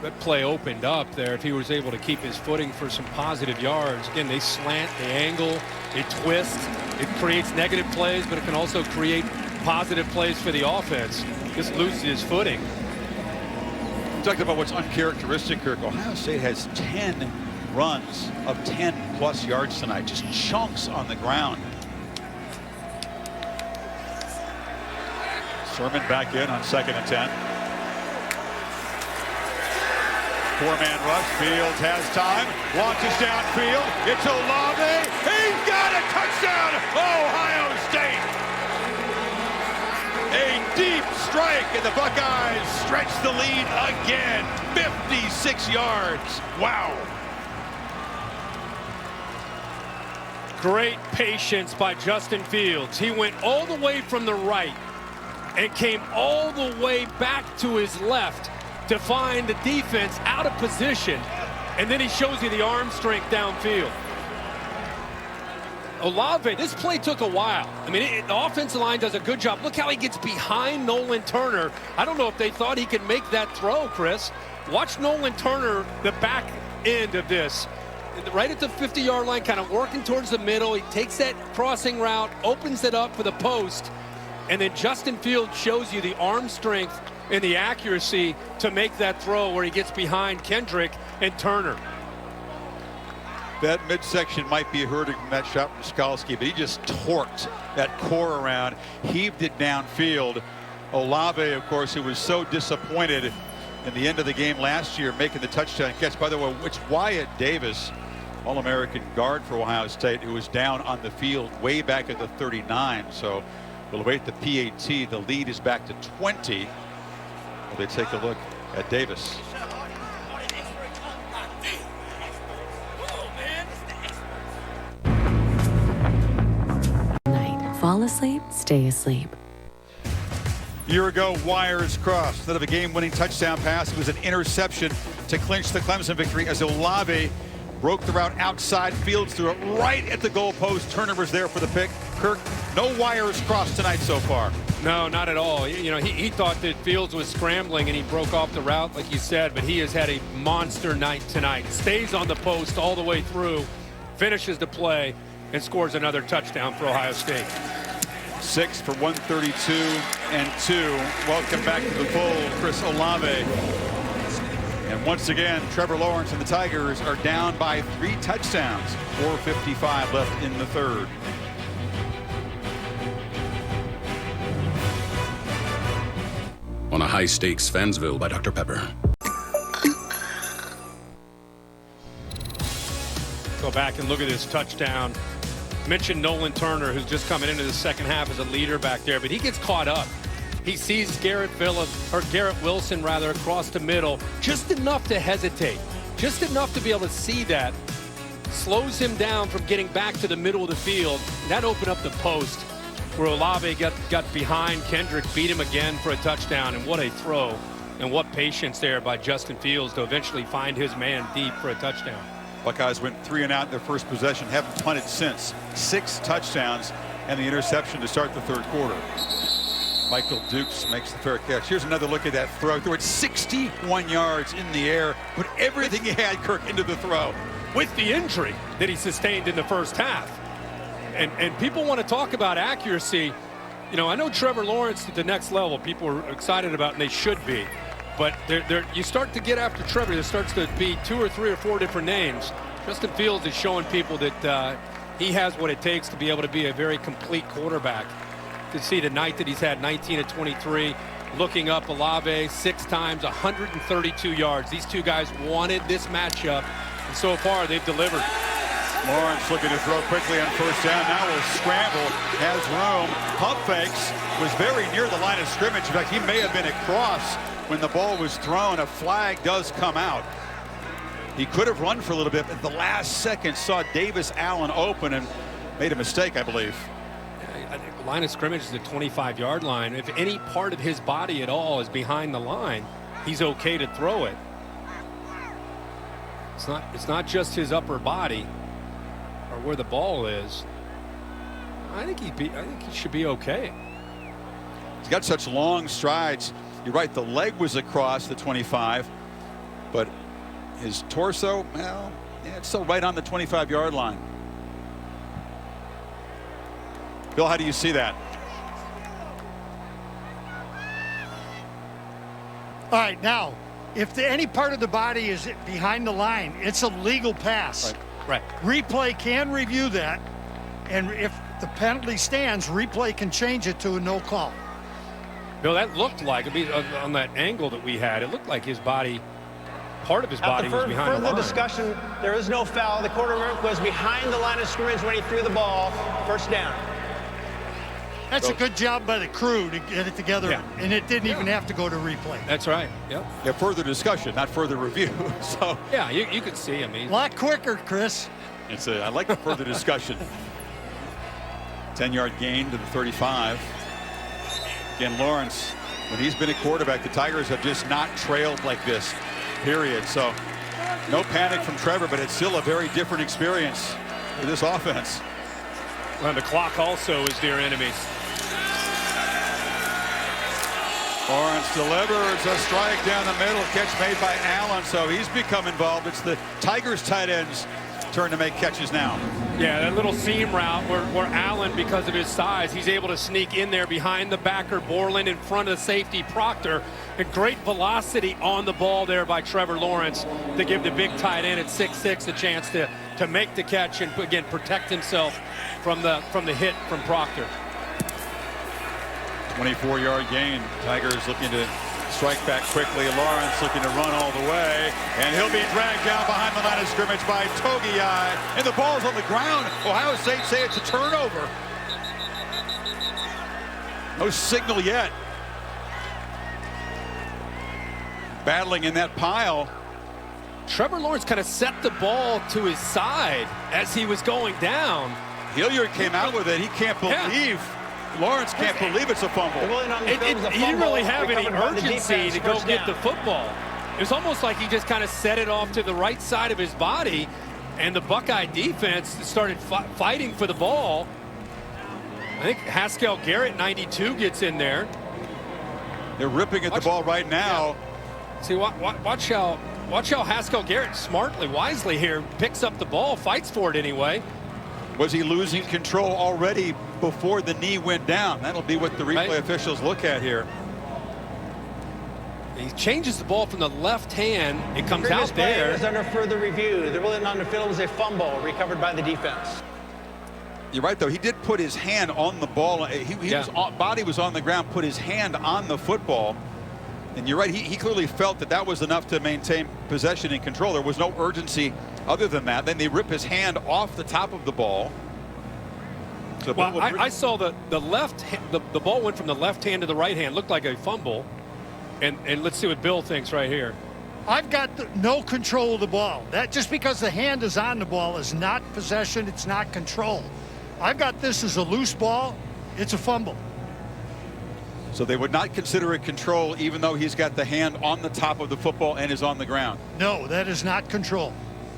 That play opened up there if he was able to keep his footing for some positive yards. Again, they slant, they angle, they twist. It creates negative plays, but it can also create positive plays for the offense. Just loses his footing. We talked about what's uncharacteristic, Kirk. Ohio State has 10 runs of 10+ yards tonight. Just chunks on the ground. Sermon back in on 2nd and 10. 4-man rush. Fields has time. Launches downfield. It's Olave. He's got a touchdown. Ohio State. A deep strike, and the Buckeyes stretch the lead again. 56 yards. Wow. Great patience by Justin Fields. He went all the way from the right and came all the way back to his left to find the defense out of position, and then he shows you the arm strength downfield. Olave, this play took a while. I mean, the offensive line does a good job. Look how he gets behind Nolan Turner. I don't know if they thought he could make that throw, Chris. Watch Nolan Turner, the back end of this. Right at the 50-yard line, kind of working towards the middle. He takes that crossing route, opens it up for the post, and then Justin Fields shows you the arm strength and the accuracy to make that throw where he gets behind Kendrick and Turner. That midsection might be hurting from that shot from Skalski, but he just torqued that core around, heaved it downfield. Olave, of course, who was so disappointed in the end of the game last year, making the touchdown catch. By the way, it's Wyatt Davis, All-American guard for Ohio State, who was down on the field way back at the 39. So we'll await the PAT. The lead is back to 20. Well, they take a look at Davis. Fall asleep, stay asleep. A year ago, wires crossed. Instead of a game-winning touchdown pass, it was an interception to clinch the Clemson victory as Olave broke the route outside. Fields threw it right at the goalpost. Turnovers there for the pick. Kirk, no wires crossed tonight so far. No, not at all. You know, he thought that Fields was scrambling and he broke off the route, like you said, but he has had a monster night tonight. Stays on the post all the way through, finishes the play, and scores another touchdown for Ohio State. 6 for 132 and 2. Welcome back to the fold, Chris Olave. And once again, Trevor Lawrence and the Tigers are down by 3 touchdowns. 4:55 left in the third. On a high-stakes Fansville by Dr. Pepper. Go back and look at this touchdown. Mentioned Nolan Turner, who's just coming into the second half as a leader back there, but he gets caught up. He sees Garrett Wilson across the middle, just enough to hesitate, just enough to be able to see that. Slows him down from getting back to the middle of the field. That opened up the post where Olave got behind. Kendrick beat him again for a touchdown, and what a throw and what patience there by Justin Fields to eventually find his man deep for a touchdown. Buckeyes went 3 and out in their first possession, haven't punted since. 6 touchdowns and the interception to start the third quarter. Michael Dukes makes the fair catch. Here's another look at that throw. Threw it 61 yards in the air, put everything he had, Kirk, into the throw. With the injury that he sustained in the first half. And people want to talk about accuracy. You know, I know Trevor Lawrence at the next level, people are excited about, and they should be. But you start to get after Trevor, there starts to be 2 or 3 or 4 different names. Justin Fields is showing people that he has what it takes to be able to be a very complete quarterback. To see tonight that he's had 19 of 23. Looking up, Olave 6 times, 132 yards. These two guys wanted this matchup, and so far they've delivered. Lawrence looking to throw quickly on first down. Now will scramble, has room. Pump fakes, was very near the line of scrimmage. In fact, he may have been across when the ball was thrown. A flag does come out. He could have run for a little bit, but at the last second saw Davis Allen open and made a mistake, I believe. I think the line of scrimmage is the 25-yard line. If any part of his body at all is behind the line, he's okay to throw it. It's not just his upper body or where the ball is. I think he should be okay. He's got such long strides. You're right, the leg was across the 25, but his torso, well, yeah, it's still right on the 25-yard line. Bill, how do you see that? All right, now, if any part of the body is behind the line, it's a legal pass. Right. Replay can review that, and if the penalty stands, replay can change it to a no call. Bill, that looked like, on that angle that we had, it looked like his body, part of his body was behind the line. Further discussion, there is no foul. The quarterback was behind the line of scrimmage when he threw the ball. First down. That's a good job by the crew to get it together, and it didn't even have to go to replay. That's right. Yep. Yeah, further discussion, not further review. So yeah, you could see him. A lot quicker, Chris. I like the further discussion. 10-yard gain to the 35. Again, Lawrence, when he's been a quarterback, the Tigers have just not trailed like this, period. So no panic from Trevor, but it's still a very different experience for this offense. Well, the clock also is their enemy. Lawrence delivers a strike down the middle, catch made by Allen, so he's become involved. It's the Tigers tight ends turn to make catches now. Yeah, that little seam route where Allen, because of his size, he's able to sneak in there behind the backer Borland in front of the safety Proctor. And great velocity on the ball there by Trevor Lawrence to give the big tight end at 6'6" a chance to make the catch and again protect himself from the hit from Proctor. 24-yard gain. Tigers looking to strike back quickly. Lawrence looking to run all the way, and he'll be dragged down behind the line of scrimmage by Togiai, and the ball's on the ground. Ohio State say it's a turnover. No signal yet. Battling in that pile. Trevor Lawrence kind of set the ball to his side as he was going down. Hilliard came out with it. He can't believe. Lawrence can't believe it's a fumble. He didn't really have any urgency to go get the football. It was almost like he just kind of set it off to the right side of his body, and the Buckeye defense started fighting for the ball. I think Haskell Garrett, 92, gets in there. They're ripping at the ball right now. Yeah. See, watch how Haskell Garrett smartly, wisely here picks up the ball, fights for it anyway. Was he losing control already before the knee went down? That'll be what the replay officials look at here. He changes the ball from the left hand. It comes Previous out there. Play is under further review. The ruling on the field was a fumble recovered by the defense. You're right, though. He did put his hand on the ball. Body was on the ground, put his hand on the football. And you're right, he clearly felt that that was enough to maintain possession and control. There was no urgency other than that. Then they rip his hand off the top of the ball. So well, I saw the ball went from the left hand to the right hand. Looked like a fumble. And let's see what Bill thinks right here. I've got no control of the ball. That just because the hand is on the ball is not possession. It's not control. I've got this as a loose ball. It's a fumble. So they would not consider it control even though he's got the hand on the top of the football and is on the ground. No, that is not control.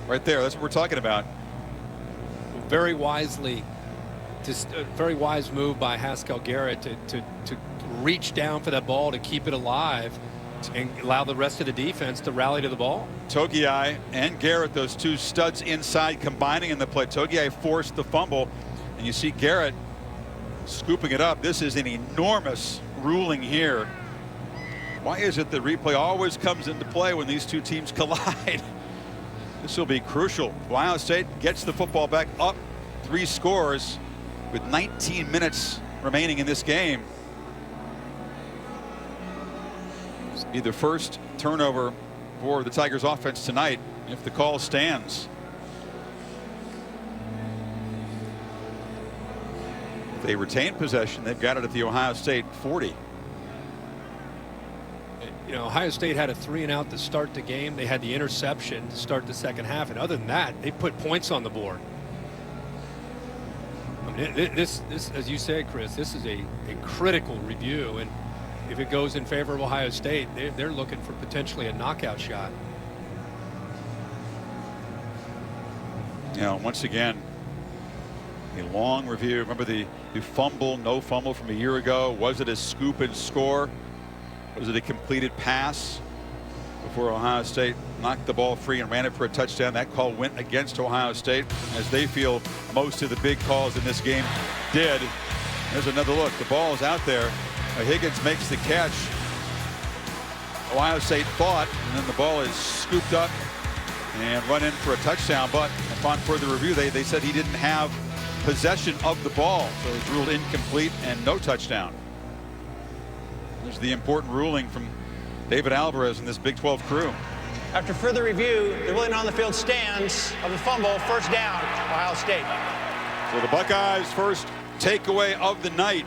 Right there. That's what we're talking about. Very wisely, just a very wise move by Haskell Garrett to reach down for that ball to keep it alive and allow the rest of the defense to rally to the ball. Togiai and Garrett, those two studs inside, combining in the play. Togiai forced the fumble, and you see Garrett scooping it up. This is an enormous ruling here. Why is it the replay always comes into play when these two teams collide? This will be crucial. Ohio State gets the football back up 3 scores with 19 minutes remaining in this game. This will be the first turnover for the Tigers offense tonight if the call stands. If they retain possession, they've got it at the Ohio State 40. You know, Ohio State had a 3-and-out to start the game. They had the interception to start the second half, and other than that, they put points on the board. I mean, this, as you said, Chris, this is a critical review, and if it goes in favor of Ohio State, they're looking for potentially a knockout shot. You know, once again, a long review. Remember the fumble, no fumble from a year ago? Was it a scoop and score? Was it a completed pass before Ohio State knocked the ball free and ran it for a touchdown? That call went against Ohio State, as they feel most of the big calls in this game did. There's another look. The ball is out there. Higgins makes the catch. Ohio State fought, and then the ball is scooped up and run in for a touchdown. But upon further review, they said he didn't have possession of the ball, so it was ruled incomplete and no touchdown. There's the important ruling from David Alvarez and this Big 12 crew. After further review, the ruling on the field stands of the fumble, first down, Ohio State. So the Buckeyes' first takeaway of the night.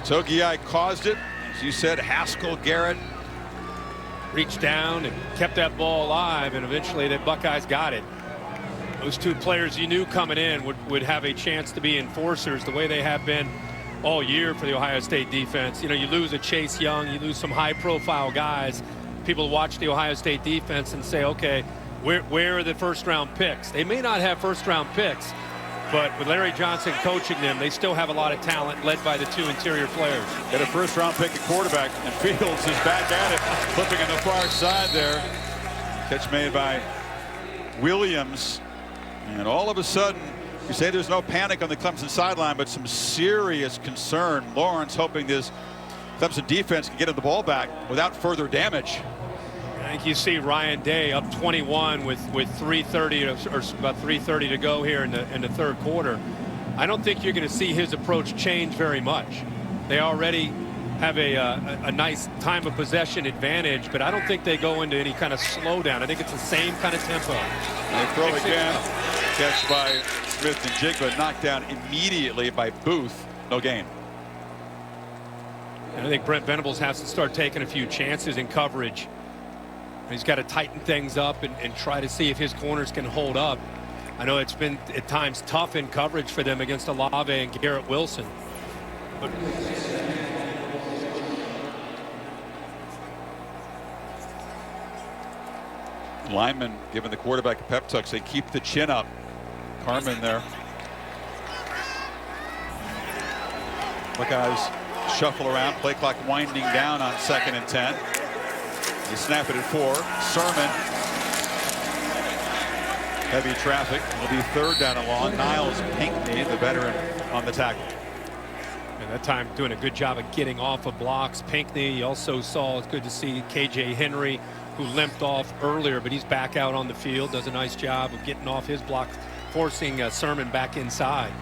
Togiai caused it. As you said, Haskell Garrett reached down and kept that ball alive, and eventually the Buckeyes got it. Those two players you knew coming in would have a chance to be enforcers the way they have been all year for the Ohio State defense. You know, you lose a Chase Young, you lose some high-profile guys. People watch the Ohio State defense and say, okay, where are the first-round picks? They may not have first-round picks, but with Larry Johnson coaching them, they still have a lot of talent led by the two interior players. Got a first-round pick at quarterback, and Fields is back at it, flipping on the far side there. Catch made by Williams. And all of a sudden, you say there's no panic on the Clemson sideline, but some serious concern. Lawrence hoping this Clemson defense can get the ball back without further damage. I think you see Ryan Day up 21 with 3:30 or about 3:30 to go here in the third quarter. I don't think you're going to see his approach change very much. They already have a nice time of possession advantage, but I don't think they go into any kind of slowdown. I think it's the same kind of tempo. They throw again. Catch by Smith and Jigba, knocked down immediately by Booth. No gain. And I think Brent Venables has to start taking a few chances in coverage. He's got to tighten things up and try to see if his corners can hold up. I know it's been at times tough in coverage for them against Olave and Garrett Wilson. But lineman giving the quarterback a pep talk, say keep the chin up. Carmen there. Buckeyes shuffle around, play clock winding down on 2nd and 10. They snap it at 4. Sermon. Heavy traffic. It'll be 3rd down and long. Niles Pinckney, the veteran, on the tackle. And that time doing a good job of getting off of blocks. Pinckney, you also saw, it's good to see KJ Henry, who limped off earlier, but he's back out on the field, does a nice job of getting off his block, forcing Sermon back inside.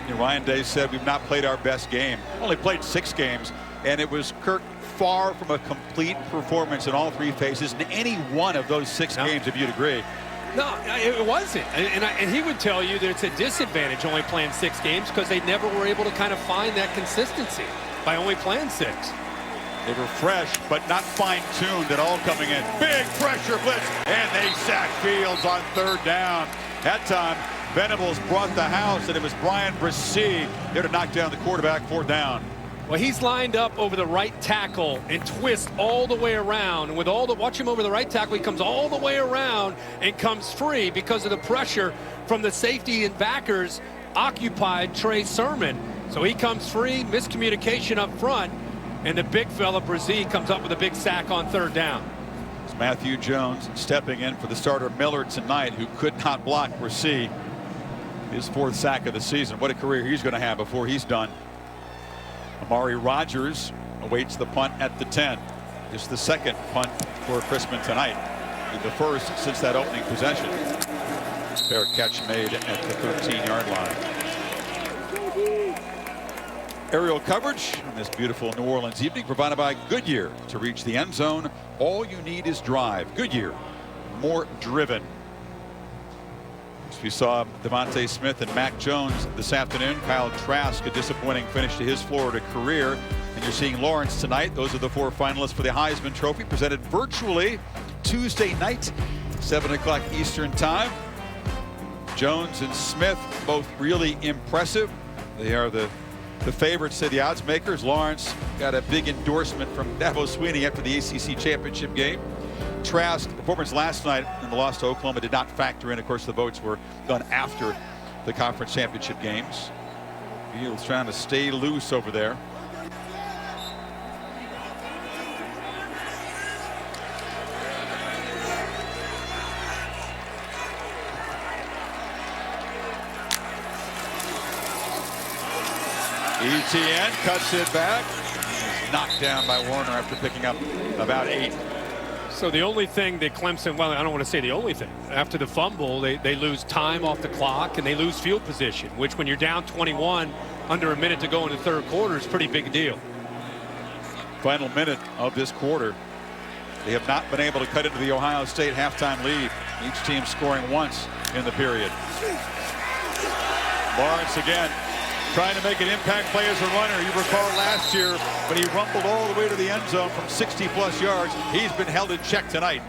And Ryan Day said we've not played our best game. Only played 6 games, and it was Kirk far from a complete performance in all 3 phases in any one of those 6 games, if you'd agree. No, it wasn't. And he would tell you that it's a disadvantage only playing 6 games because they never were able to kind of find that consistency by only playing 6. They were fresh, but not fine-tuned at all coming in. Big pressure blitz, and they sack Fields on 3rd down. That time, Venables brought the house, and it was Brian Bresee there to knock down the quarterback, 4th down. Well, he's lined up over the right tackle and twists all the way around. And with all the, watch him over the right tackle, he comes all the way around and comes free because of the pressure from the safety and backers occupied Trey Sermon. So he comes free, miscommunication up front, and the big fella, Bresee, comes up with a big sack on 3rd down. It's Matthew Jones stepping in for the starter Miller tonight, who could not block Bresee. His 4th sack of the season. What a career he's going to have before he's done. Amari Rogers awaits the punt at the 10. Just the 2nd punt for Chrisman tonight. And the 1st since that opening possession. Fair catch made at the 13-yard line. Aerial coverage on this beautiful New Orleans evening provided by Goodyear. To reach the end zone, all you need is drive. Goodyear, more driven. We saw Devontae Smith and Mac Jones this afternoon. Kyle Trask, a disappointing finish to his Florida career. And you're seeing Lawrence tonight. Those are the 4 finalists for the Heisman Trophy, presented virtually Tuesday night, 7 o'clock Eastern time. Jones and Smith, both really impressive. They are the favorites, say the odds makers. Lawrence got a big endorsement from Dabo Swinney after the ACC championship game. Trask, performance last night in the loss to Oklahoma did not factor in. Of course, the votes were done after the conference championship games. Fields trying to stay loose over there. Etienne cuts it back. He's knocked down by Warner after picking up about 8. So the only thing that Clemson, well, I don't want to say the only thing, after the fumble, they lose time off the clock and they lose field position, which when you're down 21, under a minute to go in the 3rd quarter is a pretty big deal. Final minute of this quarter. They have not been able to cut into the Ohio State halftime lead. Each team scoring once in the period. Lawrence again, trying to make an impact play as a runner. You recall last year when he rumbled all the way to the end zone from 60-plus yards. He's been held in check tonight.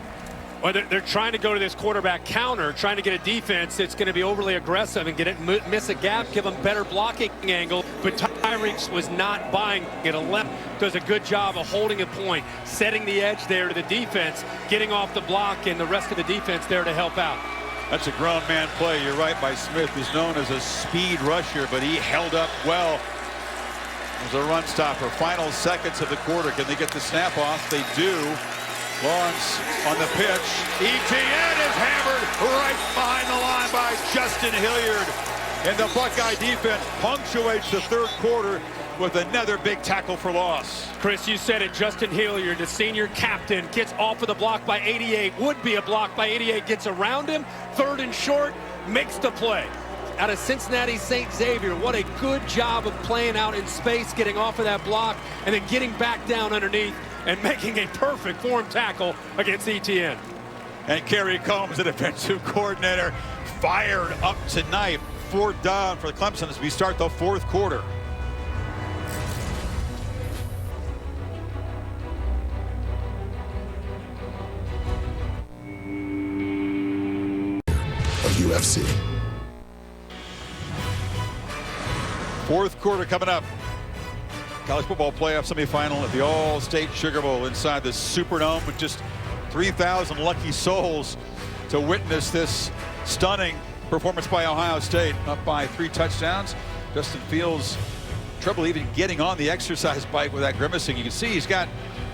Well, they're trying to go to this quarterback counter, trying to get a defense that's going to be overly aggressive and get it, miss a gap, give them better blocking angle. But Tyreek was not buying it. Does a good job of holding a point, setting the edge there to the defense, getting off the block, and the rest of the defense there to help out. That's a grown man play. You're right by Smith, who's known as a speed rusher, but he held up well. It was a run stopper. Final seconds of the quarter. Can they get the snap off? They do. Lawrence on the pitch. Etienne is hammered right behind the line by Justin Hilliard. And the Buckeye defense punctuates the 3rd quarter with another big tackle for loss. Chris, you said it. Justin Hilliard, the senior captain, gets off of the block by 88. Would be a block by 88. Gets around him. 3rd and short. Makes the play. out of Cincinnati St. Xavier. What a good job of playing out in space, getting off of that block, and then getting back down underneath and making a perfect form tackle against ETN. And Kerry Combs, the defensive coordinator, fired up tonight. 4th down for Clemson as we start the 4th quarter. Of UFC. 4th quarter coming up. College football playoff semifinal at the Allstate Sugar Bowl inside the Superdome with just 3,000 lucky souls to witness this stunning performance by Ohio State, up by 3 touchdowns. Justin Fields, trouble even getting on the exercise bike with that grimacing. You can see he's got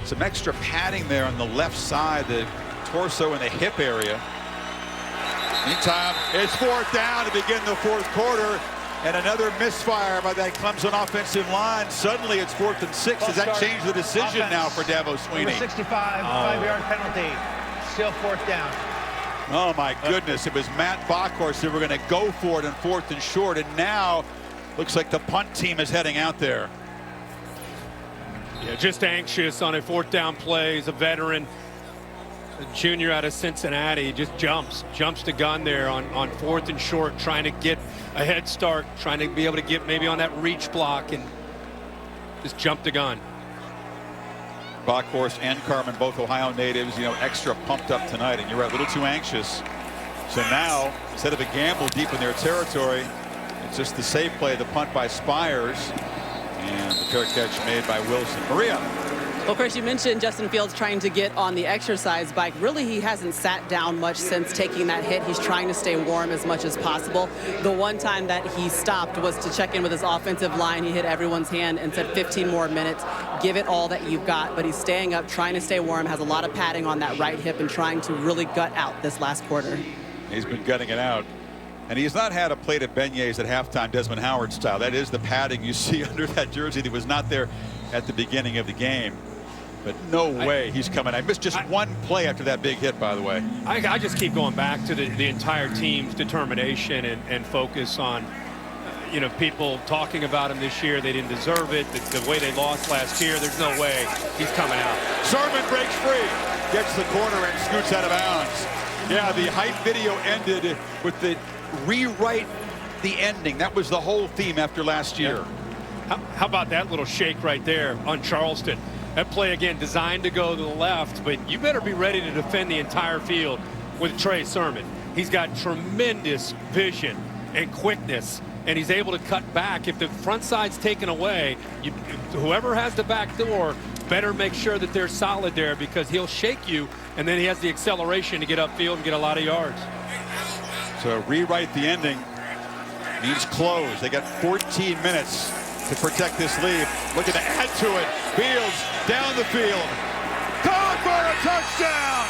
some extra padding there on the left side, the torso and the hip area. Meantime, it's 4th down to begin the 4th quarter, and another misfire by that Clemson offensive line. Suddenly it's 4th and 6. Does that change the decision now for Dabo Swinney? Number 65, 5-yard penalty. Still 4th down. Oh my goodness, it was Matt Bockhorst who were going to go for it in 4th and short, and now looks like the punt team is heading out there. Yeah, just anxious on a 4th down play. He's a veteran, a junior out of Cincinnati. Just jumps the gun there on 4th and short, trying to get a head start, trying to be able to get maybe on that reach block, and just jumped the gun. Bockhorst and Carmen, both Ohio natives, you know, extra pumped up tonight, and you're right, a little too anxious. So now, instead of a gamble deep in their territory, it's just the safe play, the punt by Spires, and the fair catch made by Wilson. Maria. Well, Chris, you mentioned Justin Fields trying to get on the exercise bike. Really, he hasn't sat down much since taking that hit. He's trying to stay warm as much as possible. The one time that he stopped was to check in with his offensive line. He hit everyone's hand and said 15 more minutes. Give it all that you've got. But he's staying up, trying to stay warm, has a lot of padding on that right hip and trying to really gut out this last quarter. He's been gutting it out. And he's not had a plate of beignets at halftime, Desmond Howard style. That is the padding you see under that jersey that was not there at the beginning of the game. But no way he's coming. I missed just one play after that big hit, by the way. I just keep going back to the entire team's determination and focus on, you know, people talking about him this year. They didn't deserve it. The way they lost last year, there's no way he's coming out. Sermon breaks free, gets the corner and scoots out of bounds. Yeah, the hype video ended with the rewrite the ending. That was the whole theme after last year. How about that little shake right there on Charleston? That play, again, designed to go to the left, but you better be ready to defend the entire field with Trey Sermon. He's got tremendous vision and quickness, and he's able to cut back. If the front side's taken away, whoever has the back door better make sure that they're solid there, because he'll shake you, and then he has the acceleration to get upfield and get a lot of yards. So rewrite the ending means close. They got 14 minutes to protect this lead. Looking to add to it. Fields down the field. Caught for a touchdown!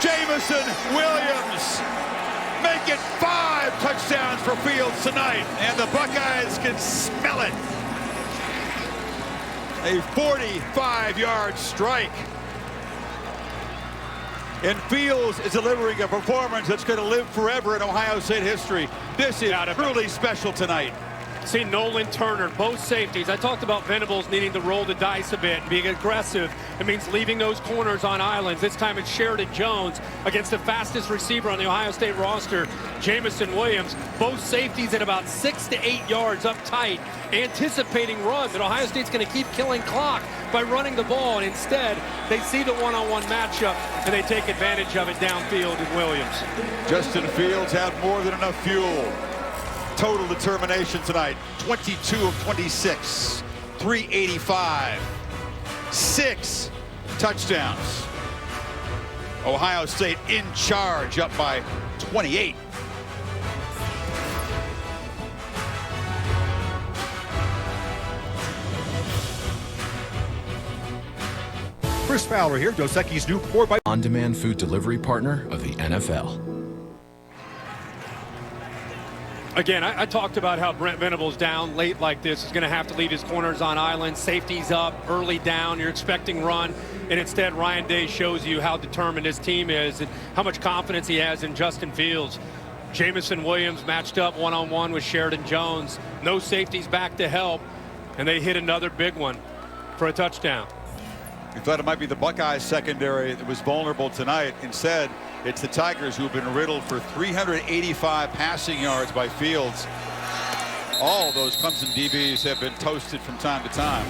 Jamison Williams make it 5 touchdowns for Fields tonight, and the Buckeyes can smell it. A 45-yard strike. And Fields is delivering a performance that's going to live forever in Ohio State history. This is truly special tonight. See Nolan Turner, both safeties. I talked about Venables needing to roll the dice a bit and being aggressive. It means leaving those corners on islands. This time it's Sheridan Jones against the fastest receiver on the Ohio State roster, Jamison Williams. Both safeties at about 6 to 8 yards up tight, anticipating run that Ohio State's going to keep killing clock by running the ball. And instead, they see the one-on-one matchup and they take advantage of it downfield in Williams. Justin Fields had more than enough fuel. Total determination tonight, 22 of 26, 385, 6 touchdowns. Ohio State in charge, up by 28. Chris Fowler here, Dos Equis' new 4x on-demand food delivery partner of the NFL. Again, I talked about how Brent Venables down late like this is going to have to leave his corners on island. Safety's up, early down. You're expecting run. And instead, Ryan Day shows you how determined his team is and how much confidence he has in Justin Fields. Jamison Williams matched up one-on-one with Sheridan Jones. No safeties back to help, and they hit another big one for a touchdown. We thought it might be the Buckeyes secondary that was vulnerable tonight. Instead, it's the Tigers who have been riddled for 385 passing yards by Fields. All those Clemson DBs have been toasted from time to time.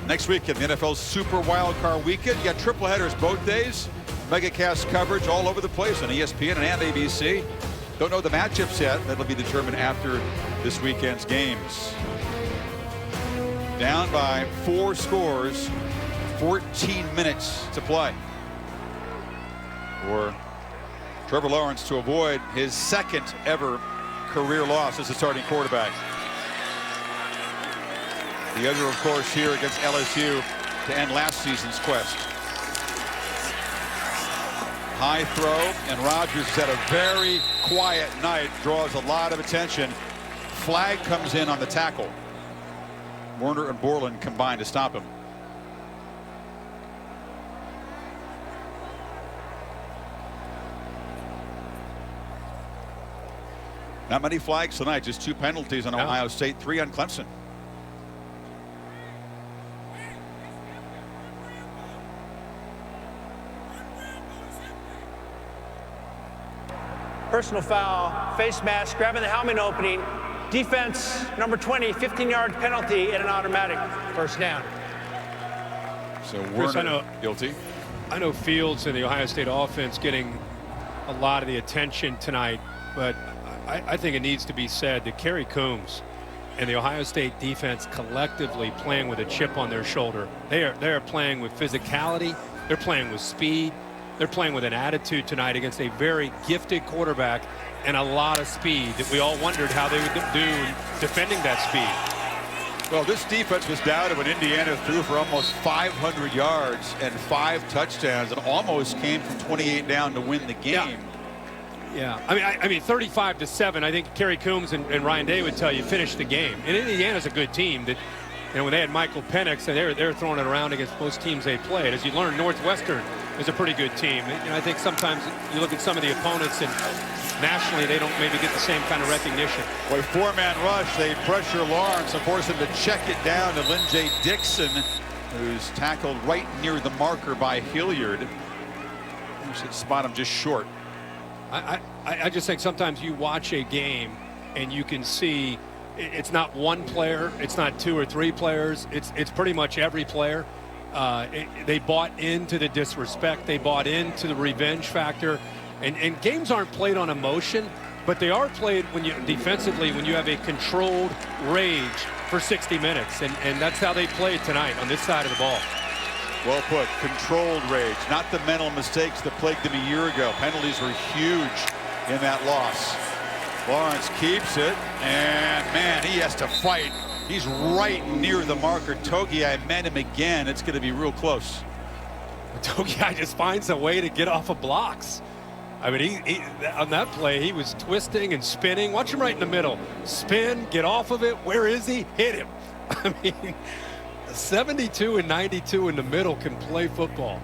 Next week in the NFL's Super Wildcard Weekend, you got triple headers both days. Megacast coverage all over the place on ESPN and ABC. Don't know the matchups yet. That'll be determined after this weekend's games. Down by 4 scores, 14 minutes to play. For Trevor Lawrence to avoid his second ever career loss as a starting quarterback. The other, of course, here against LSU to end last season's quest. High throw, and Rodgers has had a very quiet night, draws a lot of attention. Flag comes in on the tackle. Warner and Borland combined to stop him. Not many flags tonight, just 2 penalties on Ohio State, 3 on Clemson. Personal foul, face mask, grabbing the helmet opening. Defense, number 20, 15-yard penalty and an automatic first down. So Chris, Werner guilty. I know Fields and the Ohio State offense getting a lot of the attention tonight, but I think it needs to be said that Kerry Coombs and the Ohio State defense collectively playing with a chip on their shoulder. They are playing with physicality. They're playing with speed. They're playing with an attitude tonight against a very gifted quarterback and a lot of speed that we all wondered how they would do defending that speed. Well, this defense was doubted when Indiana threw for almost 500 yards and 5 touchdowns and almost came from 28 down to win the game. Yeah, I mean, 35-7. I think Kerry Coombs and Ryan Day would tell you finished the game. And Indiana's a good team that, you know, when they had Michael Penix, and they're throwing it around against most teams they played. As you learn, Northwestern is a pretty good team. You know, I think sometimes you look at some of the opponents and nationally they don't maybe get the same kind of recognition. Boy, 4-man rush. They pressure Lawrence and force him to check it down to Lynn J. Dixon, who's tackled right near the marker by Hilliard. You should spot him just short. I just think sometimes you watch a game and you can see it's not one player, it's not 2 or 3 players, it's pretty much every player. They bought into the disrespect, they bought into the revenge factor, and games aren't played on emotion, but they are played when you defensively when you have a controlled rage for 60 minutes, and that's how they played tonight on this side of the ball. Well put, controlled rage, not the mental mistakes that plagued them a year ago. Penalties were huge in that loss. Lawrence keeps it, and man, he has to fight. He's right near the marker. Togiai met him again. It's going to be real close. Togiai just finds a way to get off of blocks. I mean, he on that play, he was twisting and spinning. Watch him right in the middle. Spin, get off of it. Where is he? Hit him. I mean, 72 and 92 in the middle can play football.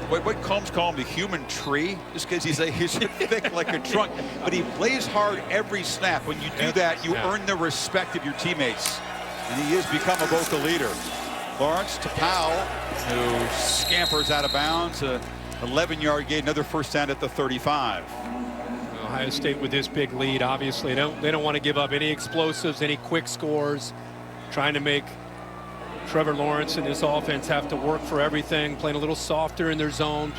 What Combs call him the human tree, just because he's thick like a trunk, but he plays hard every snap. When you do that, you earn the respect of your teammates, and he has become a vocal leader. Lawrence to Powell, who scampers out of bounds, a 11-yard gain, another first down at the 35. Ohio State with this big lead, obviously, they don't want to give up any explosives, any quick scores, trying to make Trevor Lawrence and this offense have to work for everything, playing a little softer in their zone,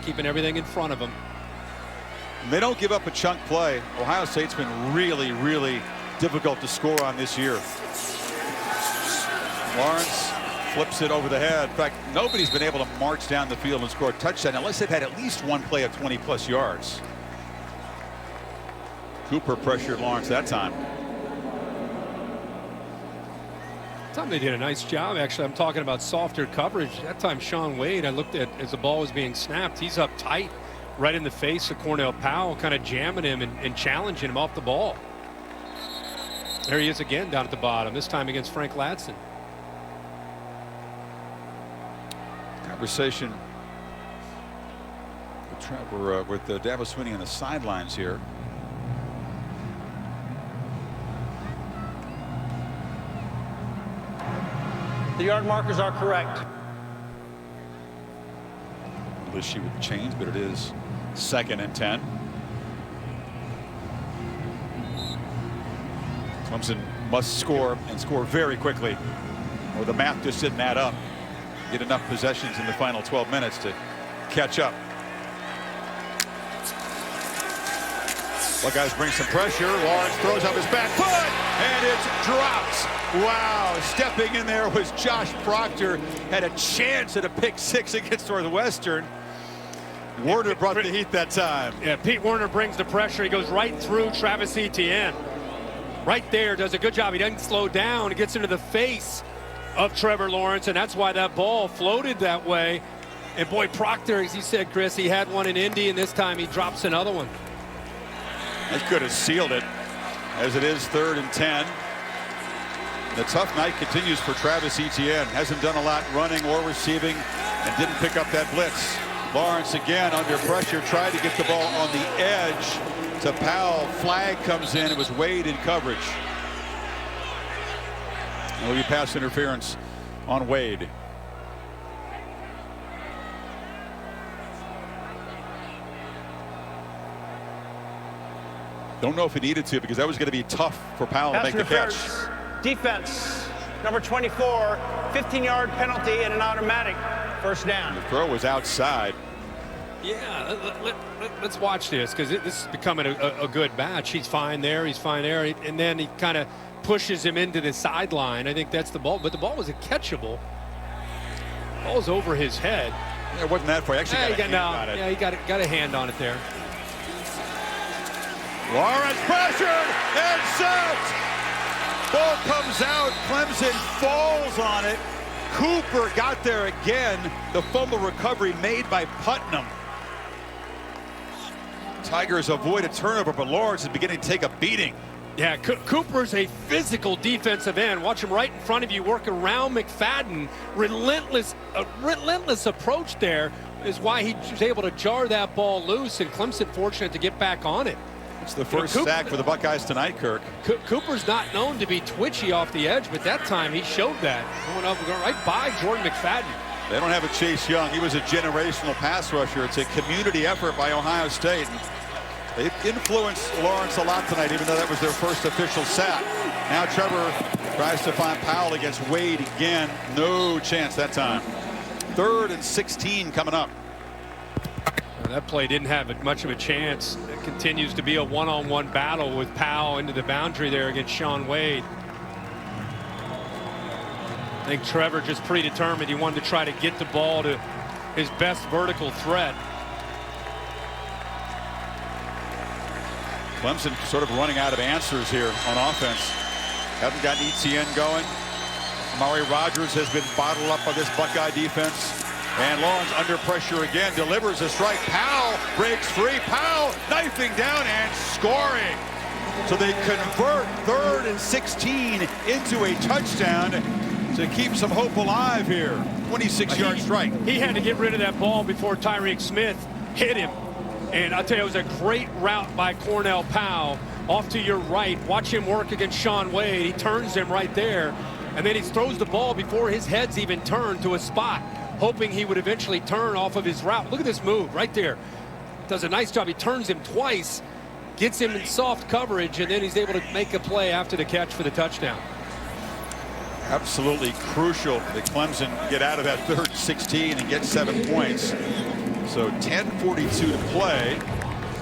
keeping everything in front of them. They don't give up a chunk play. Ohio State's been really, really difficult to score on this year. Lawrence flips it over the head. In fact, nobody's been able to march down the field and score a touchdown unless they've had at least one play of 20+ yards. Cooper pressured Lawrence that time. That time they did a nice job. Actually, I'm talking about softer coverage. That time Sean Wade, I looked at as the ball was being snapped, he's up tight right in the face of Cornell Powell, kind of jamming him and challenging him off the ball. There he is again down at the bottom, this time against Frank Ladson. Conversation We're with Dabo Swinney on the sidelines here. The yard markers are correct. Unless she would change, but it is 2nd and 10. Clemson must score and score very quickly, or the math just didn't add up. Get enough possessions in the final 12 minutes to catch up. Buckeyes bring some pressure. Lawrence throws up his back foot, and it's dropped. Wow, stepping in there was Josh Proctor. Had a chance at a pick 6 against Northwestern. Warner brought the heat that time. Yeah, Pete Warner brings the pressure. He goes right through Travis Etienne. Right there, does a good job. He doesn't slow down. He gets into the face of Trevor Lawrence, and that's why that ball floated that way. And boy, Proctor, as you said, Chris, he had one in Indy, and this time he drops another one. He could have sealed it, as it is 3rd and 10. The tough night continues for Travis Etienne. Hasn't done a lot running or receiving, and didn't pick up that blitz. Lawrence again under pressure, tried to get the ball on the edge to Powell. Flag comes in. It was Wade in coverage. It'll be pass interference on Wade. Don't know if he needed to, because that was going to be tough for Powell to make the catch. Defense, number 24, 15-yard penalty and an automatic first down. The throw was outside. Yeah, let's watch this, because this is becoming a good match. He's fine there. He's fine there. And then he kind of pushes him into the sideline. I think that's the ball. But the ball was a catchable. The ball's over his head. Yeah, it wasn't that far. He actually got a hand on it. Yeah, he got a hand on it there. Lawrence pressured and sacked. Ball comes out. Clemson falls on it. Cooper got there again. The fumble recovery made by Putnam. Tigers avoid a turnover, but Lawrence is beginning to take a beating. Yeah, Cooper's a physical defensive end. Watch him right in front of you, work around McFadden. Relentless approach there is why he was able to jar that ball loose, and Clemson fortunate to get back on it. It's the first sack for the Buckeyes tonight, Kirk. Cooper's not known to be twitchy off the edge, but that time he showed that. Going right by Jordan McFadden. They don't have a Chase Young. He was a generational pass rusher. It's a community effort by Ohio State. They influenced Lawrence a lot tonight, even though that was their first official sack. Now Trevor tries to find Powell against Wade again. No chance that time. 3rd and 16 coming up. That play didn't have much of a chance. It continues to be a one-on-one battle with Powell into the boundary there against Shaun Wade. I think Trevor just predetermined he wanted to try to get the ball to his best vertical threat. Clemson sort of running out of answers here on offense. Haven't gotten Etienne going. Amari Rogers has been bottled up by this Buckeye defense. And Lawrence under pressure again, delivers a strike. Powell breaks free. Powell knifing down and scoring. So they convert 3rd and 16 into a touchdown to keep some hope alive here. 26-yard strike. He had to get rid of that ball before Tyreek Smith hit him. And I'll tell you, it was a great route by Cornell Powell. Off to your right. Watch him work against Shaun Wade. He turns him right there. And then he throws the ball before his head's even turned to a spot, hoping he would eventually turn off of his route. Look at this move right there. Does a nice job. He turns him twice, gets him in soft coverage, and then he's able to make a play after the catch for the touchdown. Absolutely crucial that Clemson get out of that 3rd and 16 and get 7 points. So 10:42 to play.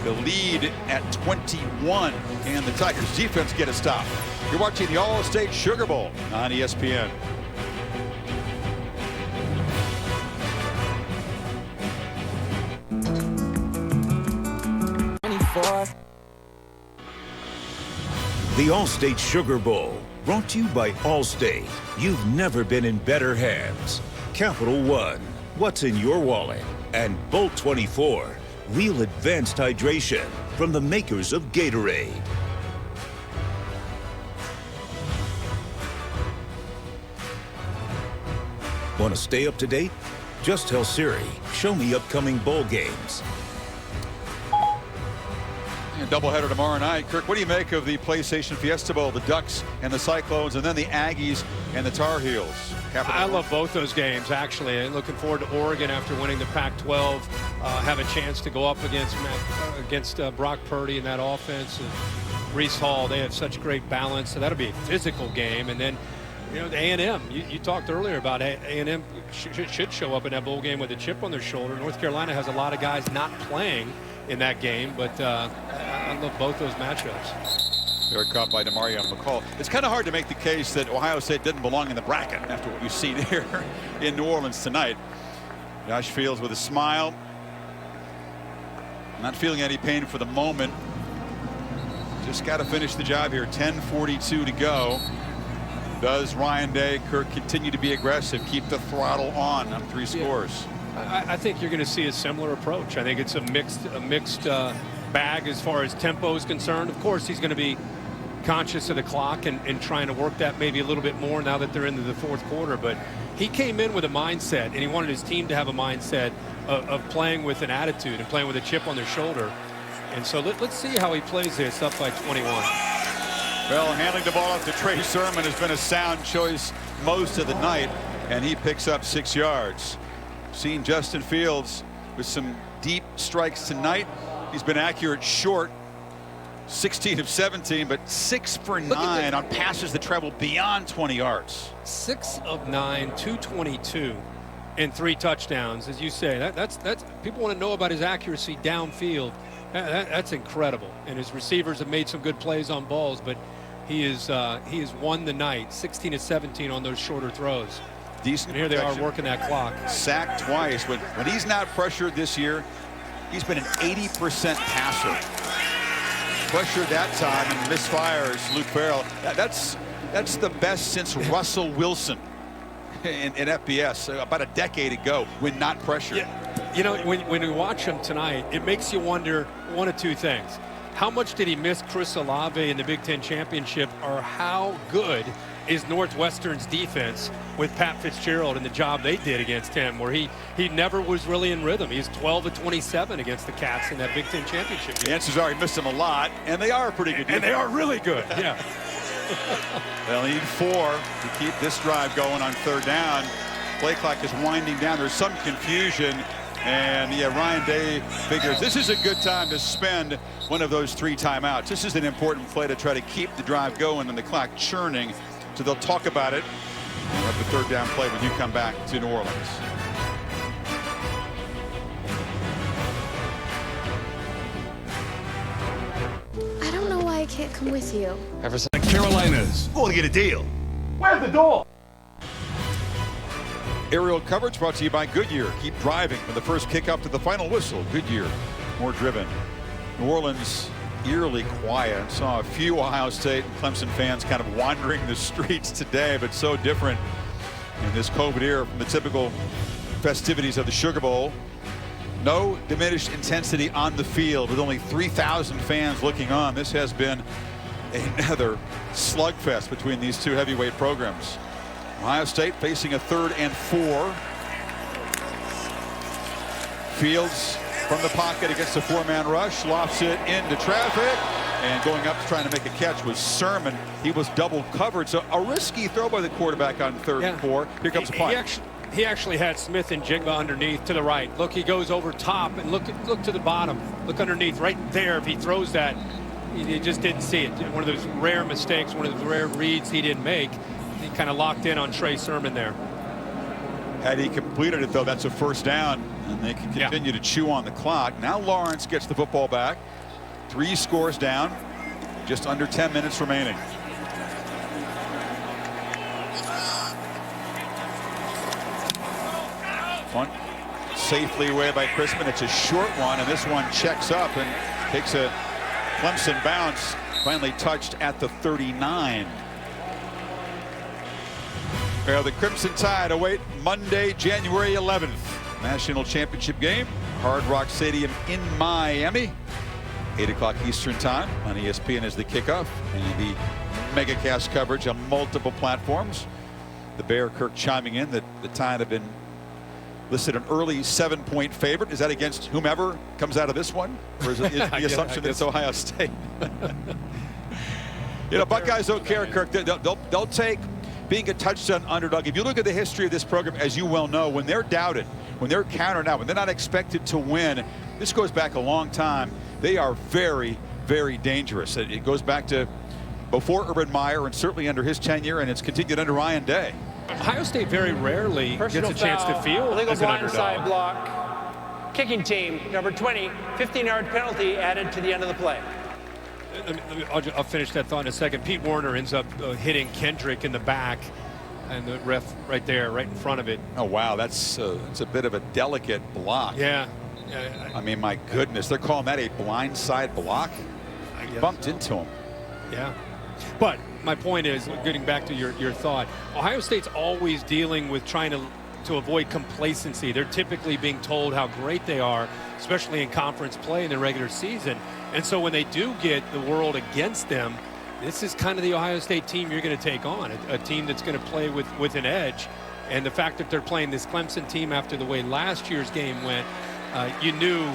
The lead at 21, and the Tigers defense get a stop. You're watching the Allstate Sugar Bowl on ESPN. The Allstate Sugar Bowl, brought to you by Allstate. You've never been in better hands. Capital One, what's in your wallet? And Bolt 24, real advanced hydration from the makers of Gatorade. Want to stay up to date? Just tell Siri, show me upcoming bowl games. A doubleheader tomorrow night. Kirk, what do you make of the PlayStation Fiesta Bowl, the Ducks and the Cyclones, and then the Aggies and the Tar Heels? I love both those games, actually. And looking forward to Oregon after winning the Pac-12, have a chance to go up against Brock Purdy and that offense. And Breece Hall, they have such great balance. So that'll be a physical game. And then, you know, the A&M, you talked earlier about A&M should show up in that bowl game with a chip on their shoulder. North Carolina has a lot of guys not playing in that game, but I love both those matchups. They're caught by Demario McCall. It's kind of hard to make the case that Ohio State didn't belong in the bracket after what you see there in New Orleans tonight. Josh Fields with a smile. Not feeling any pain for the moment. Just got to finish the job here. 10:42 to go. Does Ryan Day, Kirk, continue to be aggressive, keep the throttle on 3 scores? I think you're going to see a similar approach. I think it's a mixed bag as far as tempo is concerned. Of course, he's going to be conscious of the clock and trying to work that maybe a little bit more now that they're into the fourth quarter. But he came in with a mindset, and he wanted his team to have a mindset of playing with an attitude and playing with a chip on their shoulder. And so let's see how he plays this up by 21. Well, handling the ball up to Trey Sermon has been a sound choice most of the night, and he picks up 6 yards. Seen Justin Fields with some deep strikes tonight. He's been accurate short, 16 of 17, but 6 for 9 on passes that travel beyond 20 yards. 6 of 9, 222, and 3 touchdowns. As you say, that's people want to know about his accuracy downfield. That's incredible. And his receivers have made some good plays on balls, but he has won the night, 16 of 17 on those shorter throws. Decent. And here they are working that clock. Sacked twice. When he's not pressured this year, he's been an 80% passer. Pressured that time and misfires Luke Farrell. That's the best since Russell Wilson in FBS about a decade ago when not pressured. Yeah. You know, when you watch him tonight, it makes you wonder one of two things. How much did he miss Chris Olave in the Big Ten Championship, or how good is Northwestern's defense with Pat Fitzgerald and the job they did against him, where he never was really in rhythm. He's 12 of 27 against the Cats in that Big Ten Championship. The answers are he missed them a lot, and they are pretty good. And they are really good, yeah. They'll need 4 to keep this drive going on 3rd down. Play clock is winding down. There's some confusion. And yeah, Ryan Day figures this is a good time to spend one of those 3 timeouts. This is an important play to try to keep the drive going and the clock churning. So they'll talk about it. We'll have the 3rd down play when you come back to New Orleans. I don't know why I can't come with you. Ever since Carolinas. Going to get a deal. Where's the door? Aerial coverage brought to you by Goodyear. Keep driving from the first kickoff to the final whistle. Goodyear, more driven. New Orleans eerily quiet. Saw a few Ohio State and Clemson fans kind of wandering the streets today, but so different in this COVID era from the typical festivities of the Sugar Bowl. No diminished intensity on the field with only 3,000 fans looking on. This has been another slugfest between these two heavyweight programs. Ohio State facing a 3rd and 4. Fields from the pocket against a 4-man rush, lofts it into traffic, and going up trying to make a catch was Sermon. He was double covered, so a risky throw by the quarterback on 3rd and 4. Here comes a punt. He actually had Smith and Jigba underneath to the right. Look, he goes over top, and look to the bottom. Look underneath right there. If he throws that, he just didn't see it. One of those rare mistakes, one of those rare reads he didn't make. He kind of locked in on Trey Sermon there. Had he completed it, though, that's a 1st down, and they can continue to chew on the clock. Now Lawrence gets the football back. 3 scores down, just under 10 minutes remaining. Punt safely away by Crispin. It's a short one, and this one checks up and takes a Clemson bounce. Finally touched at the 39. Well, the Crimson Tide await Monday, January 11th. National Championship game, Hard Rock Stadium in Miami. 8 o'clock Eastern time on ESPN is the kickoff. And the megacast coverage on multiple platforms. The Bear Kirk chiming in that the Tide have been listed an early 7-point favorite. Is that against whomever comes out of this one? Or is it the assumption that it's Ohio State? You know, Buckeyes don't care, Kirk. They'll take being a touchdown underdog. If you look at the history of this program, as you well know, when they're doubted, when they're countered out, when they're not expected to win, this goes back a long time. They are very, very dangerous. It goes back to before Urban Meyer and certainly under his tenure, and it's continued under Ryan Day. Ohio State very rarely gets a chance to feel illegal as an blindside underdog. block. Kicking team, number 20, 15-yard penalty added to the end of the play. I'll finish that thought in a second. Pete Werner ends up hitting Kendrick in the back, and the ref right there, right in front of it. Oh, wow, that's a bit of a delicate block. Yeah. I mean, my goodness, they're calling that a blindside block? He bumped into him. Yeah. But my point is, getting back to your thought, Ohio State's always dealing with trying to avoid complacency. They're typically being told how great they are, especially in conference play in the regular season. And so when they do get the world against them, this is kind of the Ohio State team you're going to take on, a team that's going to play with an edge. And the fact that they're playing this Clemson team after the way last year's game went, you knew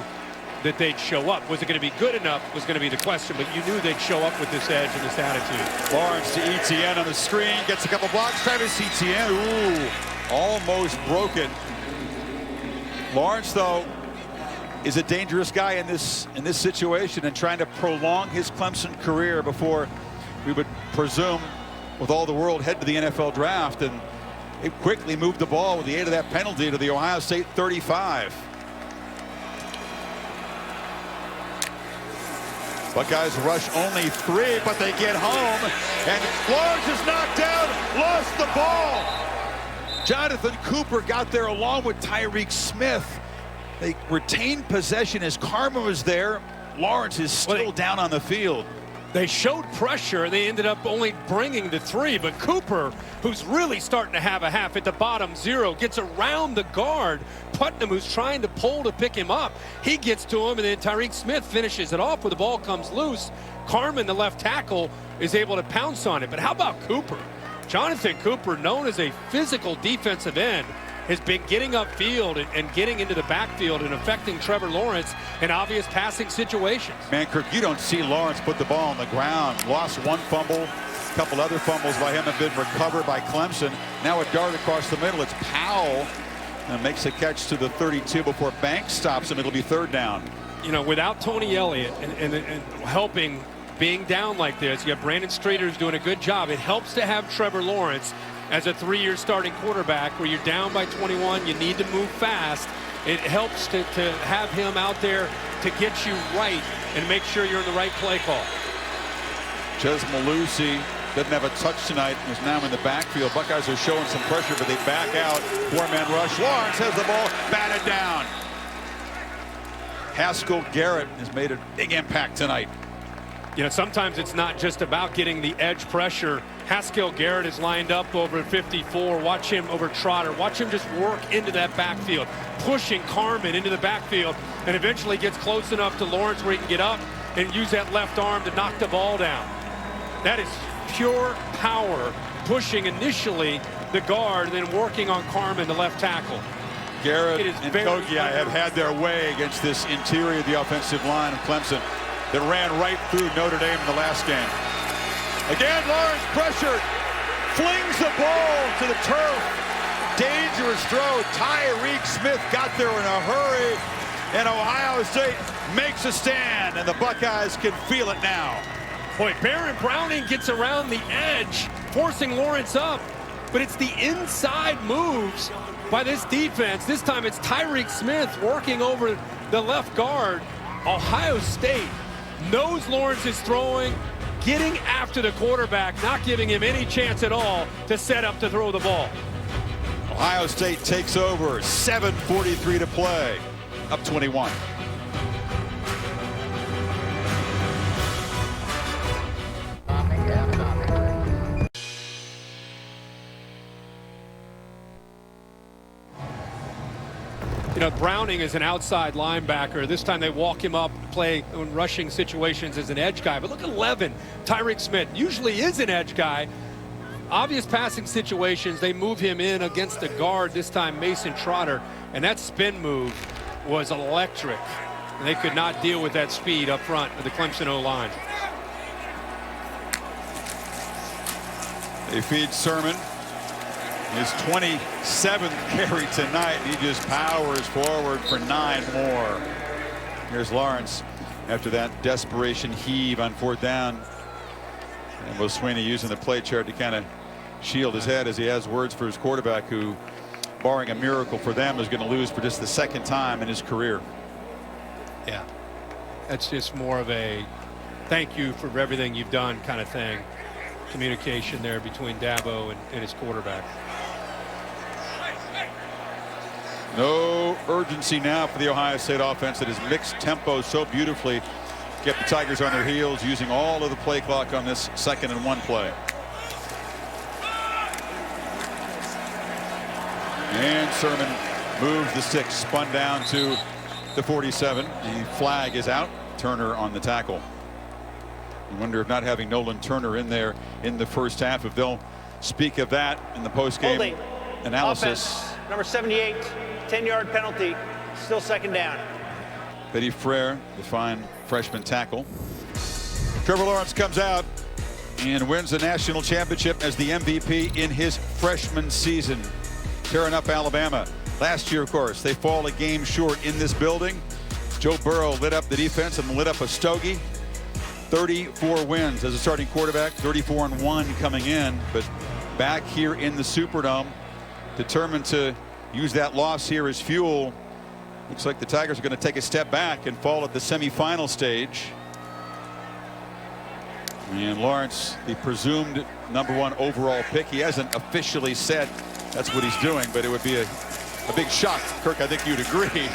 that they'd show up. Was it going to be good enough was going to be the question, but you knew they'd show up with this edge and this attitude. Lawrence to Etienne on the screen, gets a couple blocks. Travis Etienne, ooh, almost broken. Lawrence, though, is a dangerous guy in this situation and trying to prolong his Clemson career before we would presume, with all the world, head to the NFL draft. And it quickly moved the ball with the aid of that penalty to the Ohio State 35. Buckeyes rush only 3, but they get home, and Lawrence is knocked down, lost the ball. Jonathan Cooper got there along with Tyreek Smith. They retained possession as Karma was there. Lawrence is still down on the field. They showed pressure, and they ended up only bringing the 3. But Cooper, who's really starting to have a half at the bottom 0, gets around the guard. Putnam, who's trying to pull to pick him up, he gets to him, and then Tyreek Smith finishes it off where the ball comes loose. Carmen, the left tackle, is able to pounce on it. But how about Cooper? Jonathan Cooper, known as a physical defensive end, has been getting upfield and getting into the backfield and affecting Trevor Lawrence in obvious passing situations. Man, Kirk, you don't see Lawrence put the ball on the ground. Lost 1 fumble. A couple other fumbles by him have been recovered by Clemson. Now a dart across the middle. It's Powell and makes a catch to the 32 before Banks stops him. It'll be 3rd down. You know, without Tony Elliott and helping being down like this, you have Brandon Streeter's doing a good job. It helps to have Trevor Lawrence as a 3-year starting quarterback where you're down by 21, you need to move fast. It helps to have him out there to get you right and make sure you're in the right play call. Jez Malusi doesn't have a touch tonight, is now in the backfield. Buckeyes are showing some pressure, but they back out. 4-man rush. Lawrence has the ball, batted down. Haskell Garrett has made a big impact tonight. You know, sometimes it's not just about getting the edge pressure. Haskell Garrett is lined up over 54. Watch him over Trotter. Watch him just work into that backfield, pushing Carmen into the backfield, and eventually gets close enough to Lawrence where he can get up and use that left arm to knock the ball down. That is pure power, pushing initially the guard, then working on Carmen, the left tackle. Garrett and Kogi have had their way against this interior of the offensive line of Clemson that ran right through Notre Dame in the last game. Again, Lawrence pressured, flings the ball to the turf. Dangerous throw. Tyreek Smith got there in a hurry, and Ohio State makes a stand, and the Buckeyes can feel it now. Boy, Baron Browning gets around the edge, forcing Lawrence up, but it's the inside moves by this defense. This time it's Tyreek Smith working over the left guard. Ohio State knows Lawrence is throwing, getting after the quarterback, not giving him any chance at all to set up to throw the ball. Ohio State takes over, 7:43 to play, up 21. You know, Browning is an outside linebacker. This time they walk him up, play in rushing situations as an edge guy. But look at 11, Tyreek Smith. Usually is an edge guy. obvious passing situations, they move him in against the guard, this time Mason Trotter, and that spin move was electric. And they could not deal with that speed up front of the Clemson O-line. They feed Sermon his 27th carry tonight. He just powers forward for 9 more. Here's Lawrence after that desperation heave on 4th down. And Will Sweeney using the play chart to kind of shield his head as he has words for his quarterback, who, barring a miracle for them, is going to lose for just the 2nd time in his career. Yeah, that's just more of a thank you for everything you've done kind of thing. Communication there between Dabo and his quarterback. No urgency now for the Ohio State offense that has mixed tempo so beautifully, kept the Tigers on their heels, using all of the play clock on this 2nd and 1 play. And Sermon moves the 6, spun down to the 47. The flag is out. Turner on the tackle. I wonder if not having Nolan Turner in there in the first half, if they'll speak of that in the post-game analysis. Offense, number 78, 10-yard penalty, still 2nd down. Petty Frere, the fine freshman tackle. Trevor Lawrence comes out and wins the national championship as the MVP in his freshman season, tearing up Alabama. Last year, of course, they fall a game short in this building. Joe Burrow lit up the defense and lit up a stogie. 34 wins as a starting quarterback, 34-1 coming in, but back here in the Superdome, determined to use that loss here as fuel. Looks like the Tigers are going to take a step back and fall at the semifinal stage. And Lawrence, the presumed #1 overall pick, he hasn't officially said that's what he's doing, but it would be a big shock. Kirk, I think you'd agree,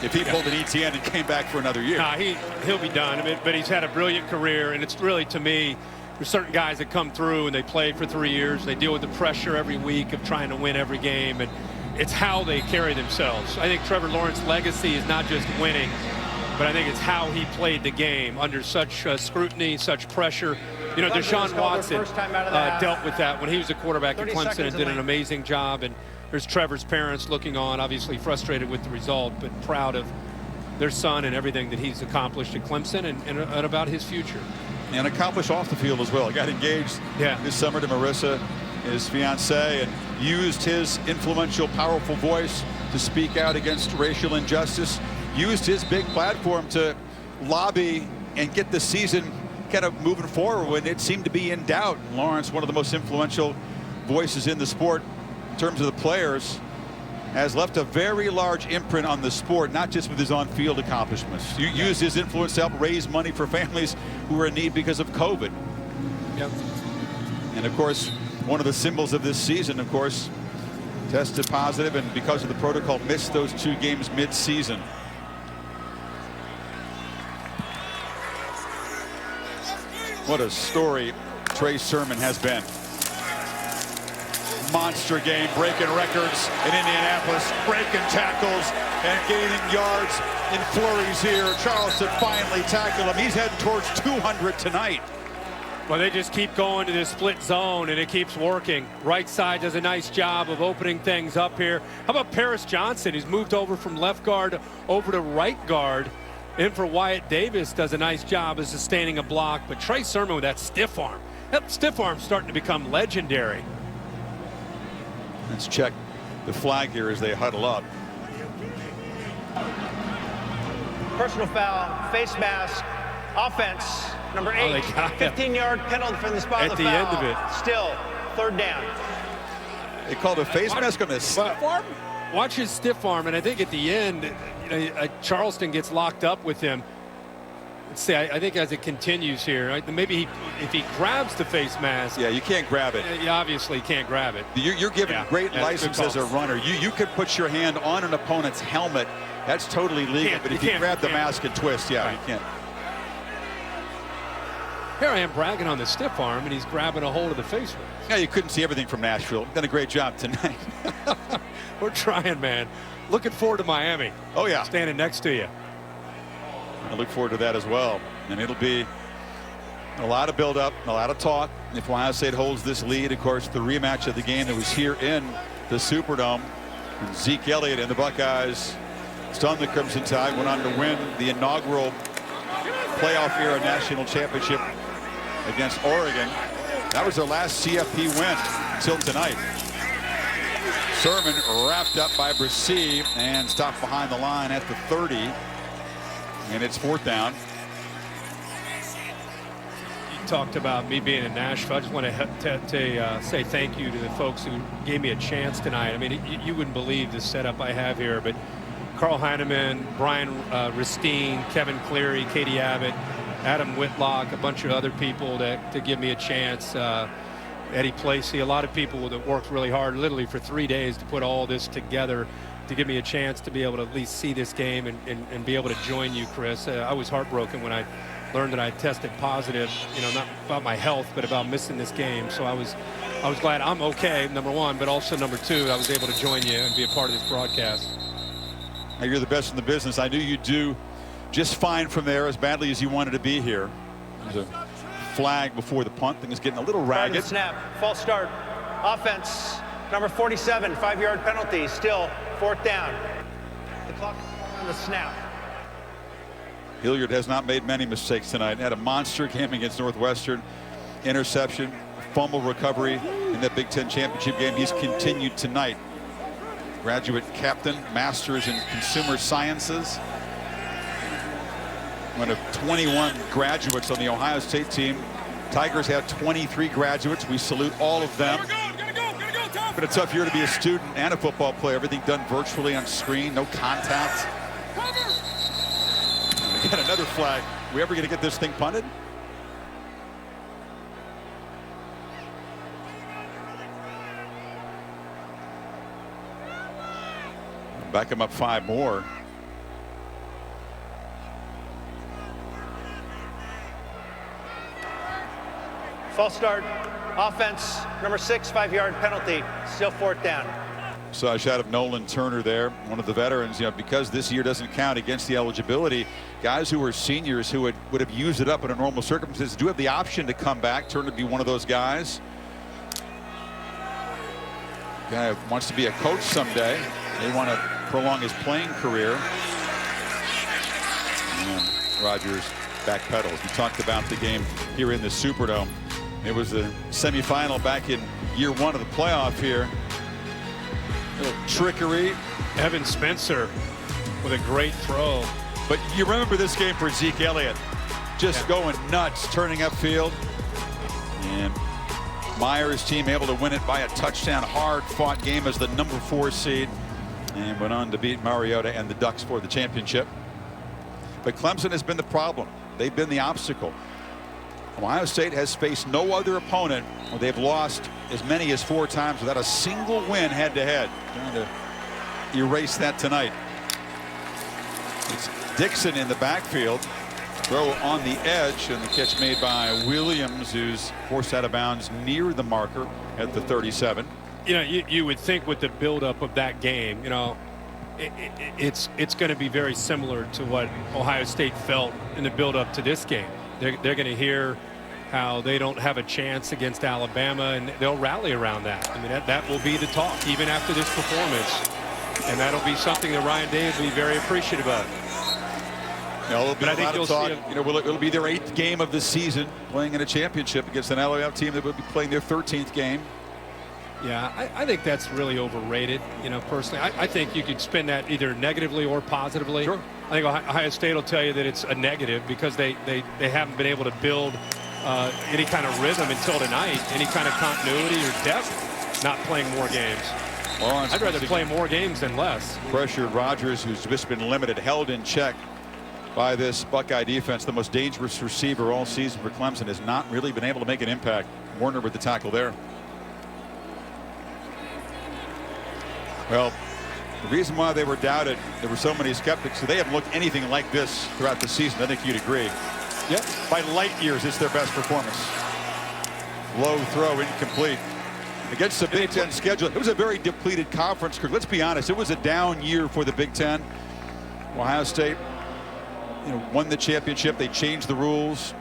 if he pulled an ETN and came back for another year. Nah, he'll be done. I mean, but he's had a brilliant career, and it's really, to me, there's certain guys that come through and they play for 3 years. They deal with the pressure every week of trying to win every game, and it's how they carry themselves. I think Trevor Lawrence's legacy is not just winning, but I think it's how he played the game under such scrutiny, such pressure. You know, Deshaun Watson dealt with that when he was a quarterback at Clemson and did an amazing job. And there's Trevor's parents looking on, obviously frustrated with the result, but proud of their son and everything that he's accomplished at Clemson and about his future. And accomplished off the field as well. He got engaged this summer to Marissa, his fiancée, and used his influential, powerful voice to speak out against racial injustice. Used his big platform to lobby and get the season kind of moving forward when it seemed to be in doubt. Lawrence, one of the most influential voices in the sport in terms of the players, has left a very large imprint on the sport, not just with his on-field accomplishments. You used his influence to help raise money for families who were in need because of COVID. Yep. And of course, one of the symbols of this season, of course, tested positive, and because of the protocol, missed those 2 games mid-season. What a story Trey Sermon has been. Monster game, breaking records in Indianapolis, breaking tackles and gaining yards in flurries here. Charleston finally tackled him. He's heading towards 200 tonight. Well, they just keep going to this split zone, and it keeps working. Right side does a nice job of opening things up here. How about Paris Johnson? He's moved over from left guard over to right guard. In for Wyatt Davis, does a nice job of sustaining a block. But Trey Sermon with that stiff arm. That stiff arm's starting to become legendary. Let's check the flag here as they huddle up. Personal foul, face mask, offense, number 8, 15-yard penalty from the spot of the foul. At the end of it. Still, 3rd down. They called a face mask on this stiff arm? Watch his stiff arm, and I think at the end, you know, Charleston gets locked up with him. Let's see, I think as it continues here, right, maybe if he grabs the face mask. Yeah, you can't grab it. You obviously can't grab it. You're given great license as a runner. You could put your hand on an opponent's helmet. That's totally legal. But if you grab the mask and twist, you can't. Here I am bragging on the stiff arm, and he's grabbing a hold of the face mask. Yeah, you couldn't see everything from Nashville. Done a great job tonight. We're trying, man. Looking forward to Miami. Oh, yeah. Standing next to you. I look forward to that as well. And it'll be a lot of build-up, a lot of talk, if Ohio State holds this lead. Of course, the rematch of the game that was here in the Superdome. And Zeke Elliott and the Buckeyes stunned the Crimson Tide, went on to win the inaugural playoff era national championship against Oregon. That was their last CFP win until tonight. Sermon wrapped up by Brissy and stopped behind the line at the 30. And it's 4th down. You talked about me being in Nashville. I just want to say thank you to the folks who gave me a chance tonight. I mean, you wouldn't believe the setup I have here, but Carl Heineman, Brian Ristine, Kevin Cleary, Katie Abbott, Adam Whitlock, a bunch of other people to give me a chance. Eddie Placey, a lot of people that worked really hard, literally for 3 days, to put all this together to give me a chance to be able to at least see this game and be able to join you, Chris. I was heartbroken when I learned that I tested positive, you know, not about my health, but about missing this game. So I was glad I'm okay, number one, but also number two, I was able to join you and be a part of this broadcast. Now, you're the best in the business. I knew you'd do just fine from there, as badly as you wanted to be here. There's a flag before the punt. Thing is getting a little ragged. Snap, false start, offense, number 47, 5-yard penalty, still 4th down. The clock on the snap. Hilliard has not made many mistakes tonight. Had a monster game against Northwestern. Interception, fumble recovery in that Big Ten championship game. He's continued tonight. Graduate captain, master's in consumer sciences. One of 21 graduates on the Ohio State team. Tigers have 23 graduates. We salute all of them. It's been a tough year to be a student and a football player. Everything done virtually on screen, no contact. Again, another flag. We ever going to get this thing punted? Back him up 5 more. False start, offense, number 6, 5-yard penalty, still 4th down. Saw a shot of Nolan Turner there, one of the veterans. You know, because this year doesn't count against the eligibility, guys who are seniors who would have used it up in a normal circumstances do have the option to come back. Turner would be one of those guys. Guy wants to be a coach someday. They want to prolong his playing career. And Rogers backpedals. We talked about the game here in the Superdome. It was the semifinal back in year 1 of the playoff here. A little trickery. Evan Spencer with a great throw. But you remember this game for Zeke Elliott. Just going nuts, turning upfield. And Meyer's team able to win it by a touchdown. Hard-fought game as the number 4 seed. And went on to beat Mariota and the Ducks for the championship. But Clemson has been the problem. They've been the obstacle. Ohio State has faced no other opponent where they've lost as many as 4 times without a single win head-to-head. Trying to erase that tonight. It's Dixon in the backfield. Throw on the edge, and the catch made by Williams, who's forced out of bounds near the marker at the 37. You know, you would think with the buildup of that game, you know, it's going to be very similar to what Ohio State felt in the buildup to this game. They're going to hear how they don't have a chance against Alabama, and they'll rally around that. I mean, that will be the talk even after this performance, and that'll be something that Ryan Day will be very appreciative of. You know, there'll be a lot of talk. You know, it'll be their 8th game of the season, playing in a championship against an Alabama team that will be playing their 13th game. Yeah, I think that's really overrated, you know, personally. I think you could spin that either negatively or positively. Sure. I think Ohio State will tell you that it's a negative because they haven't been able to build any kind of rhythm until tonight, any kind of continuity or depth, not playing more games. I'd rather play more games than less. Pressured Rogers, who's just been limited, held in check by this Buckeye defense. The most dangerous receiver all season for Clemson has not really been able to make an impact. Warner with the tackle there. Well, the reason why they were doubted, there were so many skeptics, so they haven't looked anything like this throughout the season. I think you'd agree. Yeah. By light years, it's their best performance. Low throw, incomplete. Against the Big Ten schedule, it was a very depleted conference. Let's be honest, it was a down year for the Big Ten. Ohio State, you know, won the championship. They changed the rules.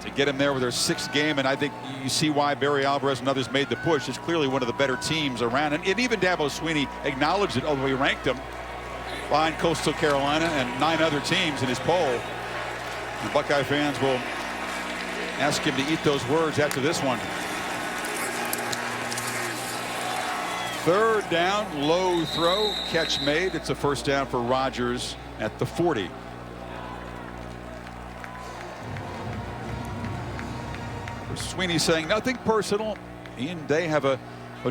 to get him there with their 6th game, and I think you see why Barry Alvarez and others made the push. It's clearly one of the better teams around, and even Dabo Swinney acknowledged it, although he ranked them behind Coastal Carolina and 9 other teams in his poll. The Buckeye fans will ask him to eat those words after this one. 3rd down, low throw, catch made. It's a 1st down for Rodgers at the 40. Swinney saying nothing personal. He and Day have a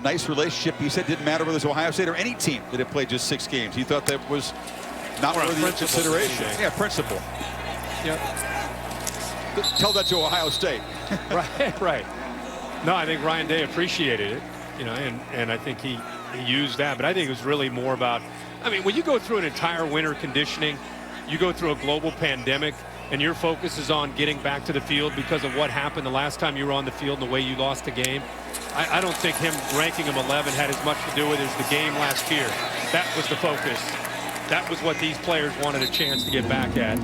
nice relationship. He said it didn't matter whether it was Ohio State or any team that had played just 6 games. He thought that was not worthy of consideration. Yeah, principle. Yep. Tell that to Ohio State. Right. No, I think Ryan Day appreciated it, you know, and I think he used that. But I think it was really more about, I mean, when you go through an entire winter conditioning, you go through a global pandemic, and your focus is on getting back to the field because of what happened the last time you were on the field and the way you lost the game. I don't think him ranking him 11 had as much to do with as the game last year. That was the focus. That was what these players wanted a chance to get back at.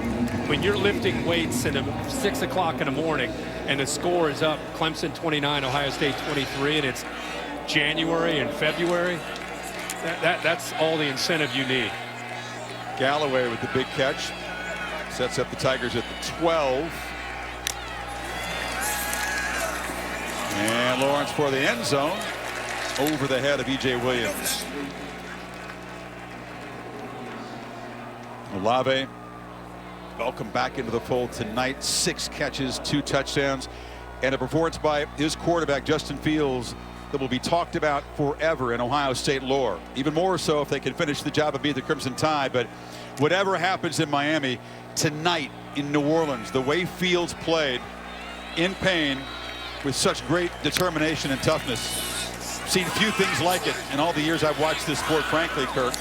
When you're lifting weights at 6 o'clock in the morning and the score is up, Clemson 29, Ohio State 23, and it's January and February, that's all the incentive you need. Galloway with the big catch. Sets up the Tigers at the 12. And Lawrence for the end zone over the head of E.J. Williams. Olave, welcome back into the fold tonight. 6 catches, 2 touchdowns, and a performance by his quarterback, Justin Fields, that will be talked about forever in Ohio State lore. Even more so if they can finish the job and beat the Crimson Tide. But whatever happens in Miami, tonight in New Orleans, the way Fields played in pain with such great determination and toughness. Seen few things like it in all the years I've watched this sport, frankly, Kirk.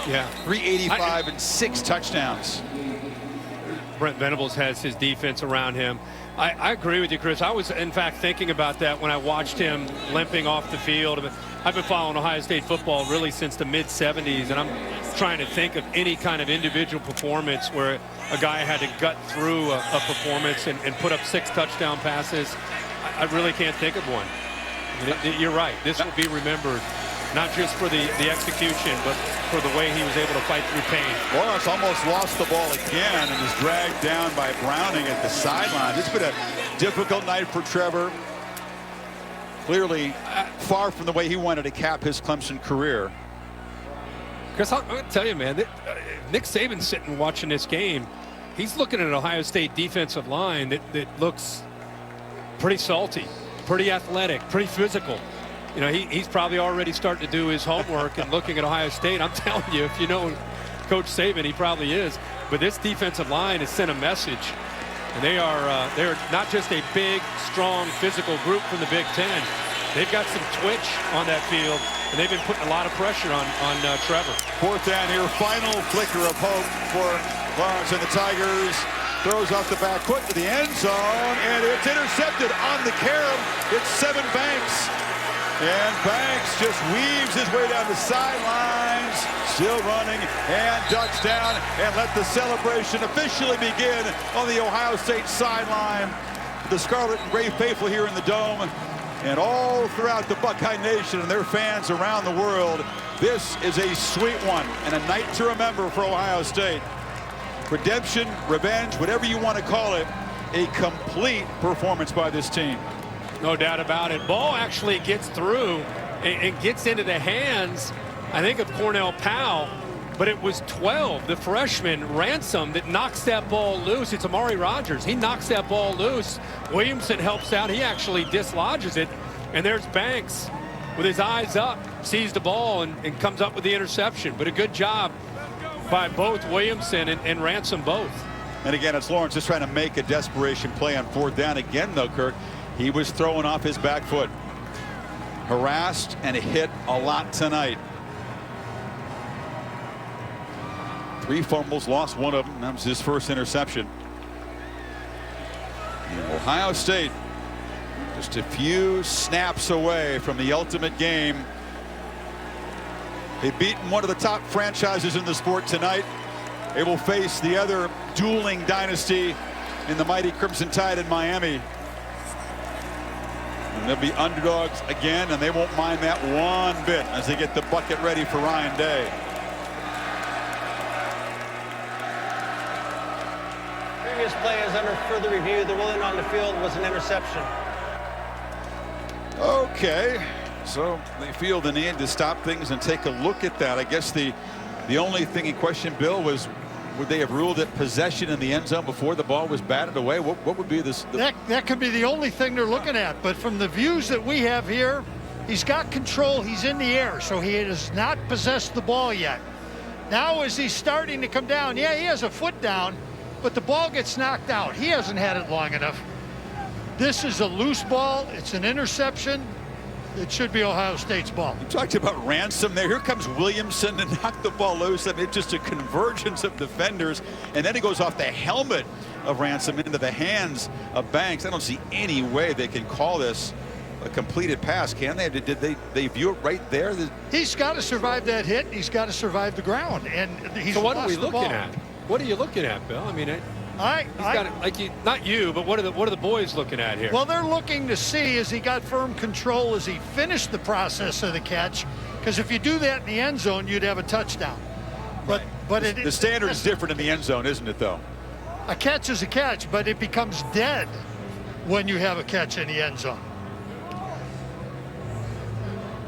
Yeah. 385 and 6 touchdowns. Brent Venables has his defense around him. I agree with you, Chris. I was, in fact, thinking about that when I watched him limping off the field. I've been following Ohio State football really since the mid-'70s, and I'm trying to think of any kind of individual performance where a guy had to gut through a performance and put up 6 touchdown passes. I really can't think of one. You're right. This will be remembered, not just for the execution, but for the way he was able to fight through pain. Lawrence almost lost the ball again and is dragged down by Browning at the sideline. It's been a difficult night for Trevor. Clearly far from the way he wanted to cap his Clemson career. Chris, I'm going to tell you, man, Nick Saban's sitting watching this game. He's looking at an Ohio State defensive line that looks pretty salty, pretty athletic, pretty physical. You know, he's probably already starting to do his homework and looking at Ohio State. I'm telling you, if you know Coach Saban, he probably is. But this defensive line has sent a message. And they're not just a big, strong, physical group from the Big Ten. They've got some twitch on that field, and they've been putting a lot of pressure on Trevor. 4th down here, final flicker of hope for Lawrence and the Tigers. Throws off the back foot to the end zone, and it's intercepted on the carom. It's Sevyn Banks. And Banks just weaves his way down the sidelines, still running, and ducks down, and let the celebration officially begin on the Ohio State sideline. The Scarlet and Gray faithful here in the Dome, and all throughout the Buckeye Nation and their fans around the world. This is a sweet one and a night to remember for Ohio State. Redemption, revenge, whatever you want to call it, a complete performance by this team. No doubt about it. Ball actually gets through and gets into the hands, I think, of Cornell Powell, but it was 12, the freshman, Ransom, that knocks that ball loose. It's Amari Rodgers. He knocks that ball loose. Williamson helps out. He actually dislodges it, and there's Banks with his eyes up, sees the ball, and comes up with the interception. But a good job by both Williamson and Ransom both. And again, it's Lawrence just trying to make a desperation play on 4th down. Again, though, Kirk, he was throwing off his back foot. Harassed and hit a lot tonight. 3 fumbles, lost one of them. That was his first interception. And Ohio State just a few snaps away from the ultimate game. They've beaten one of the top franchises in the sport tonight. They will face the other dueling dynasty in the mighty Crimson Tide in Miami. And they'll be underdogs again, and they won't mind that one bit as they get the bucket ready for Ryan Day. Previous play is under further review. The ruling on the field was an interception. Okay, so they feel the need to stop things and take a look at that. I guess the only thing in question, Bill, was would they have ruled it possession in the end zone before the ball was batted away? What would be this? That could be the only thing they're looking at. But from the views that we have here, he's got control. He's in the air, so he has not possessed the ball yet. Now as he's starting to come down, yeah, he has a foot down, but the ball gets knocked out. He hasn't had it long enough. This is a loose ball. It's an interception. It should be Ohio State's ball. You talked about Ransom there. Here comes Williamson to knock the ball loose. I mean, it's just a convergence of defenders. And then it goes off the helmet of Ransom into the hands of Banks. I don't see any way they can call this a completed pass, can they? Did they view it right there? He's got to survive that hit. He's got to survive the ground. And he's so what are we lost the looking ball. at? What are you looking at, Bill? I mean, not you, but what are the boys looking at here? Well, they're looking to see as he got firm control as he finished the process of the catch, because if you do that in the end zone, you'd have a touchdown. But the standard is different in the end zone, isn't it? Though a catch is a catch, but it becomes dead when you have a catch in the end zone.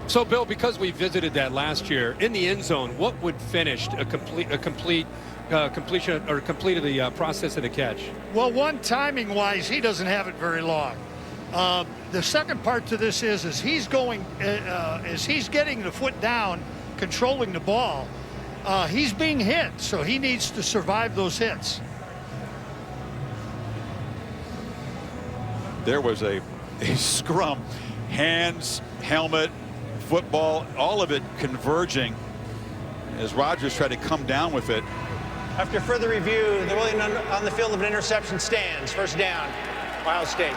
So, Bill, because we visited that last year in the end zone, what would finish a completed the process of the catch? Well, one, timing wise, he doesn't have it very long. The second part to this is he's going as he's getting the foot down, controlling the ball, he's being hit, so he needs to survive those hits. there was a scrum, hands, helmet, football, all of it converging as Rodgers tried to come down with it. After further review, the ruling on the field of an interception stands. First down, Ohio State.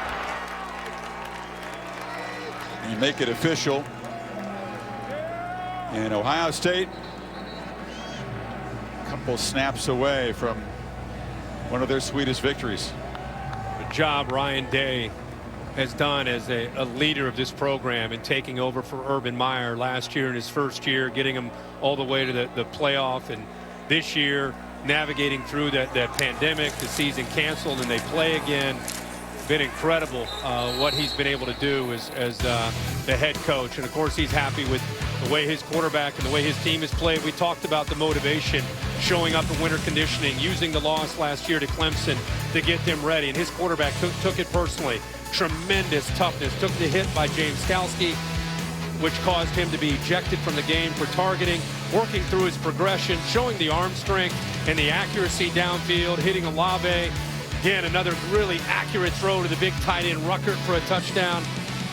And make it official. And Ohio State, a couple snaps away from one of their sweetest victories. The job Ryan Day has done as a leader of this program and taking over for Urban Meyer last year in his first year, getting him all the way to the playoff, and this year navigating through that pandemic, the season canceled, and they play again. Been incredible what he's been able to do as the head coach, and of course he's happy with the way his quarterback and the way his team has played. We talked about the motivation, showing up in winter conditioning, using the loss last year to Clemson to get them ready, and his quarterback took it personally. Tremendous toughness, took the hit by James Skalski, which caused him to be ejected from the game for targeting, working through his progression, showing the arm strength and the accuracy downfield, hitting Olave. Again, another really accurate throw to the big tight end Ruckert for a touchdown.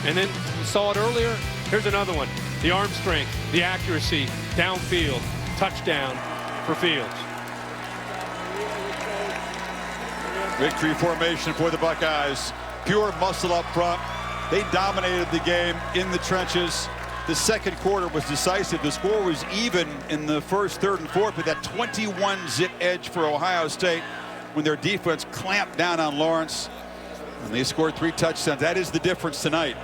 And then we saw it earlier. Here's another one. The arm strength, the accuracy, downfield, touchdown for Fields. Victory formation for the Buckeyes. Pure muscle up front. They dominated the game in the trenches. The second quarter was decisive. The score was even in the first, third, and fourth, but that 21-zip edge for Ohio State when their defense clamped down on Lawrence. And they scored 3 touchdowns. That is the difference tonight.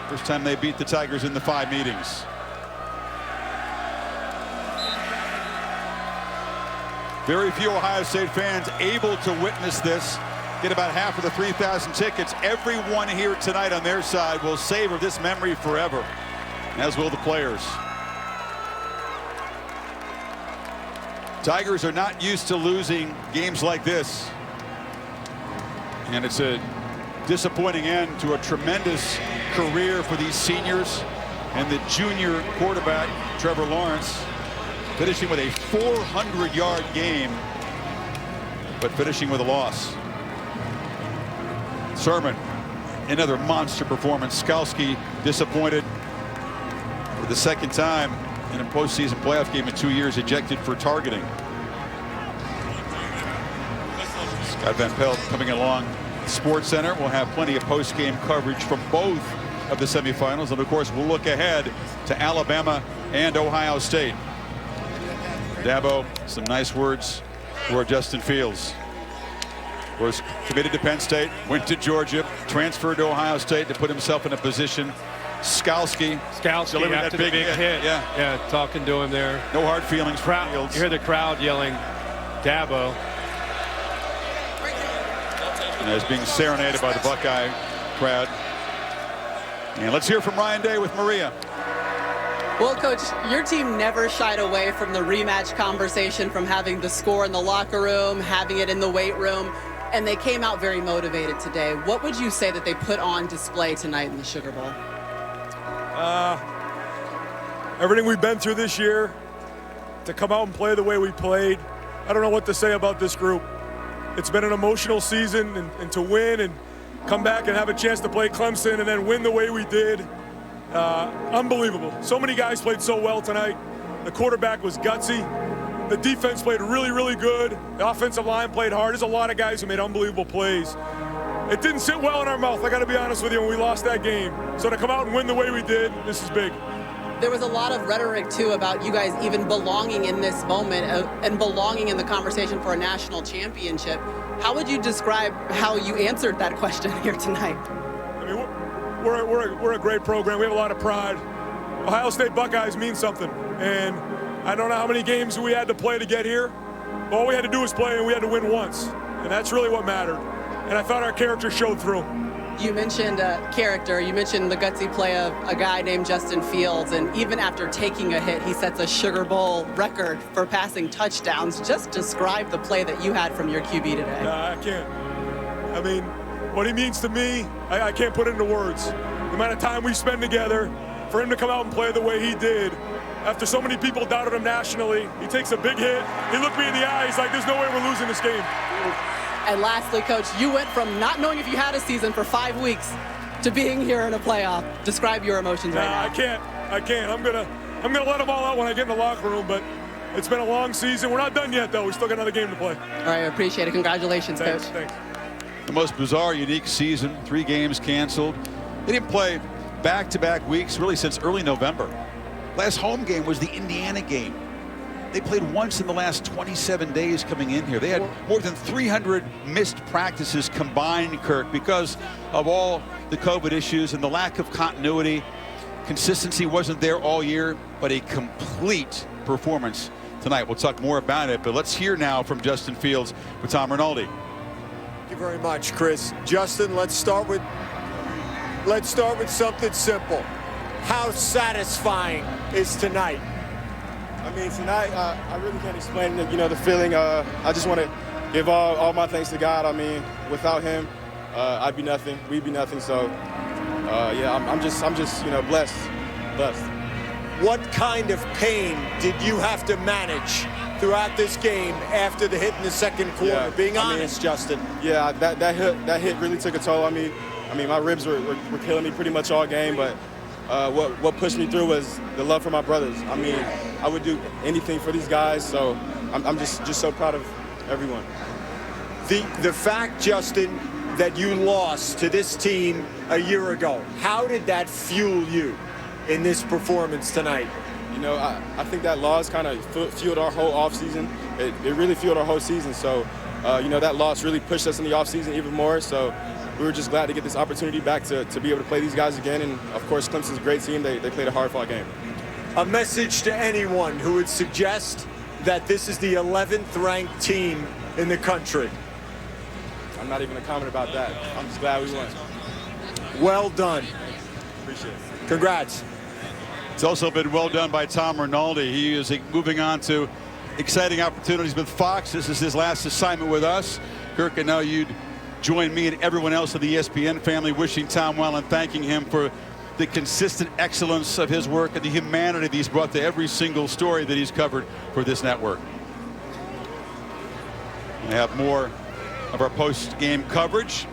First time they beat the Tigers in the 5 meetings. Very few Ohio State fans able to witness this. Get about half of the 3,000 tickets. Everyone here tonight on their side will savor this memory forever, as will the players. Tigers are not used to losing games like this, and it's a disappointing end to a tremendous career for these seniors and the junior quarterback Trevor Lawrence, finishing with a 400-yard game, but finishing with a loss. Sermon, another monster performance. Skalski disappointed for the second time in a postseason playoff game in 2 years, ejected for targeting. Scott Van Pelt coming along. Sports Center will have plenty of post-game coverage from both of the semifinals, and of course we'll look ahead to Alabama and Ohio State. Dabo, some nice words for Justin Fields. Was committed to Penn State, went to Georgia, transferred to Ohio State to put himself in a position. Skalski delivered after that the big hit. Yeah, talking to him there. No hard feelings. You hear the crowd yelling, Dabo. And is being serenaded by the Buckeye crowd. And let's hear from Ryan Day with Maria. Well, Coach, your team never shied away from the rematch conversation, from having the score in the locker room, having it in the weight room, and they came out very motivated today. What would you say that they put on display tonight in the Sugar Bowl? Everything we've been through this year, to come out and play the way we played, I don't know what to say about this group. It's been an emotional season, and to win and come back and have a chance to play Clemson and then win the way we did, unbelievable. So many guys played so well tonight. The quarterback was gutsy. The defense played really, really good. The offensive line played hard. There's a lot of guys who made unbelievable plays. It didn't sit well in our mouth, I got to be honest with you, when we lost that game. So to come out and win the way we did, this is big. There was a lot of rhetoric, too, about you guys even belonging in this moment and belonging in the conversation for a national championship. How would you describe how you answered that question here tonight? I mean, we're a great program. We have a lot of pride. Ohio State Buckeyes mean something. And I don't know how many games we had to play to get here. All we had to do was play, and we had to win once. And that's really what mattered. And I thought our character showed through. You mentioned character. You mentioned the gutsy play of a guy named Justin Fields. And even after taking a hit, he sets a Sugar Bowl record for passing touchdowns. Just describe the play that you had from your QB today. I can't. I mean, what he means to me, I can't put it into words. The amount of time we spend together, for him to come out and play the way he did, after so many people doubted him nationally, he takes a big hit. He looked me in the eye. He's like, there's no way we're losing this game. And lastly, Coach, you went from not knowing if you had a season for 5 weeks to being here in a playoff. Describe your emotions right now. I can't. I'm gonna let them all out when I get in the locker room, but it's been a long season. We're not done yet, though. We still got another game to play. All right, I appreciate it. Congratulations, Coach. Thanks. The most bizarre, unique season. 3 games canceled. They didn't play back-to-back weeks really since early November. Last home game was the Indiana game. They played once in the last 27 days coming in here. They had more than 300 missed practices combined, Kirk, because of all the COVID issues and the lack of continuity. Consistency wasn't there all year, but a complete performance tonight. We'll talk more about it, but let's hear now from Justin Fields with Tom Rinaldi. Thank you very much, Chris. Justin, let's start with something simple. How satisfying is tonight? I mean, tonight, I really can't explain the feeling. I just want to give all my thanks to God. I mean, without him, I'd be nothing. We'd be nothing. So, yeah, I'm just blessed. What kind of pain did you have to manage throughout this game after the hit in the second quarter? Yeah, Being honest, Justin. Yeah, that hit really took a toll on me. I mean, my ribs were killing me pretty much all game, but what pushed me through was the love for my brothers. I mean, I would do anything for these guys, so I'm just so proud of everyone. The fact, Justin, that you lost to this team a year ago, how did that fuel you in this performance tonight? You know, I think that loss kind of fueled our whole offseason. It really fueled our whole season, so, that loss really pushed us in the offseason even more, so we were just glad to get this opportunity back to be able to play these guys again, and of course, Clemson's a great team. They played a hard-fought game. A message to anyone who would suggest that this is the 11th ranked team in the country. I'm not even going to comment about that. I'm just glad we won. Well done. Appreciate it. Congrats. It's also been well done by Tom Rinaldi. He is moving on to exciting opportunities with Fox. This is his last assignment with us. Kirk, I know you'd join me and everyone else in the ESPN family wishing Tom well and thanking him for the consistent excellence of his work and the humanity that he's brought to every single story that he's covered for this network. We have more of our post-game coverage,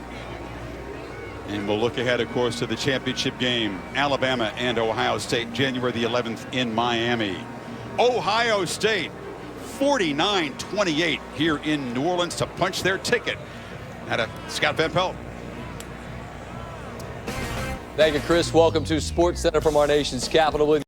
and we'll look ahead, of course, to the championship game, Alabama and Ohio State, January the 11th in Miami. Ohio State 49-28 here in New Orleans to punch their ticket out of Scott Van Pelt. Thank you, Chris. Welcome to Sports Center from our nation's capital.